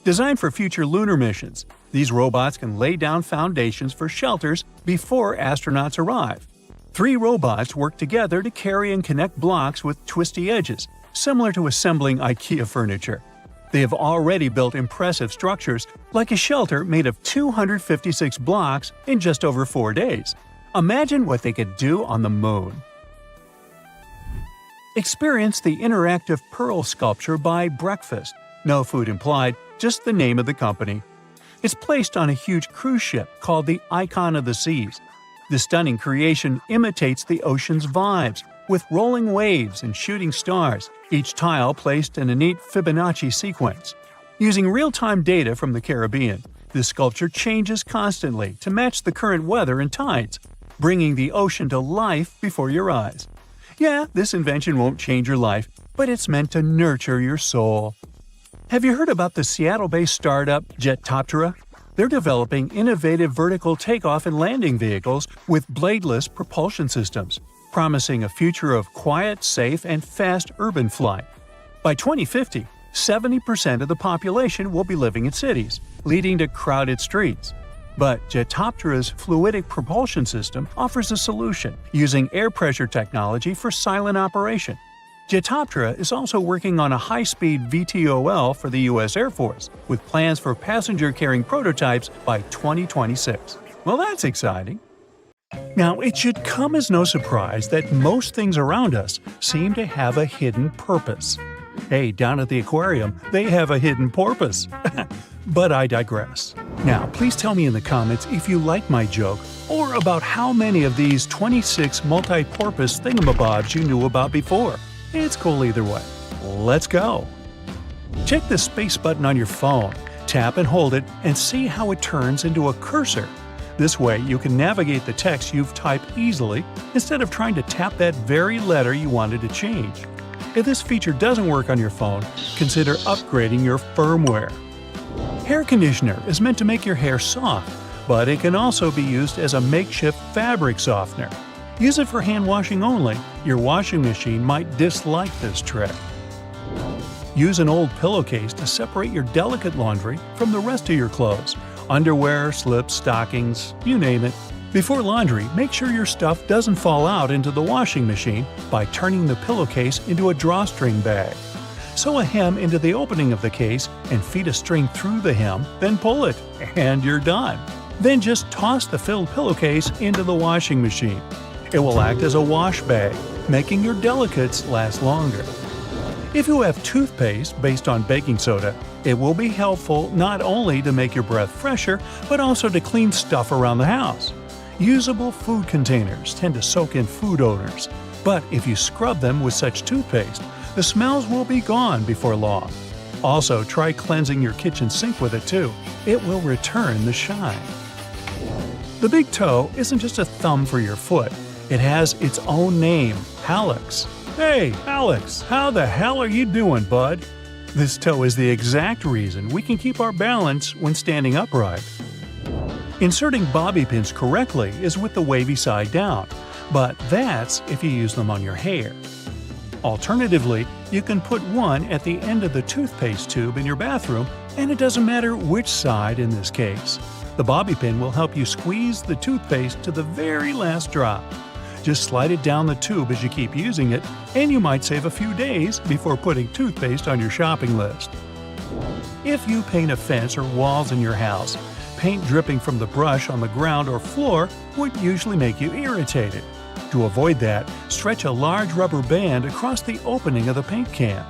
Designed for future lunar missions, these robots can lay down foundations for shelters before astronauts arrive. 3 robots work together to carry and connect blocks with twisty edges, similar to assembling IKEA furniture. They have already built impressive structures, like a shelter made of 256 blocks in just over 4 days. Imagine what they could do on the moon. Experience the interactive pearl sculpture by Breakfast. No food implied, just the name of the company. It's placed on a huge cruise ship called the Icon of the Seas. The stunning creation imitates the ocean's vibes, with rolling waves and shooting stars, each tile placed in a neat Fibonacci sequence. Using real-time data from the Caribbean, this sculpture changes constantly to match the current weather and tides, bringing the ocean to life before your eyes. Yeah, this invention won't change your life, but it's meant to nurture your soul. Have you heard about the Seattle-based startup Jetoptera? They're developing innovative vertical takeoff and landing vehicles with bladeless propulsion systems, promising a future of quiet, safe, and fast urban flight. By 2050, 70% of the population will be living in cities, leading to crowded streets. But Jetoptera's fluidic propulsion system offers a solution, using air pressure technology for silent operation. Jetoptera is also working on a high-speed VTOL for the U.S. Air Force, with plans for passenger-carrying prototypes by 2026. Well, that's exciting. Now, it should come as no surprise that most things around us seem to have a hidden purpose. Hey, down at the aquarium, they have a hidden porpoise. But I digress. Now, please tell me in the comments if you like my joke or about how many of these 26 multi-porpoise thingamabobs you knew about before. It's cool either way. Let's go! Check the space button on your phone, tap and hold it, and see how it turns into a cursor. This way, you can navigate the text you've typed easily instead of trying to tap that very letter you wanted to change. If this feature doesn't work on your phone, consider upgrading your firmware. Hair conditioner is meant to make your hair soft, but it can also be used as a makeshift fabric softener. Use it for hand washing only. Your washing machine might dislike this trick. Use an old pillowcase to separate your delicate laundry from the rest of your clothes. Underwear, slips, stockings, you name it. Before laundry, make sure your stuff doesn't fall out into the washing machine by turning the pillowcase into a drawstring bag. Sew a hem into the opening of the case and feed a string through the hem, then pull it, and you're done. Then just toss the filled pillowcase into the washing machine. It will act as a wash bag, making your delicates last longer. If you have toothpaste based on baking soda, it will be helpful not only to make your breath fresher, but also to clean stuff around the house. Usable food containers tend to soak in food odors, but if you scrub them with such toothpaste, the smells will be gone before long. Also, try cleansing your kitchen sink with it too. It will return the shine. The big toe isn't just a thumb for your foot. It has its own name, hallux. Hey, Alex, how the hell are you doing, bud? This toe is the exact reason we can keep our balance when standing upright. Inserting bobby pins correctly is with the wavy side down, but that's if you use them on your hair. Alternatively, you can put one at the end of the toothpaste tube in your bathroom, and it doesn't matter which side in this case. The bobby pin will help you squeeze the toothpaste to the very last drop. Just slide it down the tube as you keep using it, and you might save a few days before putting toothpaste on your shopping list. If you paint a fence or walls in your house, paint dripping from the brush on the ground or floor would usually make you irritated. To avoid that, stretch a large rubber band across the opening of the paint can.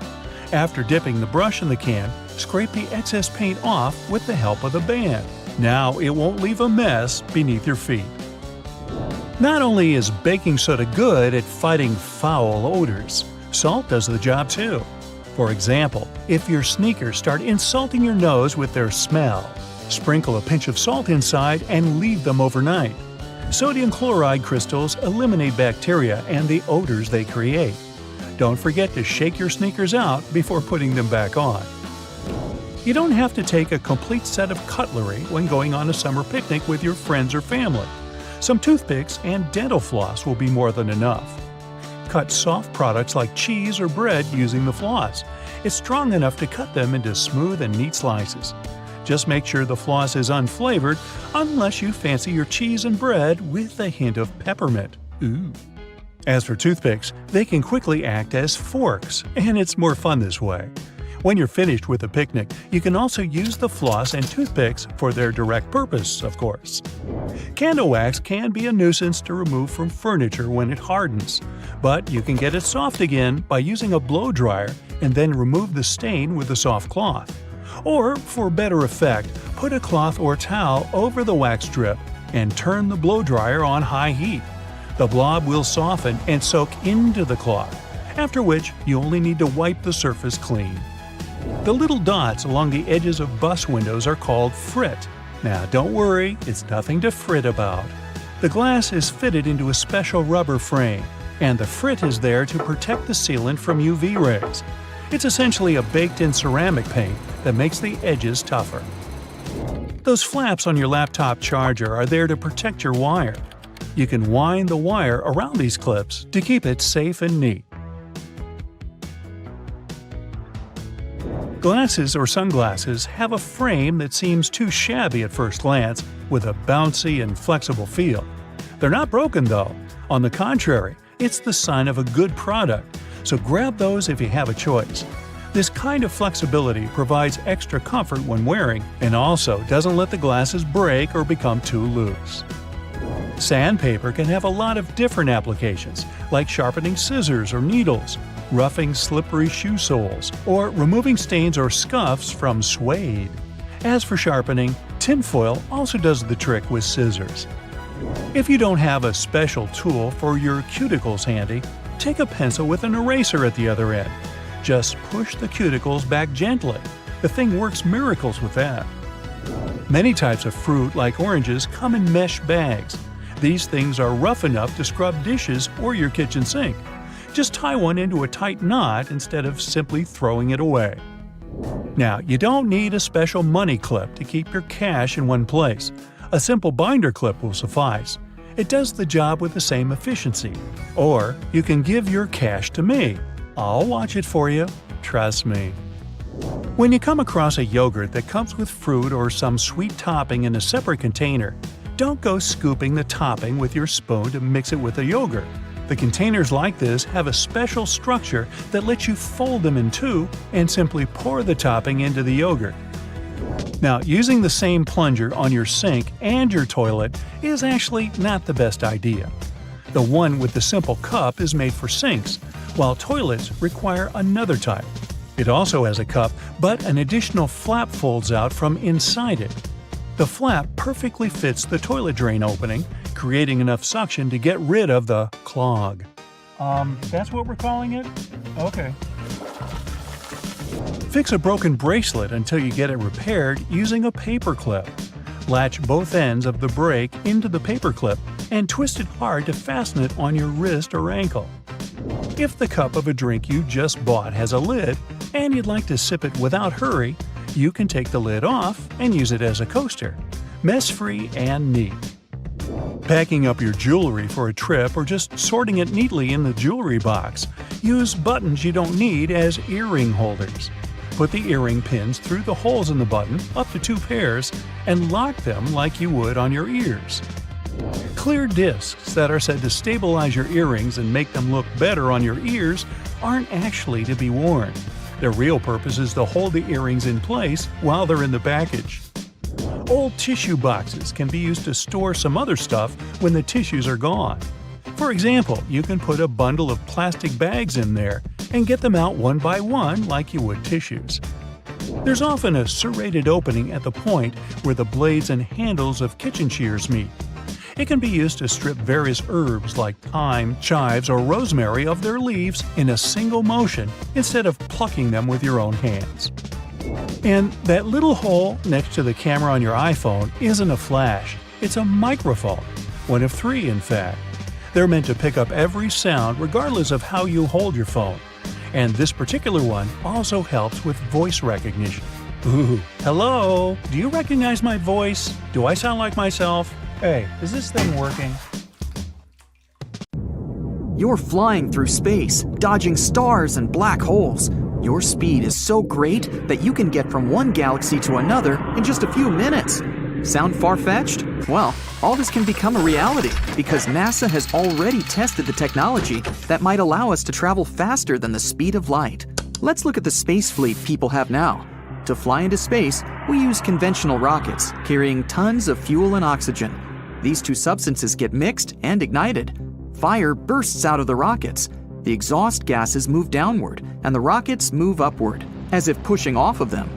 After dipping the brush in the can, scrape the excess paint off with the help of the band. Now it won't leave a mess beneath your feet. Not only is baking soda good at fighting foul odors, salt does the job too. For example, if your sneakers start insulting your nose with their smell, sprinkle a pinch of salt inside and leave them overnight. Sodium chloride crystals eliminate bacteria and the odors they create. Don't forget to shake your sneakers out before putting them back on. You don't have to take a complete set of cutlery when going on a summer picnic with your friends or family. Some toothpicks and dental floss will be more than enough. Cut soft products like cheese or bread using the floss. It's strong enough to cut them into smooth and neat slices. Just make sure the floss is unflavored unless you fancy your cheese and bread with a hint of peppermint. Ooh. As for toothpicks, they can quickly act as forks, and it's more fun this way. When you're finished with a picnic, you can also use the floss and toothpicks for their direct purpose, of course. Candle wax can be a nuisance to remove from furniture when it hardens, but you can get it soft again by using a blow dryer and then remove the stain with a soft cloth. Or, for better effect, put a cloth or towel over the wax strip and turn the blow dryer on high heat. The blob will soften and soak into the cloth, after which you only need to wipe the surface clean. The little dots along the edges of bus windows are called frit. Now don't worry, it's nothing to fret about. The glass is fitted into a special rubber frame, and the frit is there to protect the sealant from UV rays. It's essentially a baked-in ceramic paint that makes the edges tougher. Those flaps on your laptop charger are there to protect your wire. You can wind the wire around these clips to keep it safe and neat. Glasses or sunglasses have a frame that seems too shabby at first glance, with a bouncy and flexible feel. They're not broken though. On the contrary, it's the sign of a good product, so grab those if you have a choice. This kind of flexibility provides extra comfort when wearing and also doesn't let the glasses break or become too loose. Sandpaper can have a lot of different applications, like sharpening scissors or needles, roughing slippery shoe soles, or removing stains or scuffs from suede. As for sharpening, tinfoil also does the trick with scissors. If you don't have a special tool for your cuticles handy, take a pencil with an eraser at the other end. Just push the cuticles back gently. The thing works miracles with that. Many types of fruit, like oranges, come in mesh bags. These things are rough enough to scrub dishes or your kitchen sink. Just tie one into a tight knot instead of simply throwing it away. Now, you don't need a special money clip to keep your cash in one place. A simple binder clip will suffice. It does the job with the same efficiency. Or you can give your cash to me. I'll watch it for you. Trust me. When you come across a yogurt that comes with fruit or some sweet topping in a separate container, don't go scooping the topping with your spoon to mix it with the yogurt. The containers like this have a special structure that lets you fold them in two and simply pour the topping into the yogurt. Now, using the same plunger on your sink and your toilet is actually not the best idea. The one with the simple cup is made for sinks, while toilets require another type. It also has a cup, but an additional flap folds out from inside it. The flap perfectly fits the toilet drain opening, creating enough suction to get rid of the clog. That's what we're calling it? Okay. Fix a broken bracelet until you get it repaired using a paper clip. Latch both ends of the brake into the paper clip and twist it hard to fasten it on your wrist or ankle. If the cup of a drink you just bought has a lid and you'd like to sip it without hurry, you can take the lid off and use it as a coaster. Mess-free and neat. Packing up your jewelry for a trip or just sorting it neatly in the jewelry box, use buttons you don't need as earring holders. Put the earring pins through the holes in the button, up to 2 pairs, and lock them like you would on your ears. Clear discs that are said to stabilize your earrings and make them look better on your ears aren't actually to be worn. Their real purpose is to hold the earrings in place while they're in the package. Old tissue boxes can be used to store some other stuff when the tissues are gone. For example, you can put a bundle of plastic bags in there and get them out one by one like you would tissues. There's often a serrated opening at the point where the blades and handles of kitchen shears meet. It can be used to strip various herbs like thyme, chives, or rosemary of their leaves in a single motion instead of plucking them with your own hands. And that little hole next to the camera on your iPhone isn't a flash, it's a microphone. One of 3, in fact. They're meant to pick up every sound regardless of how you hold your phone. And this particular one also helps with voice recognition. Ooh, hello? Do you recognize my voice? Do I sound like myself? Hey, is this thing working? You're flying through space, dodging stars and black holes. Your speed is so great that you can get from one galaxy to another in just a few minutes. Sound far-fetched? Well, all this can become a reality because NASA has already tested the technology that might allow us to travel faster than the speed of light. Let's look at the space fleet people have now. To fly into space, we use conventional rockets carrying tons of fuel and oxygen. These two substances get mixed and ignited. Fire bursts out of the rockets. The exhaust gases move downward, and the rockets move upward, as if pushing off of them.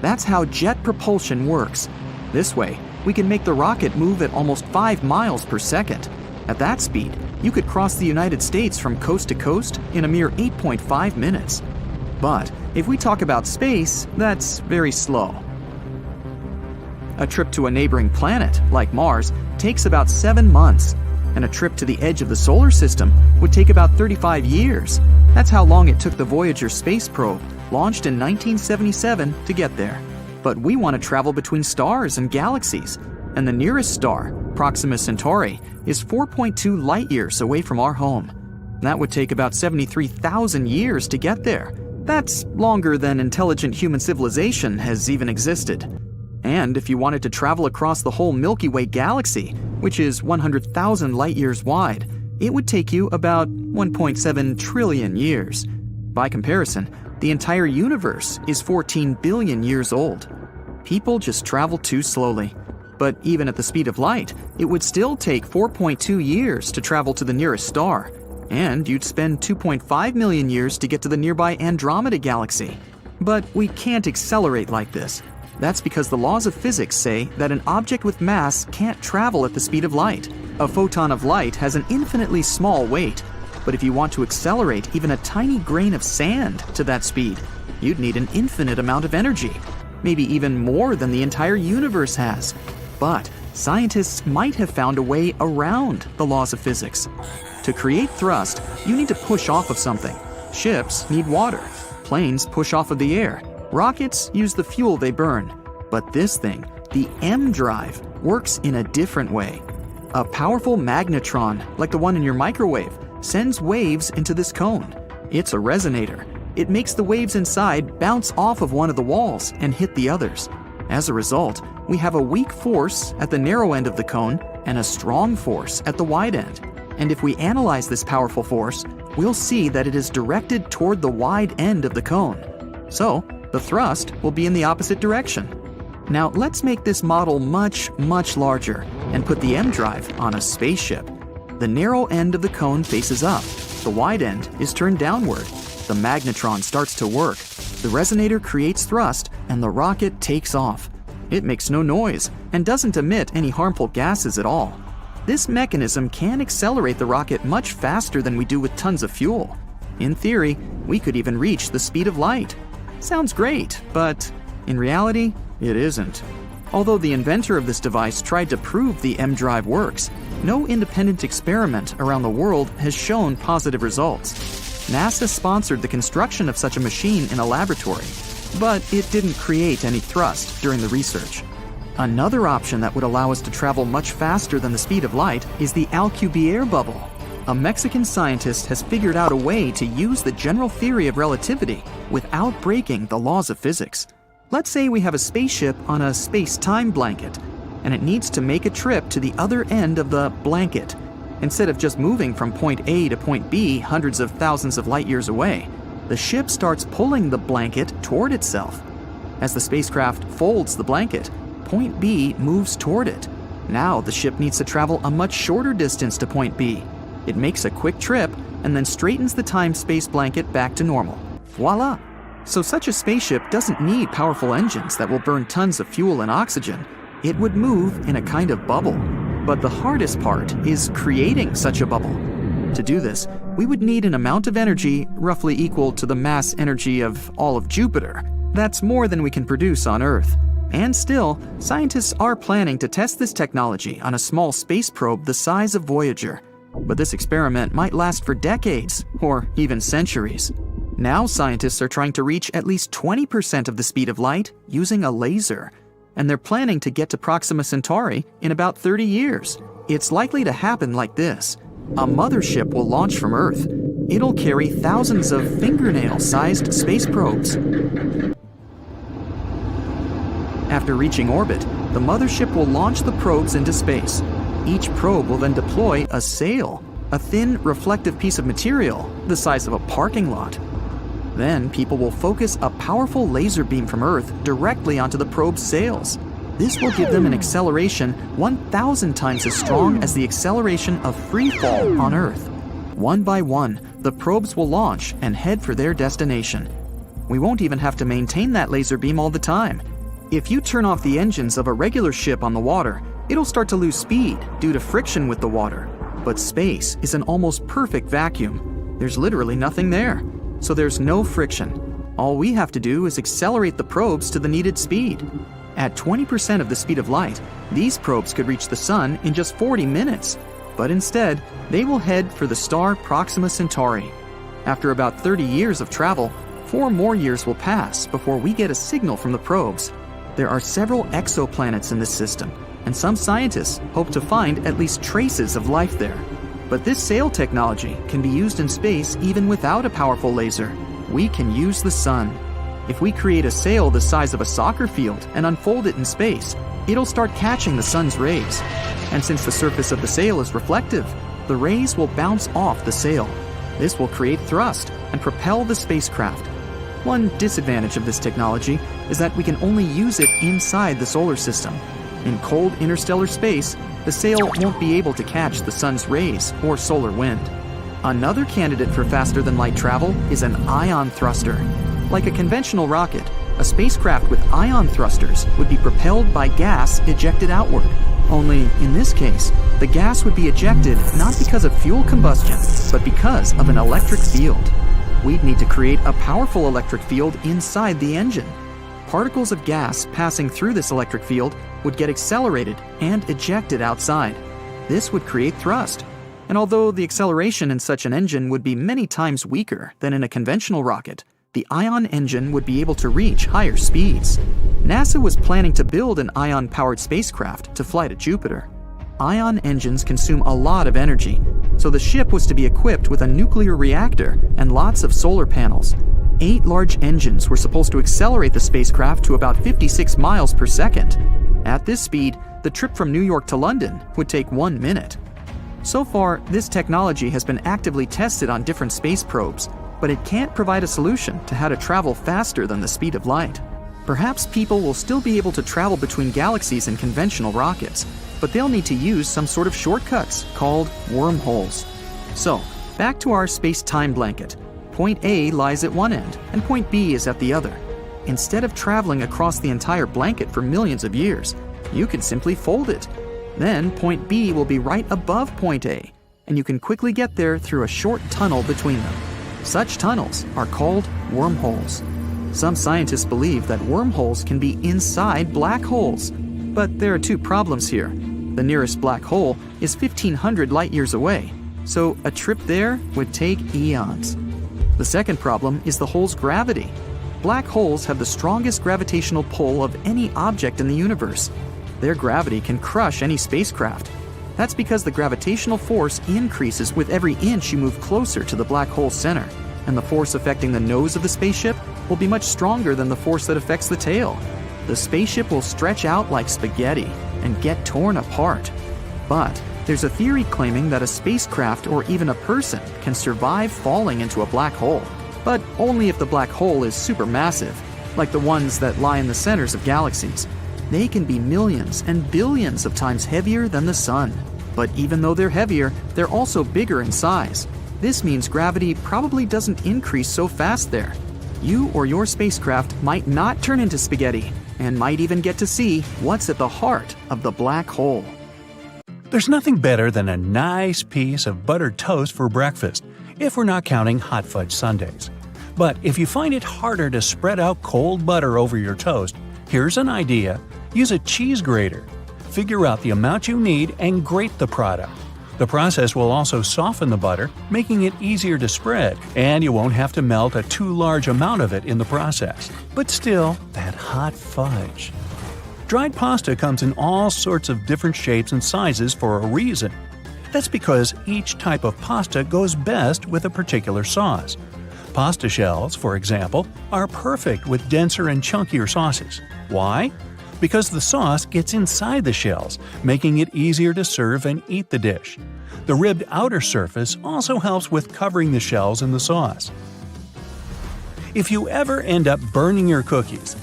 That's how jet propulsion works. This way, we can make the rocket move at almost 5 miles per second. At that speed, you could cross the United States from coast to coast in a mere 8.5 minutes. But if we talk about space, that's very slow. A trip to a neighboring planet, like Mars, takes about 7 months, and a trip to the edge of the solar system would take about 35 years. That's how long it took the Voyager space probe, launched in 1977, to get there. But we want to travel between stars and galaxies, and the nearest star, Proxima Centauri, is 4.2 light-years away from our home. That would take about 73,000 years to get there. That's longer than intelligent human civilization has even existed. And if you wanted to travel across the whole Milky Way galaxy, which is 100,000 light-years wide, it would take you about 1.7 trillion years. By comparison, the entire universe is 14 billion years old. People just travel too slowly. But even at the speed of light, it would still take 4.2 years to travel to the nearest star. And you'd spend 2.5 million years to get to the nearby Andromeda galaxy. But we can't accelerate like this. That's because the laws of physics say that an object with mass can't travel at the speed of light. A photon of light has an infinitely small weight. But if you want to accelerate even a tiny grain of sand to that speed, you'd need an infinite amount of energy. Maybe even more than the entire universe has. But scientists might have found a way around the laws of physics. To create thrust, you need to push off of something. Ships need water. Planes push off of the air. Rockets use the fuel they burn. But this thing, the M drive, works in a different way. A powerful magnetron, like the one in your microwave, sends waves into this cone. It's a resonator. It makes the waves inside bounce off of one of the walls and hit the others. As a result, we have a weak force at the narrow end of the cone and a strong force at the wide end. And if we analyze this powerful force, we'll see that it is directed toward the wide end of the cone. So, the thrust will be in the opposite direction. Now, let's make this model much, much larger and put the M drive on a spaceship. The narrow end of the cone faces up. The wide end is turned downward. The magnetron starts to work. The resonator creates thrust, and the rocket takes off. It makes no noise and doesn't emit any harmful gases at all. This mechanism can accelerate the rocket much faster than we do with tons of fuel. In theory, we could even reach the speed of light. Sounds great, but in reality, it isn't. Although the inventor of this device tried to prove the M drive works, no independent experiment around the world has shown positive results. NASA sponsored the construction of such a machine in a laboratory, but it didn't create any thrust during the research. Another option that would allow us to travel much faster than the speed of light is the Alcubierre bubble. A Mexican scientist has figured out a way to use the general theory of relativity without breaking the laws of physics. Let's say we have a spaceship on a space-time blanket, and it needs to make a trip to the other end of the blanket. Instead of just moving from point A to point B hundreds of thousands of light years away, the ship starts pulling the blanket toward itself. As the spacecraft folds the blanket, point B moves toward it. Now the ship needs to travel a much shorter distance to point B. It makes a quick trip and then straightens the time-space blanket back to normal. Voila! So such a spaceship doesn't need powerful engines that will burn tons of fuel and oxygen. It would move in a kind of bubble. But the hardest part is creating such a bubble. To do this, we would need an amount of energy roughly equal to the mass energy of all of Jupiter. That's more than we can produce on Earth. And still, scientists are planning to test this technology on a small space probe the size of Voyager. But this experiment might last for decades, or even centuries. Now scientists are trying to reach at least 20% of the speed of light using a laser. And they're planning to get to Proxima Centauri in about 30 years. It's likely to happen like this. A mothership will launch from Earth. It'll carry thousands of fingernail-sized space probes. After reaching orbit, the mothership will launch the probes into space. Each probe will then deploy a sail, a thin, reflective piece of material the size of a parking lot. Then people will focus a powerful laser beam from Earth directly onto the probe's sails. This will give them an acceleration 1,000 times as strong as the acceleration of free fall on Earth. One by one, the probes will launch and head for their destination. We won't even have to maintain that laser beam all the time. If you turn off the engines of a regular ship on the water, it'll start to lose speed due to friction with the water. But space is an almost perfect vacuum. There's literally nothing there, so there's no friction. All we have to do is accelerate the probes to the needed speed. At 20% of the speed of light, these probes could reach the Sun in just 40 minutes. But instead, they will head for the star Proxima Centauri. After about 30 years of travel, 4 more years will pass before we get a signal from the probes. There are several exoplanets in this system, and some scientists hope to find at least traces of life there. But this sail technology can be used in space even without a powerful laser. We can use the Sun. If we create a sail the size of a soccer field and unfold it in space, it'll start catching the Sun's rays. And since the surface of the sail is reflective, the rays will bounce off the sail. This will create thrust and propel the spacecraft. One disadvantage of this technology is that we can only use it inside the solar system. In cold interstellar space, the sail won't be able to catch the sun's rays or solar wind. Another candidate for faster-than-light travel is an ion thruster. Like a conventional rocket, a spacecraft with ion thrusters would be propelled by gas ejected outward. Only, in this case, the gas would be ejected not because of fuel combustion, but because of an electric field. We'd need to create a powerful electric field inside the engine. Particles of gas passing through this electric field would get accelerated and ejected outside. This would create thrust. And although the acceleration in such an engine would be many times weaker than in a conventional rocket, the ion engine would be able to reach higher speeds. NASA was planning to build an ion-powered spacecraft to fly to Jupiter. Ion engines consume a lot of energy, so the ship was to be equipped with a nuclear reactor and lots of solar panels. 8 large engines were supposed to accelerate the spacecraft to about 56 miles per second. At this speed, the trip from New York to London would take 1 minute. So far, this technology has been actively tested on different space probes, but it can't provide a solution to how to travel faster than the speed of light. Perhaps people will still be able to travel between galaxies in conventional rockets, but they'll need to use some sort of shortcuts called wormholes. So, back to our space-time blanket. Point A lies at one end, and point B is at the other. Instead of traveling across the entire blanket for millions of years, you can simply fold it. Then point B will be right above point A, and you can quickly get there through a short tunnel between them. Such tunnels are called wormholes. Some scientists believe that wormholes can be inside black holes. But there are 2 problems here. The nearest black hole is 1,500 light-years away, so a trip there would take eons. The second problem is the hole's gravity. Black holes have the strongest gravitational pull of any object in the universe. Their gravity can crush any spacecraft. That's because the gravitational force increases with every inch you move closer to the black hole's center, and the force affecting the nose of the spaceship will be much stronger than the force that affects the tail. The spaceship will stretch out like spaghetti and get torn apart. But there's a theory claiming that a spacecraft or even a person can survive falling into a black hole, but only if the black hole is supermassive, like the ones that lie in the centers of galaxies. They can be millions and billions of times heavier than the sun. But even though they're heavier, they're also bigger in size. This means gravity probably doesn't increase so fast there. You or your spacecraft might not turn into spaghetti, and might even get to see what's at the heart of the black hole. There's nothing better than a nice piece of buttered toast for breakfast, if we're not counting hot fudge sundaes. But if you find it harder to spread out cold butter over your toast, here's an idea. Use a cheese grater. Figure out the amount you need and grate the product. The process will also soften the butter, making it easier to spread, and you won't have to melt a too large amount of it in the process. But still, that hot fudge. Dried pasta comes in all sorts of different shapes and sizes for a reason. That's because each type of pasta goes best with a particular sauce. Pasta shells, for example, are perfect with denser and chunkier sauces. Why? Because the sauce gets inside the shells, making it easier to serve and eat the dish. The ribbed outer surface also helps with covering the shells in the sauce. If you ever end up burning your cookies,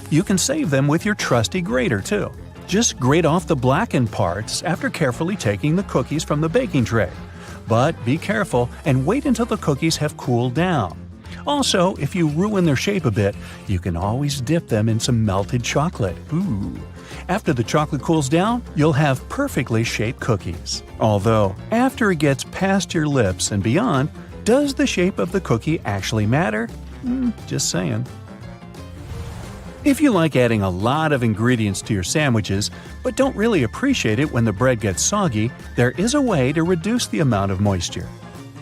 you can save them with your trusty grater too. Just grate off the blackened parts after carefully taking the cookies from the baking tray. But be careful and wait until the cookies have cooled down. Also, if you ruin their shape a bit, you can always dip them in some melted chocolate. Ooh. After the chocolate cools down, you'll have perfectly shaped cookies. Although, after it gets past your lips and beyond, does the shape of the cookie actually matter? Just saying. If you like adding a lot of ingredients to your sandwiches, but don't really appreciate it when the bread gets soggy, there is a way to reduce the amount of moisture.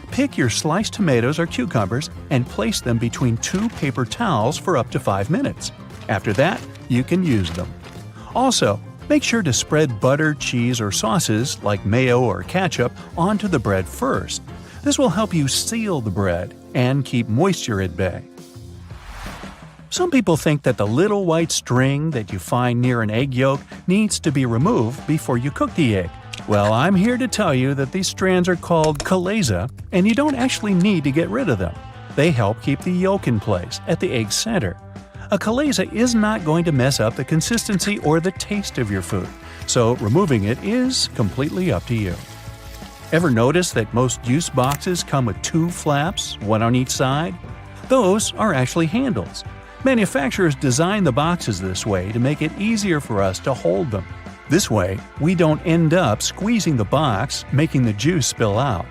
Pick your sliced tomatoes or cucumbers and place them between 2 paper towels for up to 5 minutes. After that, you can use them. Also, make sure to spread butter, cheese, or sauces like mayo or ketchup onto the bread first. This will help you seal the bread and keep moisture at bay. Some people think that the little white string that you find near an egg yolk needs to be removed before you cook the egg. Well, I'm here to tell you that these strands are called chalaza, and you don't actually need to get rid of them. They help keep the yolk in place at the egg's center. A chalaza is not going to mess up the consistency or the taste of your food, so removing it is completely up to you. Ever notice that most juice boxes come with 2 flaps, one on each side? Those are actually handles. Manufacturers design the boxes this way to make it easier for us to hold them. This way, we don't end up squeezing the box, making the juice spill out.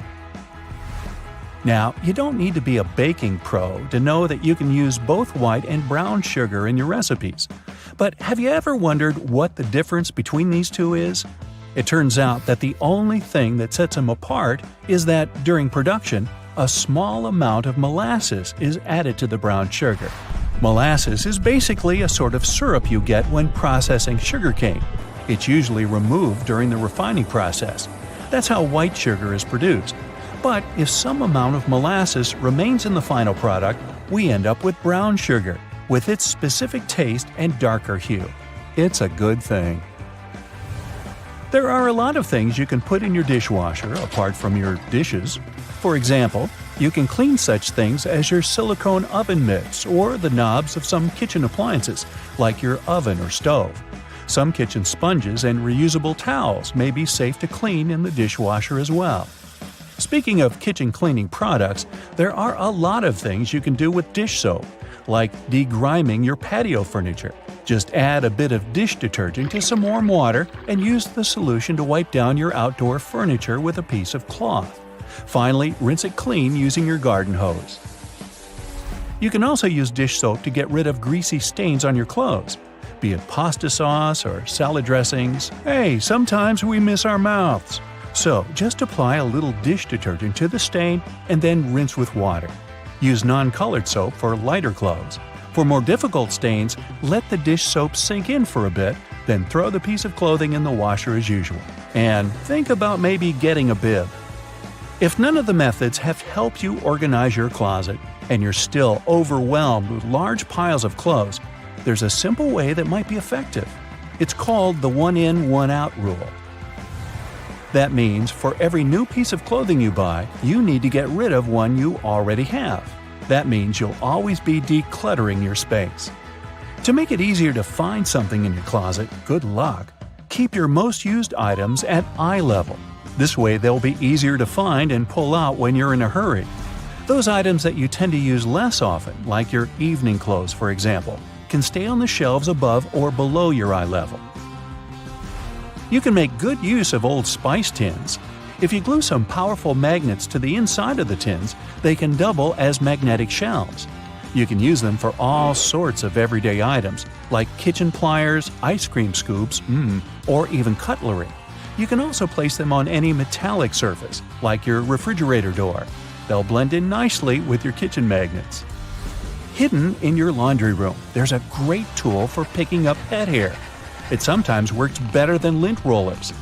Now, you don't need to be a baking pro to know that you can use both white and brown sugar in your recipes. But have you ever wondered what the difference between these two is? It turns out that the only thing that sets them apart is that, during production, a small amount of molasses is added to the brown sugar. Molasses is basically a sort of syrup you get when processing sugarcane. It's usually removed during the refining process. That's how white sugar is produced. But if some amount of molasses remains in the final product, we end up with brown sugar, with its specific taste and darker hue. It's a good thing. There are a lot of things you can put in your dishwasher apart from your dishes. For example, you can clean such things as your silicone oven mitts or the knobs of some kitchen appliances, like your oven or stove. Some kitchen sponges and reusable towels may be safe to clean in the dishwasher as well. Speaking of kitchen cleaning products, there are a lot of things you can do with dish soap, like degriming your patio furniture. Just add a bit of dish detergent to some warm water and use the solution to wipe down your outdoor furniture with a piece of cloth. Finally, rinse it clean using your garden hose. You can also use dish soap to get rid of greasy stains on your clothes, be it pasta sauce or salad dressings. Hey, sometimes we miss our mouths. So, just apply a little dish detergent to the stain and then rinse with water. Use non-colored soap for lighter clothes. For more difficult stains, let the dish soap sink in for a bit, then throw the piece of clothing in the washer as usual. And think about maybe getting a bib. If none of the methods have helped you organize your closet, and you're still overwhelmed with large piles of clothes, there's a simple way that might be effective. It's called the one-in, one-out rule. That means for every new piece of clothing you buy, you need to get rid of one you already have. That means you'll always be decluttering your space. To make it easier to find something in your closet, good luck. Keep your most used items at eye level. This way they'll be easier to find and pull out when you're in a hurry. Those items that you tend to use less often, like your evening clothes for example, can stay on the shelves above or below your eye level. You can make good use of old spice tins. If you glue some powerful magnets to the inside of the tins, they can double as magnetic shelves. You can use them for all sorts of everyday items, like kitchen pliers, ice cream scoops, or even cutlery. You can also place them on any metallic surface, like your refrigerator door. They'll blend in nicely with your kitchen magnets. Hidden in your laundry room, there's a great tool for picking up pet hair. It sometimes works better than lint rollers.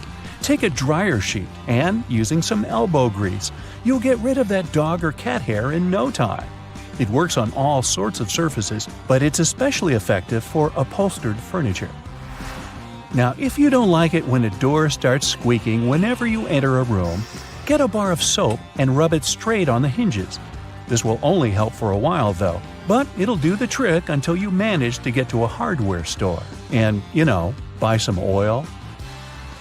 Take a dryer sheet and, using some elbow grease, you'll get rid of that dog or cat hair in no time. It works on all sorts of surfaces, but it's especially effective for upholstered furniture. Now, if you don't like it when a door starts squeaking whenever you enter a room, get a bar of soap and rub it straight on the hinges. This will only help for a while though, but it'll do the trick until you manage to get to a hardware store and, buy some oil.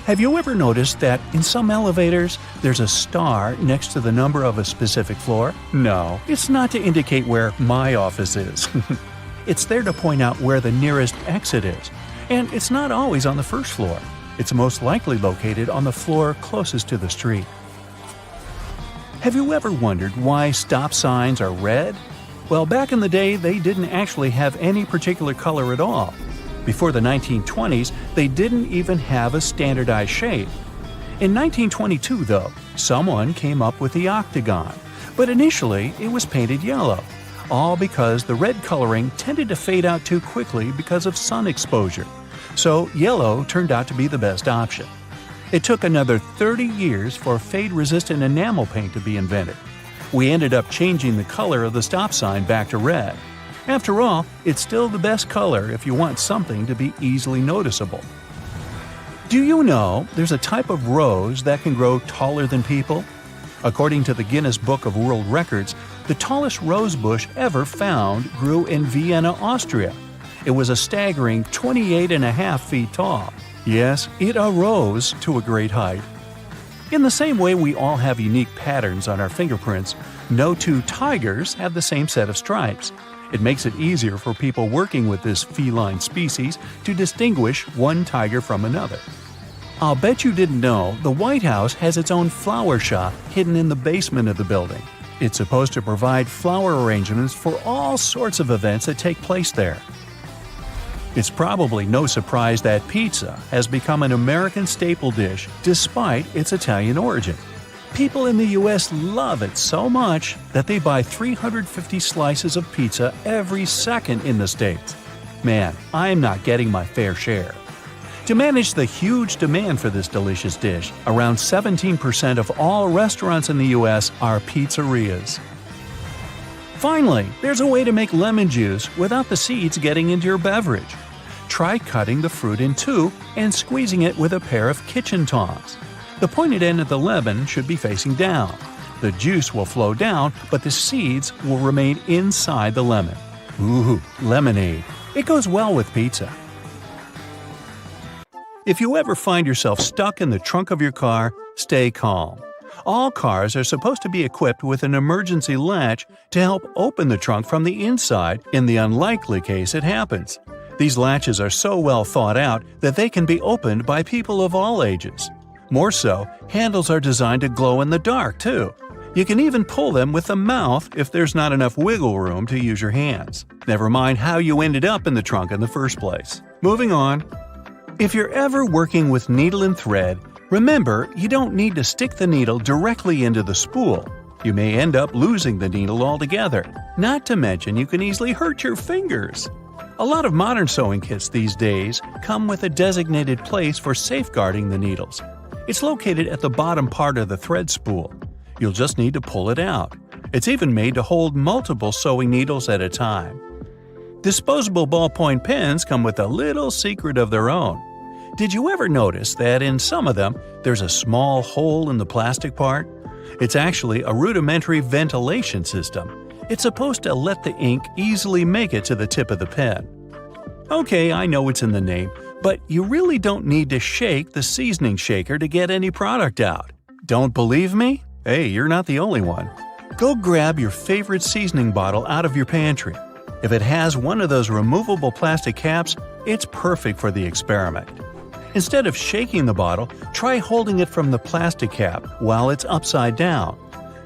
Have you ever noticed that in some elevators there's a star next to the number of a specific floor? No, it's not to indicate where my office is. It's there to point out where the nearest exit is. And it's not always on the first floor. It's most likely located on the floor closest to the street. Have you ever wondered why stop signs are red? Well, back in the day, they didn't actually have any particular color at all. Before the 1920s, they didn't even have a standardized shade. In 1922, though, someone came up with the octagon, but initially it was painted yellow, all because the red coloring tended to fade out too quickly because of sun exposure. So yellow turned out to be the best option. It took another 30 years for fade-resistant enamel paint to be invented. We ended up changing the color of the stop sign back to red. After all, it's still the best color if you want something to be easily noticeable. Do you know there's a type of rose that can grow taller than people? According to the Guinness Book of World Records, the tallest rose bush ever found grew in Vienna, Austria. It was a staggering 28.5 feet tall. Yes, it arose to a great height. In the same way we all have unique patterns on our fingerprints, no two tigers have the same set of stripes. It makes it easier for people working with this feline species to distinguish one tiger from another. I'll bet you didn't know the White House has its own flower shop hidden in the basement of the building. It's supposed to provide flower arrangements for all sorts of events that take place there. It's probably no surprise that pizza has become an American staple dish despite its Italian origin. People in the US love it so much that they buy 350 slices of pizza every second in the States. Man, I'm not getting my fair share. To manage the huge demand for this delicious dish, around 17% of all restaurants in the US are pizzerias. Finally, there's a way to make lemon juice without the seeds getting into your beverage. Try cutting the fruit in two and squeezing it with a pair of kitchen tongs. The pointed end of the lemon should be facing down. The juice will flow down, but the seeds will remain inside the lemon. Ooh, lemonade. It goes well with pizza. If you ever find yourself stuck in the trunk of your car, stay calm. All cars are supposed to be equipped with an emergency latch to help open the trunk from the inside in the unlikely case it happens. These latches are so well thought out that they can be opened by people of all ages. More so, handles are designed to glow in the dark, too. You can even pull them with the mouth if there's not enough wiggle room to use your hands. Never mind how you ended up in the trunk in the first place. Moving on. If you're ever working with needle and thread, remember you don't need to stick the needle directly into the spool. You may end up losing the needle altogether. Not to mention you can easily hurt your fingers. A lot of modern sewing kits these days come with a designated place for safeguarding the needles. It's located at the bottom part of the thread spool. You'll just need to pull it out. It's even made to hold multiple sewing needles at a time. Disposable ballpoint pens come with a little secret of their own. Did you ever notice that in some of them there's a small hole in the plastic part? It's actually a rudimentary ventilation system. It's supposed to let the ink easily make it to the tip of the pen. Okay, I know it's in the name, but you really don't need to shake the seasoning shaker to get any product out. Don't believe me? Hey, you're not the only one. Go grab your favorite seasoning bottle out of your pantry. If it has one of those removable plastic caps, it's perfect for the experiment. Instead of shaking the bottle, try holding it from the plastic cap while it's upside down.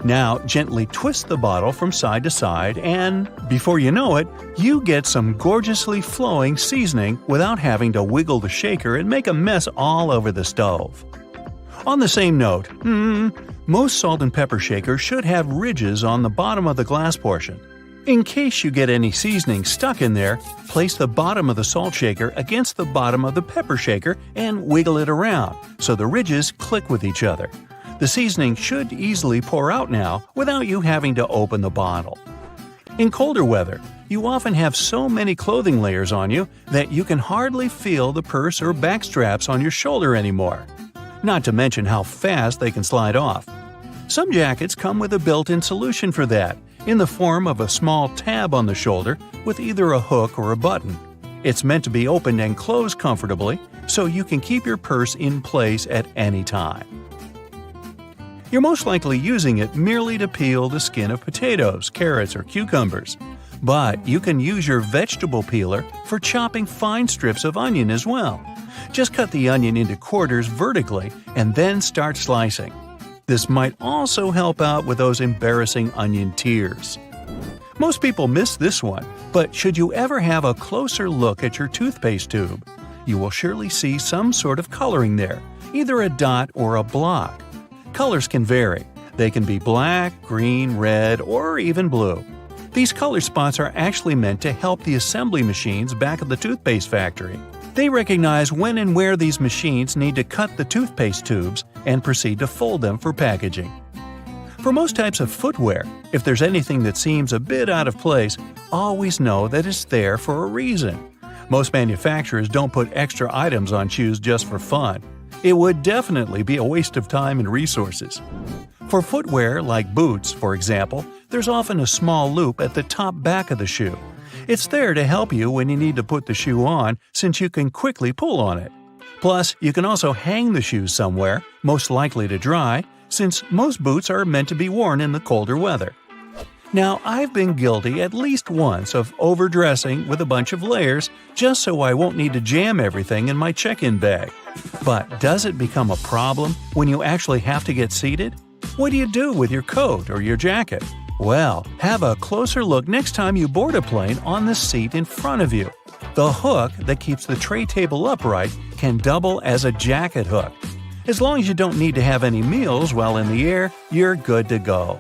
Now gently twist the bottle from side to side and, before you know it, you get some gorgeously flowing seasoning without having to wiggle the shaker and make a mess all over the stove. On the same note, most salt and pepper shakers should have ridges on the bottom of the glass portion. In case you get any seasoning stuck in there, place the bottom of the salt shaker against the bottom of the pepper shaker and wiggle it around so the ridges click with each other. The seasoning should easily pour out now without you having to open the bottle. In colder weather, you often have so many clothing layers on you that you can hardly feel the purse or back straps on your shoulder anymore. Not to mention how fast they can slide off. Some jackets come with a built-in solution for that, in the form of a small tab on the shoulder with either a hook or a button. It's meant to be opened and closed comfortably so you can keep your purse in place at any time. You're most likely using it merely to peel the skin of potatoes, carrots, or cucumbers. But you can use your vegetable peeler for chopping fine strips of onion as well. Just cut the onion into quarters vertically and then start slicing. This might also help out with those embarrassing onion tears. Most people miss this one, but should you ever have a closer look at your toothpaste tube, you will surely see some sort of coloring there, either a dot or a block. Colors can vary. They can be black, green, red, or even blue. These color spots are actually meant to help the assembly machines back at the toothpaste factory. They recognize when and where these machines need to cut the toothpaste tubes and proceed to fold them for packaging. For most types of footwear, if there's anything that seems a bit out of place, always know that it's there for a reason. Most manufacturers don't put extra items on shoes just for fun. It would definitely be a waste of time and resources. For footwear like boots, for example, there's often a small loop at the top back of the shoe. It's there to help you when you need to put the shoe on, since you can quickly pull on it. Plus, you can also hang the shoes somewhere, most likely to dry, since most boots are meant to be worn in the colder weather. Now, I've been guilty at least once of overdressing with a bunch of layers just so I won't need to jam everything in my check-in bag. But does it become a problem when you actually have to get seated? What do you do with your coat or your jacket? Well, have a closer look next time you board a plane on the seat in front of you. The hook that keeps the tray table upright can double as a jacket hook. As long as you don't need to have any meals while in the air, you're good to go.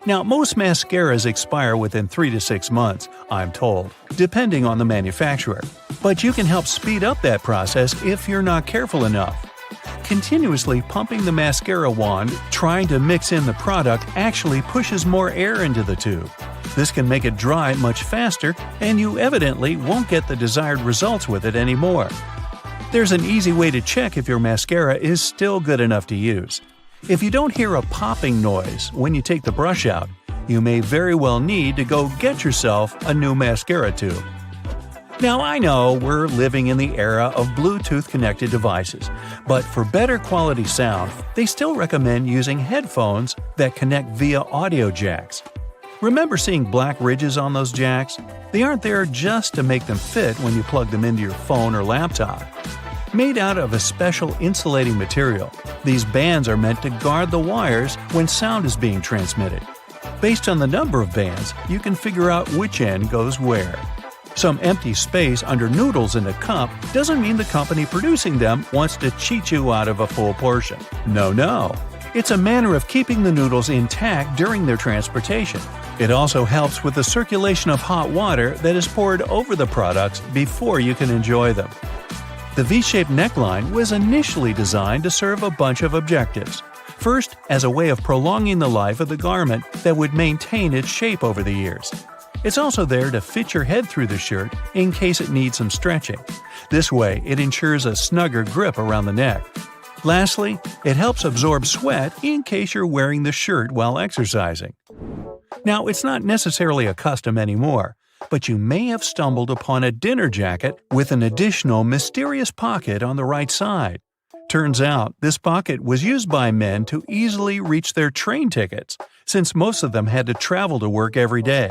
Now, most mascaras expire within 3 to 6 months, I'm told, depending on the manufacturer. But you can help speed up that process if you're not careful enough. Continuously pumping the mascara wand, trying to mix in the product actually pushes more air into the tube. This can make it dry much faster, and you evidently won't get the desired results with it anymore. There's an easy way to check if your mascara is still good enough to use. If you don't hear a popping noise when you take the brush out, you may very well need to go get yourself a new mascara tube. Now, I know we're living in the era of Bluetooth-connected devices, but for better quality sound, they still recommend using headphones that connect via audio jacks. Remember seeing black ridges on those jacks? They aren't there just to make them fit when you plug them into your phone or laptop. Made out of a special insulating material, these bands are meant to guard the wires when sound is being transmitted. Based on the number of bands, you can figure out which end goes where. Some empty space under noodles in a cup doesn't mean the company producing them wants to cheat you out of a full portion. No. It's a manner of keeping the noodles intact during their transportation. It also helps with the circulation of hot water that is poured over the products before you can enjoy them. The V-shaped neckline was initially designed to serve a bunch of objectives. First, as a way of prolonging the life of the garment that would maintain its shape over the years. It's also there to fit your head through the shirt in case it needs some stretching. This way, it ensures a snugger grip around the neck. Lastly, it helps absorb sweat in case you're wearing the shirt while exercising. Now, it's not necessarily a custom anymore, but you may have stumbled upon a dinner jacket with an additional mysterious pocket on the right side. Turns out, this pocket was used by men to easily reach their train tickets, since most of them had to travel to work every day.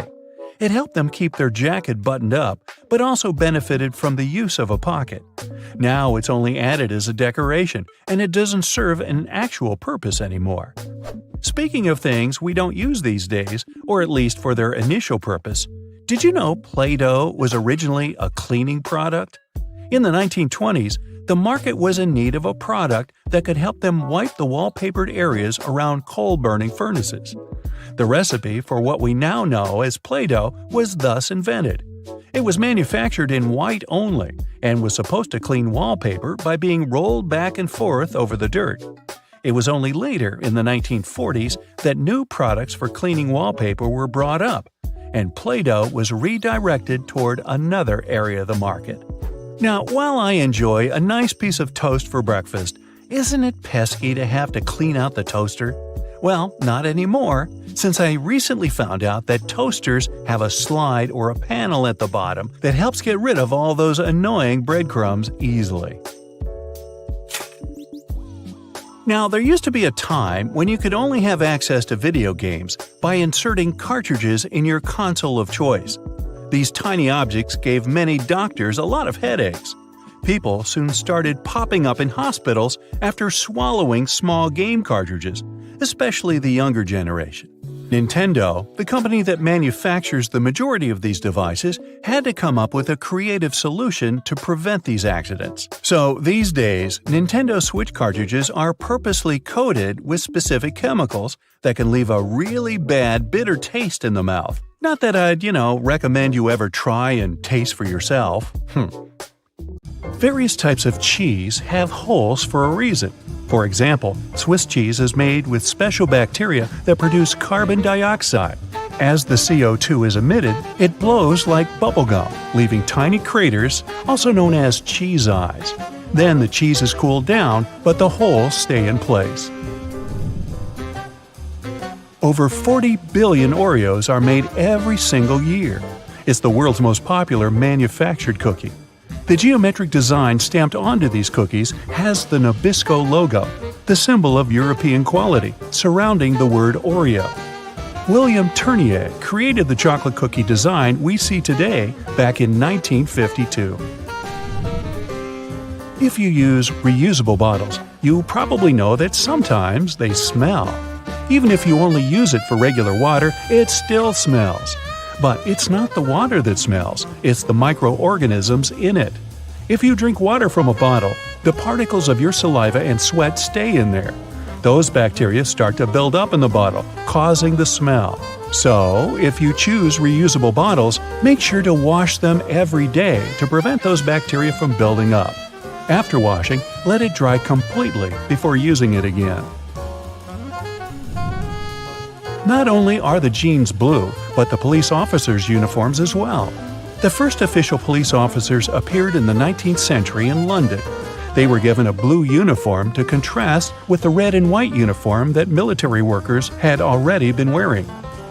It helped them keep their jacket buttoned up, but also benefited from the use of a pocket. Now it's only added as a decoration, and it doesn't serve an actual purpose anymore. Speaking of things we don't use these days, or at least for their initial purpose, did you know Play-Doh was originally a cleaning product? In the 1920s, the market was in need of a product that could help them wipe the wallpapered areas around coal-burning furnaces. The recipe for what we now know as Play-Doh was thus invented. It was manufactured in white only and was supposed to clean wallpaper by being rolled back and forth over the dirt. It was only later, in the 1940s, that new products for cleaning wallpaper were brought up, and Play-Doh was redirected toward another area of the market. Now, while I enjoy a nice piece of toast for breakfast, isn't it pesky to have to clean out the toaster? Well, not anymore, since I recently found out that toasters have a slide or a panel at the bottom that helps get rid of all those annoying breadcrumbs easily. Now, there used to be a time when you could only have access to video games by inserting cartridges in your console of choice. These tiny objects gave many doctors a lot of headaches. People soon started popping up in hospitals after swallowing small game cartridges, especially the younger generation. Nintendo, the company that manufactures the majority of these devices, had to come up with a creative solution to prevent these accidents. So these days, Nintendo Switch cartridges are purposely coated with specific chemicals that can leave a really bad, bitter taste in the mouth. Not that I'd, recommend you ever try and taste for yourself. Various types of cheese have holes for a reason. For example, Swiss cheese is made with special bacteria that produce carbon dioxide. As the CO2 is emitted, it blows like bubblegum, leaving tiny craters, also known as cheese eyes. Then the cheese is cooled down, but the holes stay in place. Over 40 billion Oreos are made every single year. It's the world's most popular manufactured cookie. The geometric design stamped onto these cookies has the Nabisco logo, the symbol of European quality, surrounding the word Oreo. William Tournier created the chocolate cookie design we see today back in 1952. If you use reusable bottles, you probably know that sometimes they smell. Even if you only use it for regular water, it still smells. But it's not the water that smells, it's the microorganisms in it. If you drink water from a bottle, the particles of your saliva and sweat stay in there. Those bacteria start to build up in the bottle, causing the smell. So, if you choose reusable bottles, make sure to wash them every day to prevent those bacteria from building up. After washing, let it dry completely before using it again. Not only are the jeans blue, but the police officers' uniforms as well. The first official police officers appeared in the 19th century in London. They were given a blue uniform to contrast with the red and white uniform that military workers had already been wearing.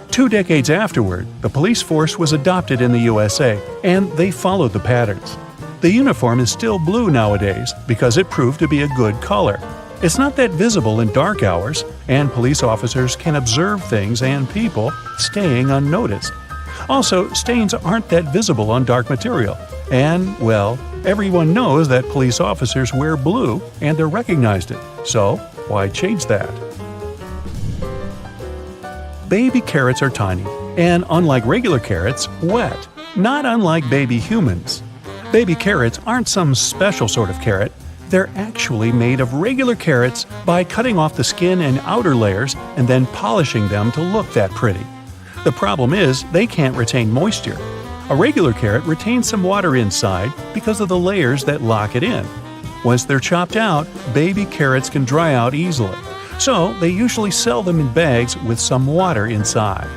2 decades afterward, the police force was adopted in the USA, and they followed the patterns. The uniform is still blue nowadays because it proved to be a good color. It's not that visible in dark hours, and police officers can observe things and people staying unnoticed. Also, stains aren't that visible on dark material. And, well, everyone knows that police officers wear blue and they're recognized it. So, why change that? Baby carrots are tiny, and unlike regular carrots, wet, not unlike baby humans. Baby carrots aren't some special sort of carrot. They're actually made of regular carrots by cutting off the skin and outer layers and then polishing them to look that pretty. The problem is they can't retain moisture. A regular carrot retains some water inside because of the layers that lock it in. Once they're chopped out, baby carrots can dry out easily. So they usually sell them in bags with some water inside.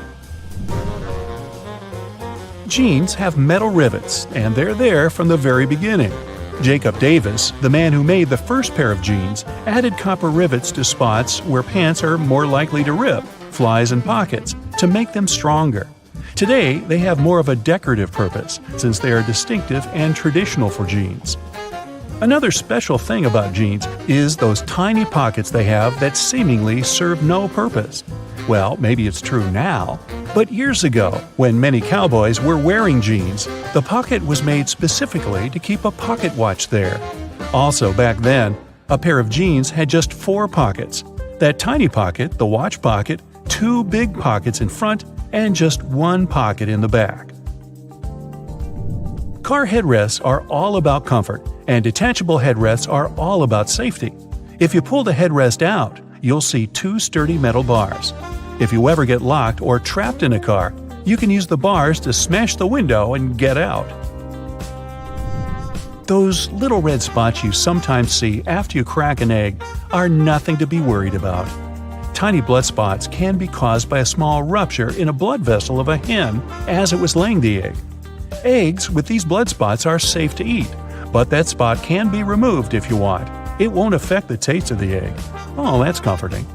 Jeans have metal rivets, and they're there from the very beginning. Jacob Davis, the man who made the first pair of jeans, added copper rivets to spots where pants are more likely to rip, flies and pockets, to make them stronger. Today, they have more of a decorative purpose, since they are distinctive and traditional for jeans. Another special thing about jeans is those tiny pockets they have that seemingly serve no purpose. Well, maybe it's true now, but years ago, when many cowboys were wearing jeans, the pocket was made specifically to keep a pocket watch there. Also, back then, a pair of jeans had just 4 pockets. That tiny pocket, the watch pocket, 2 big pockets in front, and just 1 pocket in the back. Car headrests are all about comfort, and detachable headrests are all about safety. If you pull the headrest out, you'll see 2 sturdy metal bars. If you ever get locked or trapped in a car, you can use the bars to smash the window and get out. Those little red spots you sometimes see after you crack an egg are nothing to be worried about. Tiny blood spots can be caused by a small rupture in a blood vessel of a hen as it was laying the egg. Eggs with these blood spots are safe to eat, but that spot can be removed if you want. It won't affect the taste of the egg. Oh, that's comforting.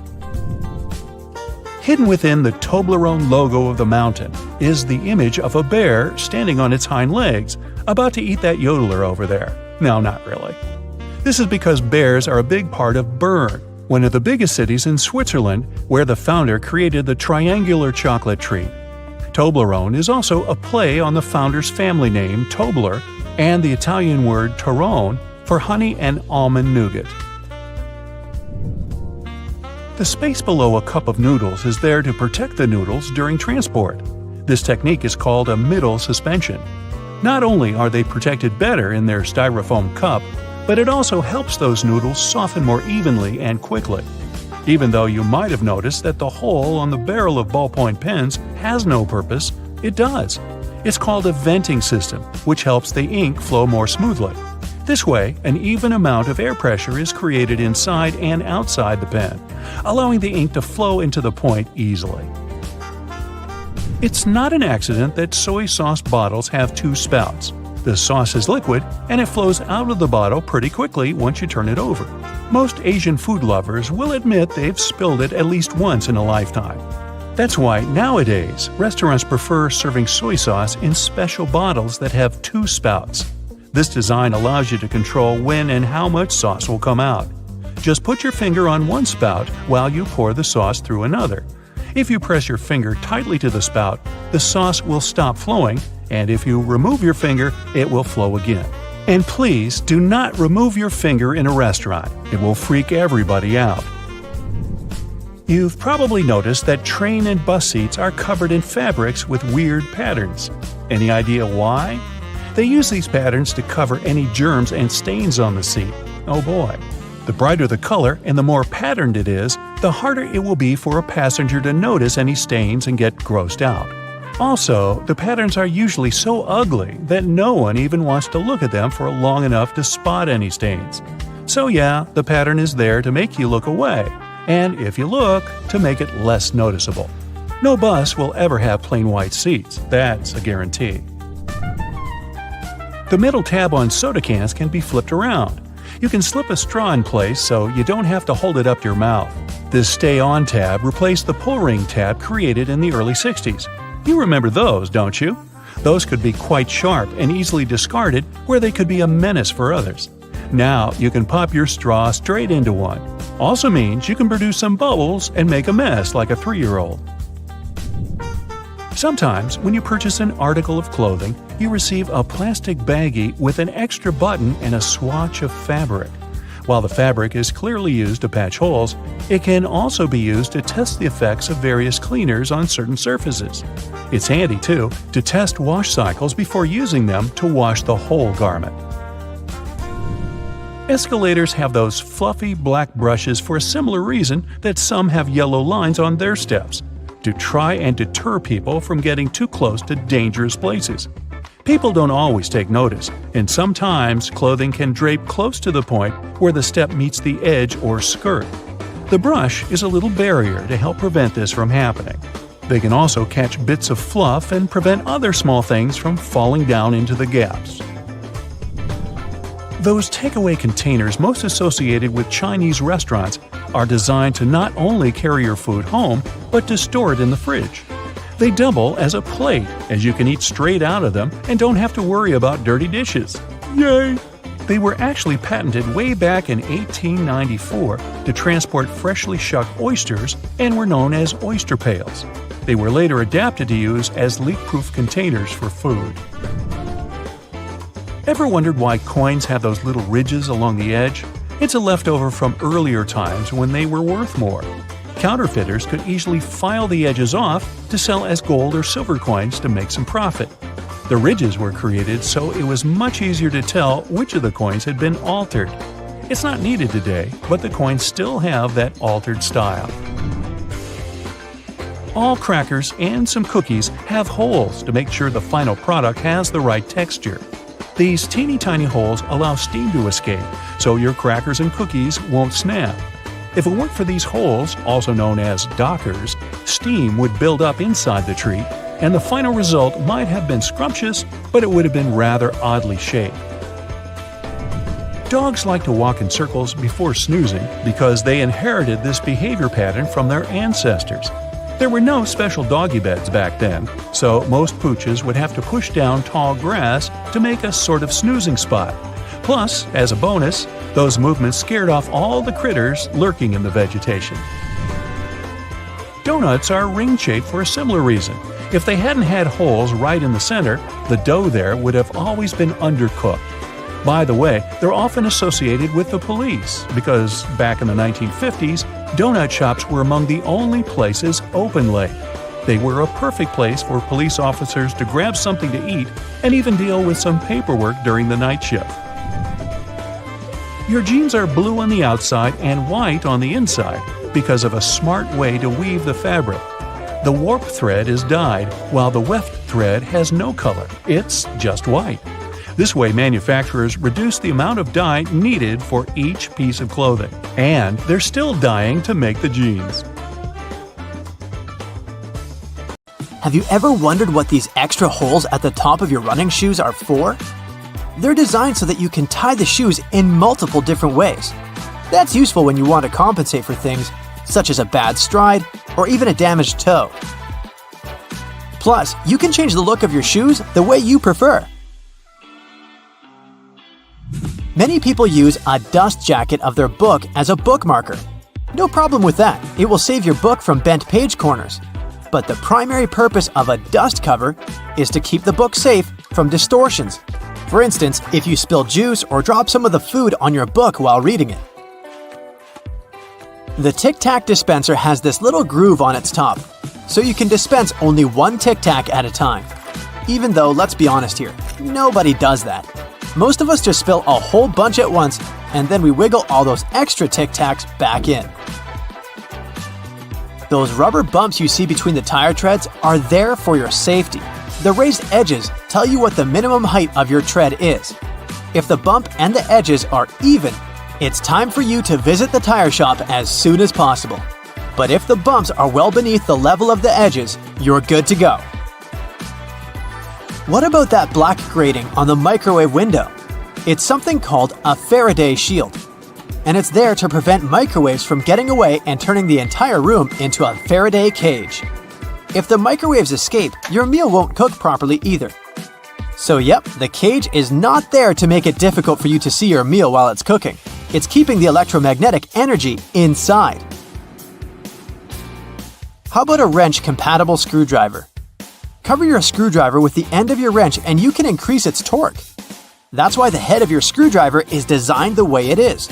Hidden within the Toblerone logo of the mountain is the image of a bear standing on its hind legs, about to eat that yodeler over there. No, not really. This is because bears are a big part of Bern, one of the biggest cities in Switzerland, where the founder created the triangular chocolate treat. Toblerone is also a play on the founder's family name, Tobler, and the Italian word Torrone for honey and almond nougat. The space below a cup of noodles is there to protect the noodles during transport. This technique is called a middle suspension. Not only are they protected better in their styrofoam cup, but it also helps those noodles soften more evenly and quickly. Even though you might have noticed that the hole on the barrel of ballpoint pens has no purpose, it does. It's called a venting system, which helps the ink flow more smoothly. This way, an even amount of air pressure is created inside and outside the pen, allowing the ink to flow into the point easily. It's not an accident that soy sauce bottles have 2 spouts. The sauce is liquid, and it flows out of the bottle pretty quickly once you turn it over. Most Asian food lovers will admit they've spilled it at least once in a lifetime. That's why nowadays restaurants prefer serving soy sauce in special bottles that have 2 spouts. This design allows you to control when and how much sauce will come out. Just put your finger on one spout while you pour the sauce through another. If you press your finger tightly to the spout, the sauce will stop flowing, and if you remove your finger, it will flow again. And please do not remove your finger in a restaurant. It will freak everybody out. You've probably noticed that train and bus seats are covered in fabrics with weird patterns. Any idea why? They use these patterns to cover any germs and stains on the seat. Oh boy. The brighter the color and the more patterned it is, the harder it will be for a passenger to notice any stains and get grossed out. Also, the patterns are usually so ugly that no one even wants to look at them for long enough to spot any stains. So yeah, the pattern is there to make you look away, and if you look, to make it less noticeable. No bus will ever have plain white seats, that's a guarantee. The middle tab on soda cans can be flipped around. You can slip a straw in place so you don't have to hold it up to your mouth. This Stay On tab replaced the pull ring tab created in the early 60s. You remember those, don't you? Those could be quite sharp and easily discarded where they could be a menace for others. Now you can pop your straw straight into one. Also means you can produce some bubbles and make a mess like a 3-year-old. Sometimes, when you purchase an article of clothing, you receive a plastic baggie with an extra button and a swatch of fabric. While the fabric is clearly used to patch holes, it can also be used to test the effects of various cleaners on certain surfaces. It's handy, too, to test wash cycles before using them to wash the whole garment. Escalators have those fluffy black brushes for a similar reason that some have yellow lines on their steps, to try and deter people from getting too close to dangerous places. People don't always take notice, and sometimes clothing can drape close to the point where the step meets the edge or skirt. The brush is a little barrier to help prevent this from happening. They can also catch bits of fluff and prevent other small things from falling down into the gaps. Those takeaway containers most associated with Chinese restaurants are designed to not only carry your food home, but to store it in the fridge. They double as a plate, as you can eat straight out of them and don't have to worry about dirty dishes. Yay! They were actually patented way back in 1894 to transport freshly shucked oysters and were known as oyster pails. They were later adapted to use as leak-proof containers for food. Ever wondered why coins have those little ridges along the edge? It's a leftover from earlier times when they were worth more. Counterfeiters could easily file the edges off to sell as gold or silver coins to make some profit. The ridges were created so it was much easier to tell which of the coins had been altered. It's not needed today, but the coins still have that altered style. All crackers and some cookies have holes to make sure the final product has the right texture. These teeny tiny holes allow steam to escape, so your crackers and cookies won't snap. If it weren't for these holes, also known as dockers, steam would build up inside the treat, and the final result might have been scrumptious, but it would have been rather oddly shaped. Dogs like to walk in circles before snoozing because they inherited this behavior pattern from their ancestors. There were no special doggy beds back then, so most pooches would have to push down tall grass to make a sort of snoozing spot. Plus, as a bonus, those movements scared off all the critters lurking in the vegetation. Donuts are ring-shaped for a similar reason. If they hadn't had holes right in the center, the dough there would have always been undercooked. By the way, they're often associated with the police because back in the 1950s, donut shops were among the only places open late. They were a perfect place for police officers to grab something to eat and even deal with some paperwork during the night shift. Your jeans are blue on the outside and white on the inside because of a smart way to weave the fabric. The warp thread is dyed, while the weft thread has no color. It's just white. This way, manufacturers reduce the amount of dye needed for each piece of clothing. And they're still dyeing to make the jeans. Have you ever wondered what these extra holes at the top of your running shoes are for? They're designed so that you can tie the shoes in multiple different ways. That's useful when you want to compensate for things, such as a bad stride or even a damaged toe. Plus, you can change the look of your shoes the way you prefer. Many people use a dust jacket of their book as a bookmarker. No problem with that, it will save your book from bent page corners. But the primary purpose of a dust cover is to keep the book safe from distortions. For instance, if you spill juice or drop some of the food on your book while reading it. The Tic Tac dispenser has this little groove on its top, so you can dispense only one Tic Tac at a time. Even though, let's be honest here, nobody does that. Most of us just spill a whole bunch at once, and then we wiggle all those extra Tic Tacs back in. Those rubber bumps you see between the tire treads are there for your safety. The raised edges tell you what the minimum height of your tread is. If the bump and the edges are even, it's time for you to visit the tire shop as soon as possible. But if the bumps are well beneath the level of the edges, you're good to go. What about that black grating on the microwave window? It's something called a Faraday shield. And it's there to prevent microwaves from getting away and turning the entire room into a Faraday cage. If the microwaves escape, your meal won't cook properly either. So yep, the cage is not there to make it difficult for you to see your meal while it's cooking. It's keeping the electromagnetic energy inside. How about a wrench-compatible screwdriver? Cover your screwdriver with the end of your wrench and you can increase its torque. That's why the head of your screwdriver is designed the way it is.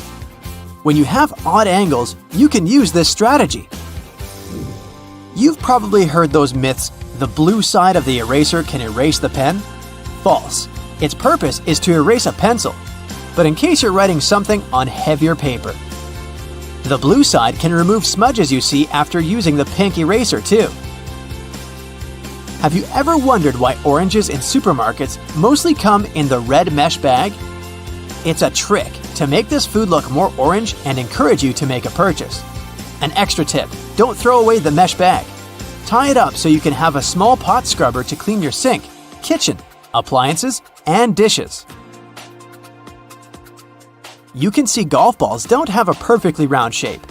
When you have odd angles, you can use this strategy. You've probably heard those myths, the blue side of the eraser can erase the pen? False. Its purpose is to erase a pencil, but in case you're writing something on heavier paper. The blue side can remove smudges you see after using the pink eraser too. Have you ever wondered why oranges in supermarkets mostly come in the red mesh bag? It's a trick to make this food look more orange and encourage you to make a purchase. An extra tip, don't throw away the mesh bag. Tie it up so you can have a small pot scrubber to clean your sink, kitchen, appliances, and dishes. You can see golf balls don't have a perfectly round shape.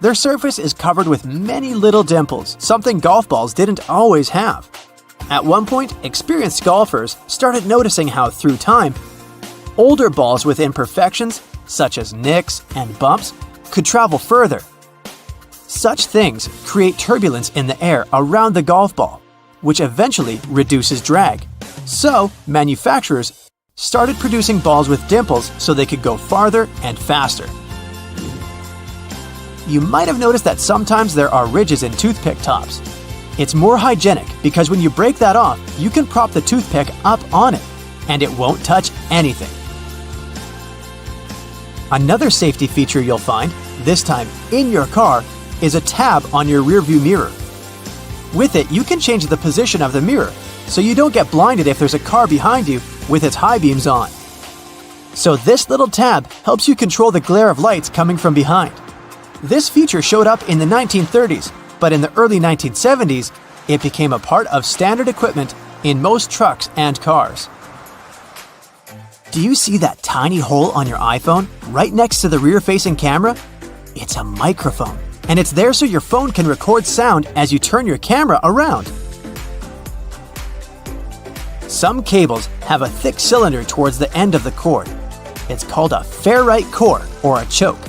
Their surface is covered with many little dimples, something golf balls didn't always have. At one point, experienced golfers started noticing how, through time, older balls with imperfections, such as nicks and bumps, could travel further. Such things create turbulence in the air around the golf ball, which eventually reduces drag. So, manufacturers started producing balls with dimples so they could go farther and faster. You might have noticed that sometimes there are ridges in toothpick tops. It's more hygienic because when you break that off, you can prop the toothpick up on it, and it won't touch anything. Another safety feature you'll find, this time in your car, is a tab on your rearview mirror. With it, you can change the position of the mirror, so you don't get blinded if there's a car behind you with its high beams on. So this little tab helps you control the glare of lights coming from behind. This feature showed up in the 1930s, but in the early 1970s, it became a part of standard equipment in most trucks and cars. Do you see that tiny hole on your iPhone right next to the rear-facing camera? It's a microphone, and it's there so your phone can record sound as you turn your camera around. Some cables have a thick cylinder towards the end of the cord. It's called a ferrite core or a choke.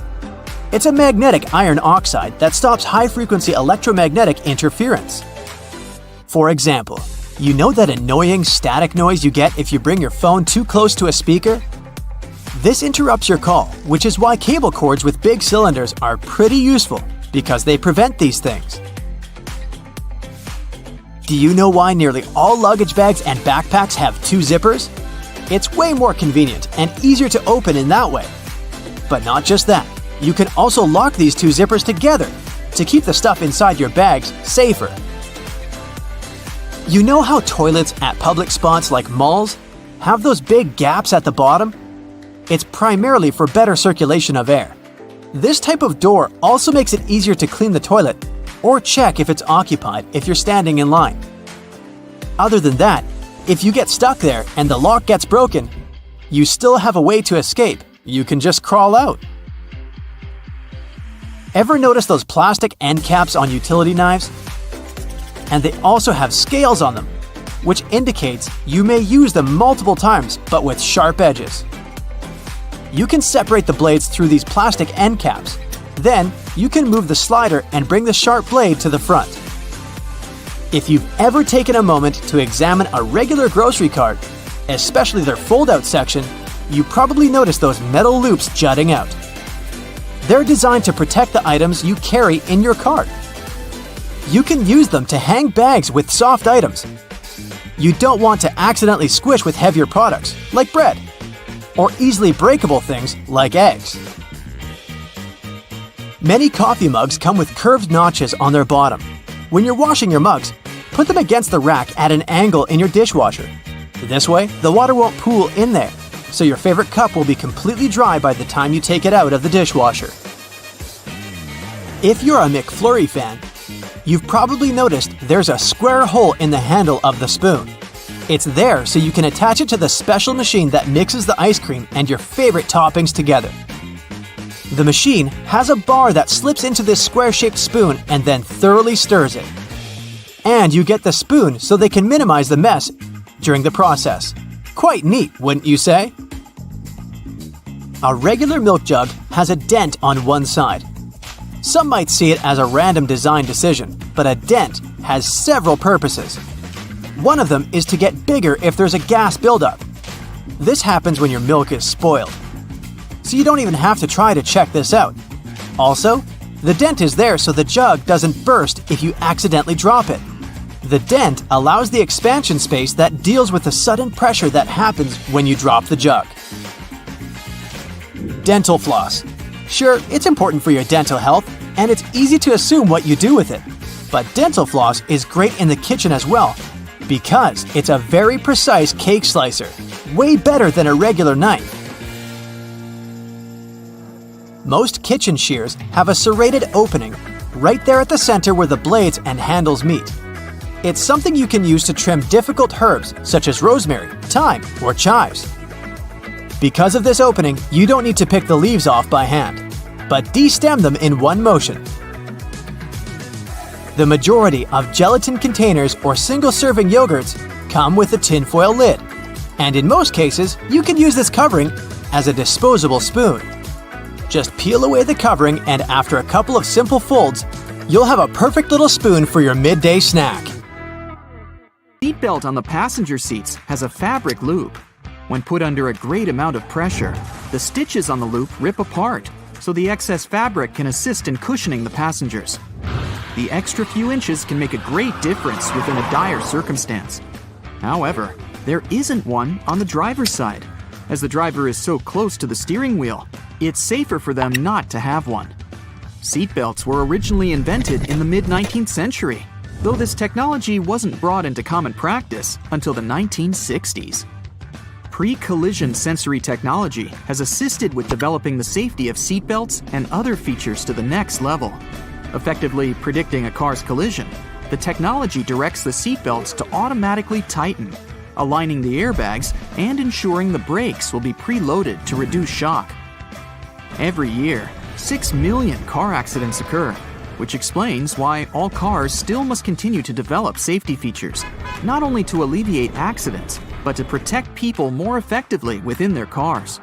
It's a magnetic iron oxide that stops high-frequency electromagnetic interference. For example, you know that annoying static noise you get if you bring your phone too close to a speaker? This interrupts your call, which is why cable cords with big cylinders are pretty useful because they prevent these things. Do you know why nearly all luggage bags and backpacks have two zippers? It's way more convenient and easier to open in that way. But not just that, you can also lock these two zippers together to keep the stuff inside your bags safer. You know how toilets at public spots like malls have those big gaps at the bottom? It's primarily for better circulation of air. This type of door also makes it easier to clean the toilet or check if it's occupied if you're standing in line. Other than that, if you get stuck there and the lock gets broken, you still have a way to escape. You can just crawl out. Ever notice those plastic end caps on utility knives? And they also have scales on them, which indicates you may use them multiple times but with sharp edges. You can separate the blades through these plastic end caps. Then, you can move the slider and bring the sharp blade to the front. If you've ever taken a moment to examine a regular grocery cart, especially their fold-out section, you probably noticed those metal loops jutting out. They're designed to protect the items you carry in your cart. You can use them to hang bags with soft items. You don't want to accidentally squish with heavier products, like bread, or easily breakable things like eggs. Many coffee mugs come with curved notches on their bottom. When you're washing your mugs, put them against the rack at an angle in your dishwasher. This way, the water won't pool in there, so your favorite cup will be completely dry by the time you take it out of the dishwasher. If you're a McFlurry fan, you've probably noticed there's a square hole in the handle of the spoon. It's there so you can attach it to the special machine that mixes the ice cream and your favorite toppings together. The machine has a bar that slips into this square-shaped spoon and then thoroughly stirs it. And you get the spoon so they can minimize the mess during the process. Quite neat, wouldn't you say? A regular milk jug has a dent on one side. Some might see it as a random design decision, but a dent has several purposes. One of them is to get bigger if there's a gas buildup. This happens when your milk is spoiled. So you don't even have to try to check this out. Also, the dent is there so the jug doesn't burst if you accidentally drop it. The dent allows the expansion space that deals with the sudden pressure that happens when you drop the jug. Dental floss. Sure, it's important for your dental health, and it's easy to assume what you do with it. But dental floss is great in the kitchen as well, because it's a very precise cake slicer, way better than a regular knife. Most kitchen shears have a serrated opening right there at the center where the blades and handles meet. It's something you can use to trim difficult herbs such as rosemary, thyme, or chives. Because of this opening, you don't need to pick the leaves off by hand, but de-stem them in one motion. The majority of gelatin containers or single-serving yogurts come with a tinfoil lid, and in most cases, you can use this covering as a disposable spoon. Just peel away the covering, and after a couple of simple folds, you'll have a perfect little spoon for your midday snack. The seatbelt on the passenger seats has a fabric loop. When put under a great amount of pressure, the stitches on the loop rip apart, so the excess fabric can assist in cushioning the passengers. The extra few inches can make a great difference within a dire circumstance. However, there isn't one on the driver's side. As the driver is so close to the steering wheel, it's safer for them not to have one. Seatbelts were originally invented in the mid-19th century, though this technology wasn't brought into common practice until the 1960s. Pre-collision sensory technology has assisted with developing the safety of seatbelts and other features to the next level. Effectively predicting a car's collision, the technology directs the seatbelts to automatically tighten, aligning the airbags and ensuring the brakes will be preloaded to reduce shock. Every year, 6 million car accidents occur, which explains why all cars still must continue to develop safety features, not only to alleviate accidents, but to protect people more effectively within their cars.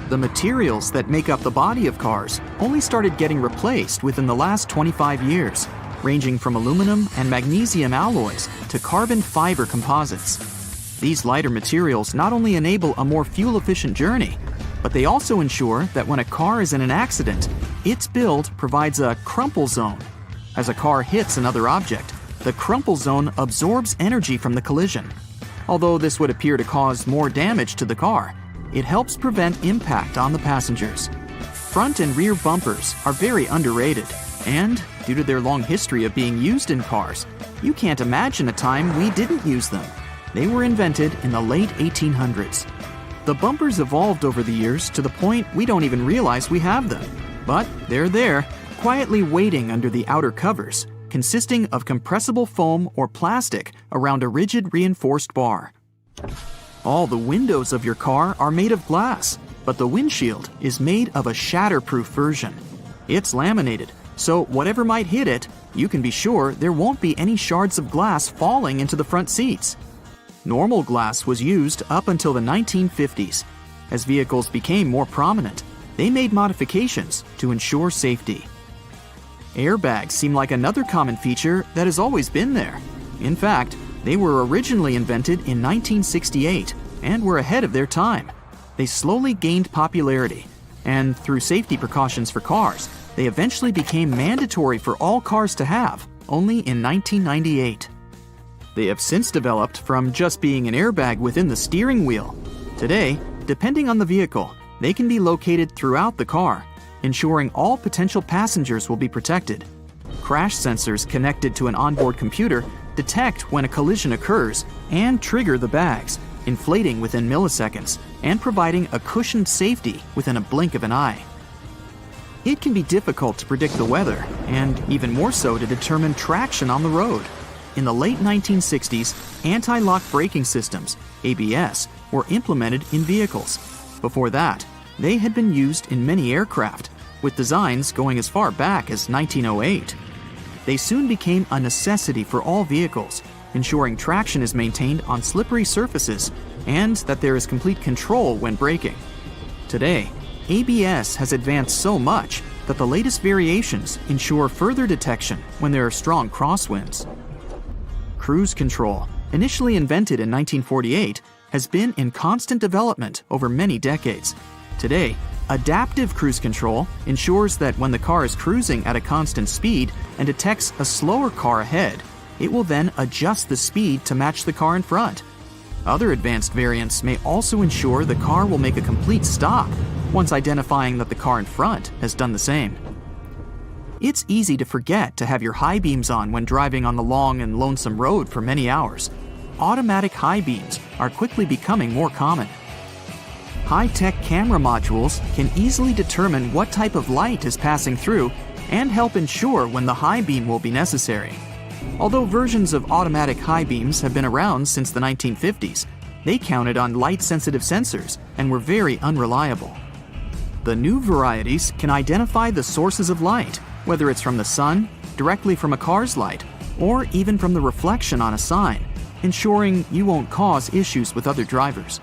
The materials that make up the body of cars only started getting replaced within the last 25 years, ranging from aluminum and magnesium alloys to carbon fiber composites. These lighter materials not only enable a more fuel-efficient journey, but they also ensure that when a car is in an accident, its build provides a crumple zone. As a car hits another object, the crumple zone absorbs energy from the collision. Although this would appear to cause more damage to the car, it helps prevent impact on the passengers. Front and rear bumpers are very underrated, and due to their long history of being used in cars, you can't imagine a time we didn't use them. They were invented in the late 1800s. The bumpers evolved over the years to the point we don't even realize we have them. But they're there, quietly waiting under the outer covers, consisting of compressible foam or plastic around a rigid reinforced bar. All the windows of your car are made of glass, but the windshield is made of a shatterproof version. It's laminated, so whatever might hit it, you can be sure there won't be any shards of glass falling into the front seats. Normal glass was used up until the 1950s. As vehicles became more prominent, they made modifications to ensure safety. Airbags seem like another common feature that has always been there. In fact, they were originally invented in 1968 and were ahead of their time. They slowly gained popularity, and through safety precautions for cars, they eventually became mandatory for all cars to have, only in 1998. They have since developed from just being an airbag within the steering wheel. Today, depending on the vehicle, they can be located throughout the car, ensuring all potential passengers will be protected. Crash sensors connected to an onboard computer detect when a collision occurs and trigger the bags, inflating within milliseconds and providing a cushioned safety within a blink of an eye. It can be difficult to predict the weather, and even more so to determine traction on the road. In the late 1960s, anti-lock braking systems, ABS, were implemented in vehicles. Before that, they had been used in many aircraft, with designs going as far back as 1908. They soon became a necessity for all vehicles, ensuring traction is maintained on slippery surfaces and that there is complete control when braking. Today, ABS has advanced so much that the latest variations ensure further detection when there are strong crosswinds. Cruise control, initially invented in 1948, has been in constant development over many decades. Today, adaptive cruise control ensures that when the car is cruising at a constant speed and detects a slower car ahead, it will then adjust the speed to match the car in front. Other advanced variants may also ensure the car will make a complete stop once identifying that the car in front has done the same. It's easy to forget to have your high beams on when driving on the long and lonesome road for many hours. Automatic high beams are quickly becoming more common. High-tech camera modules can easily determine what type of light is passing through and help ensure when the high beam will be necessary. Although versions of automatic high beams have been around since the 1950s, they counted on light-sensitive sensors and were very unreliable. The new varieties can identify the sources of light, whether it's from the sun, directly from a car's light, or even from the reflection on a sign, ensuring you won't cause issues with other drivers.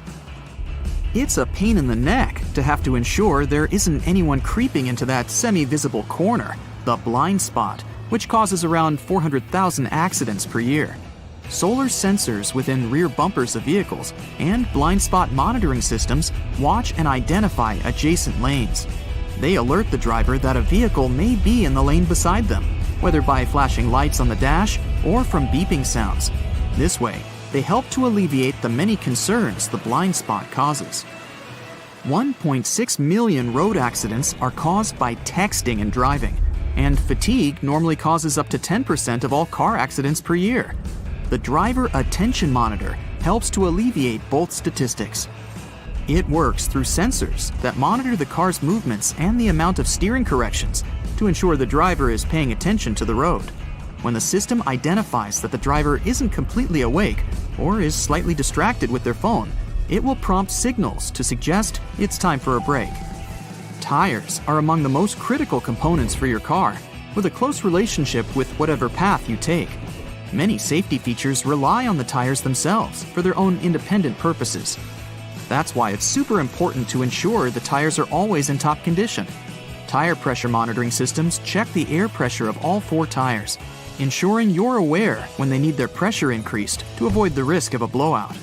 It's a pain in the neck to have to ensure there isn't anyone creeping into that semi-visible corner, the blind spot, which causes around 400,000 accidents per year. Solar sensors within rear bumpers of vehicles and blind spot monitoring systems watch and identify adjacent lanes. They alert the driver that a vehicle may be in the lane beside them, whether by flashing lights on the dash or from beeping sounds. This way, they help to alleviate the many concerns the blind spot causes. 1.6 million road accidents are caused by texting and driving, and fatigue normally causes up to 10% of all car accidents per year. The Driver Attention Monitor helps to alleviate both statistics. It works through sensors that monitor the car's movements and the amount of steering corrections to ensure the driver is paying attention to the road. When the system identifies that the driver isn't completely awake or is slightly distracted with their phone, it will prompt signals to suggest it's time for a break. Tires are among the most critical components for your car, with a close relationship with whatever path you take. Many safety features rely on the tires themselves for their own independent purposes. That's why it's super important to ensure the tires are always in top condition. Tire pressure monitoring systems check the air pressure of all 4 tires, ensuring you're aware when they need their pressure increased to avoid the risk of a blowout.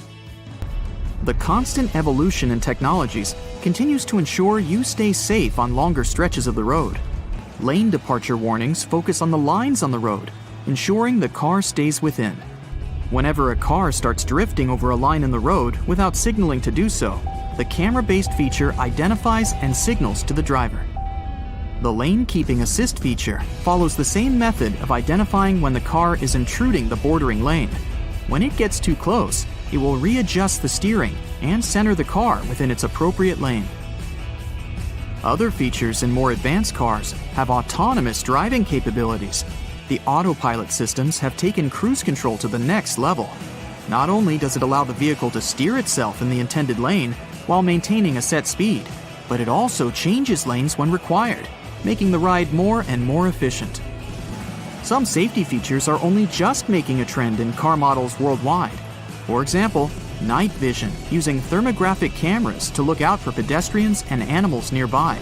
The constant evolution in technologies continues to ensure you stay safe on longer stretches of the road. Lane departure warnings focus on the lines on the road, ensuring the car stays within. Whenever a car starts drifting over a line in the road without signaling to do so, the camera-based feature identifies and signals to the driver. The lane keeping assist feature follows the same method of identifying when the car is intruding the bordering lane. When it gets too close, it will readjust the steering and center the car within its appropriate lane. Other features in more advanced cars have autonomous driving capabilities. The autopilot systems have taken cruise control to the next level. Not only does it allow the vehicle to steer itself in the intended lane while maintaining a set speed, but it also changes lanes when required. making the ride more and more efficient. Some safety features are only just making a trend in car models worldwide. For example, night vision, using thermographic cameras to look out for pedestrians and animals nearby.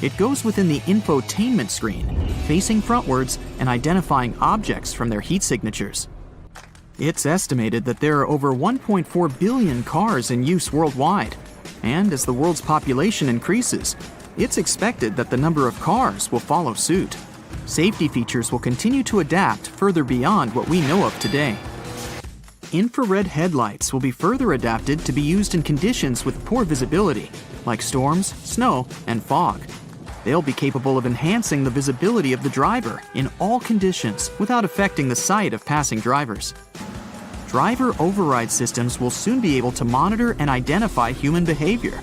It goes within the infotainment screen, facing frontwards and identifying objects from their heat signatures. It's estimated that there are over 1.4 billion cars in use worldwide, and as the world's population increases, it's expected that the number of cars will follow suit. Safety features will continue to adapt further beyond what we know of today. Infrared headlights will be further adapted to be used in conditions with poor visibility, like storms, snow, and fog. They'll be capable of enhancing the visibility of the driver in all conditions without affecting the sight of passing drivers. Driver override systems will soon be able to monitor and identify human behavior.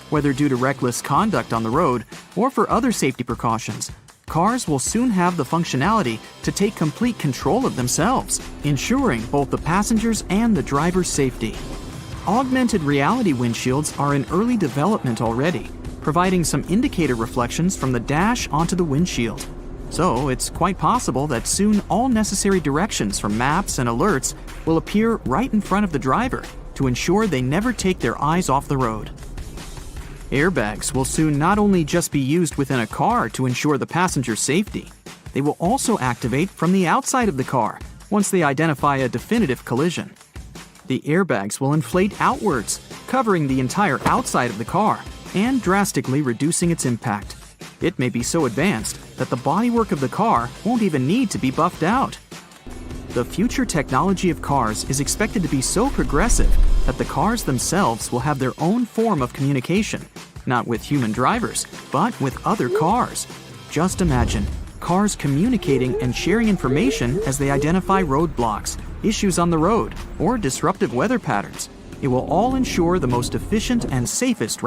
Whether due to reckless conduct on the road or for other safety precautions, cars will soon have the functionality to take complete control of themselves, ensuring both the passengers and the driver's safety. Augmented reality windshields are in early development already, providing some indicator reflections from the dash onto the windshield. So it's quite possible that soon all necessary directions from maps and alerts will appear right in front of the driver to ensure they never take their eyes off the road. Airbags will soon not only just be used within a car to ensure the passenger's safety, they will also activate from the outside of the car once they identify a definitive collision. The airbags will inflate outwards, covering the entire outside of the car and drastically reducing its impact. It may be so advanced that the bodywork of the car won't even need to be buffed out. The future technology of cars is expected to be so progressive that the cars themselves will have their own form of communication, not with human drivers, but with other cars. Just imagine cars communicating and sharing information as they identify roadblocks, issues on the road, or disruptive weather patterns. It will all ensure the most efficient and safest route.